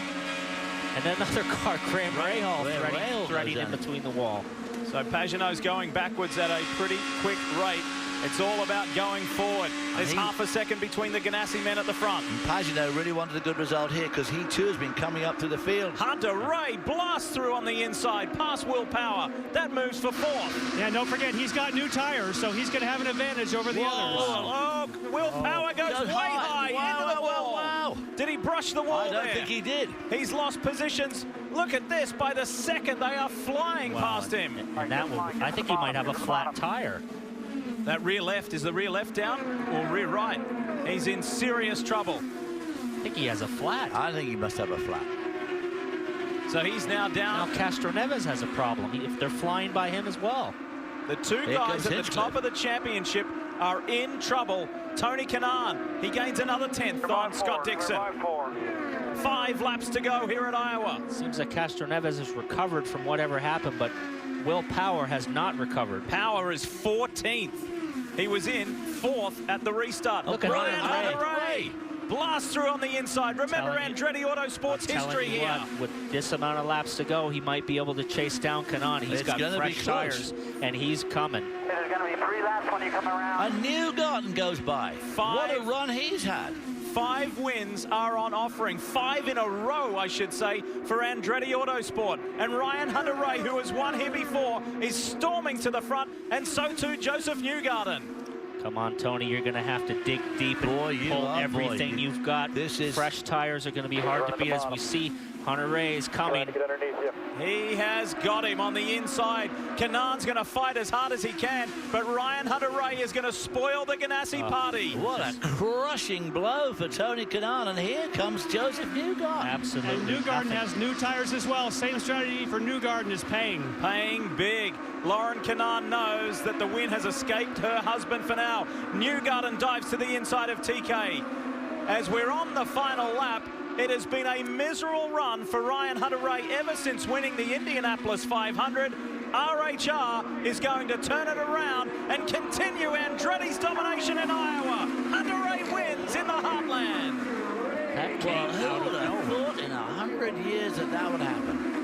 And then another car, Graham Rahal threading in between the wall. So Pagenaud's going backwards at a pretty quick rate. It's all about going forward. There's half a second between the Ganassi men at the front. And Pagenaud really wanted a good result here because he too has been coming up through the field. Hunter Ray blasts through on the inside, past Will Power. That moves for fourth. Yeah, don't forget, he's got new tires, so he's going to have an advantage over the others. Oh, Will Power goes way high into the wall. Wow. Did he brush the wall I don't there? think he did. He's lost positions. Look at this. By the second, they are flying past him. And that will, I think he might have a flat tire. That rear left, is the rear left down or rear right? He's in serious trouble. I think he has a flat. I think he must have a flat. So he's now down. Now Castroneves has a problem if they're flying by him as well. The two guys at the top of the championship are in trouble. Tony Kanaan, he gains another 10th on Scott Dixon. 5 laps to go here at Iowa. Seems like Castroneves has recovered from whatever happened, but Will Power has not recovered. Power is 14th. He was in 4th at the restart. Look at Ryan Hunter Ray. Blast through on the inside. Remember Andretti Autosport's history here. With this amount of laps to go, he might be able to chase down Kanaan. He's got fresh tires, and he's coming. There's going to be 3 laps when you come around. A Newgarden goes by. What a run he's had. 5 wins are on offering. 5 in a row, I should say, for Andretti Autosport. And Ryan Hunter Ray, who has won here before, is storming to the front, and so too Joseph Newgarden. Come on, Tony, you're going to have to dig deep and pull everything you've got. Fresh tires are going to be hard to beat as we see Hunter Ray is coming. He has got him on the inside. Kanaan's going to fight as hard as he can, but Ryan Hunter Ray is going to spoil the Ganassi party. What a crushing blow for Tony Kanaan, and here comes Joseph Newgarden. Absolutely. And Newgarden has new tires as well. Same strategy for Newgarden is paying. Paying big. Lauren Kanaan knows that the win has escaped her husband for now. Newgarden dives to the inside of TK. As we're on the final lap, it has been a miserable run for Ryan Hunter Ray ever since winning the Indianapolis 500. RHR is going to turn it around and continue Andretti's domination in Iowa. Hunter Ray wins in the Heartland. That came out of nowhere. Thought in 100 years that would happen.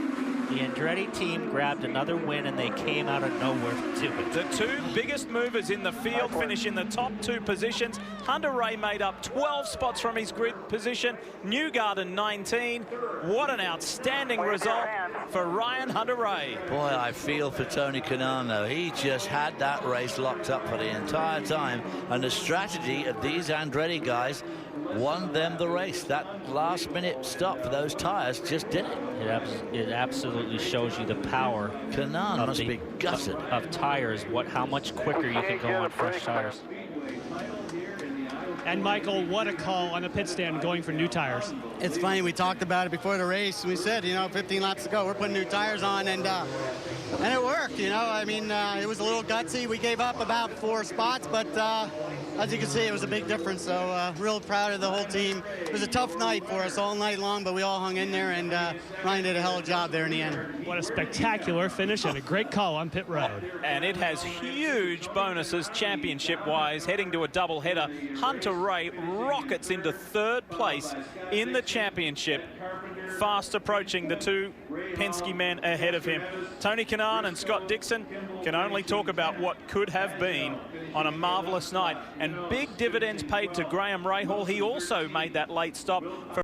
The Andretti team grabbed another win, and they came out of nowhere to do it. The 2 biggest movers in the field finish in the top 2 positions. Hunter Ray made up 12 spots from his grid position. Newgarden 19. What an outstanding result for Ryan Hunter Ray. Boy, I feel for Tony Kanaan, though. He just had that race locked up for the entire time, and the strategy of these Andretti guys won them the race. That last-minute stop for those tires just did it. It absolutely shows you the power. Kanaan must be gutted of tires. How much quicker you can go on fresh tires. And Michael, what a call on the pit stand going for new tires. It's funny, we talked about it before the race. We said, 15 laps to go, we're putting new tires on, and it worked, I mean, it was a little gutsy. We gave up about 4 spots, but as you can see, it was a big difference. So real proud of the whole team. It was a tough night for us all night long, but we all hung in there, and Ryan did a hell of a job there in the end. What a spectacular finish and a great call on pit road. And it has huge bonuses championship-wise, heading to a doubleheader. Hunter Ray rockets into 3rd place in the championship, fast approaching the 2 Penske men ahead of him. Tony Kanaan and Scott Dixon can only talk about what could have been on a marvelous night, and big dividends paid to Graham Rahal. He also made that late stop for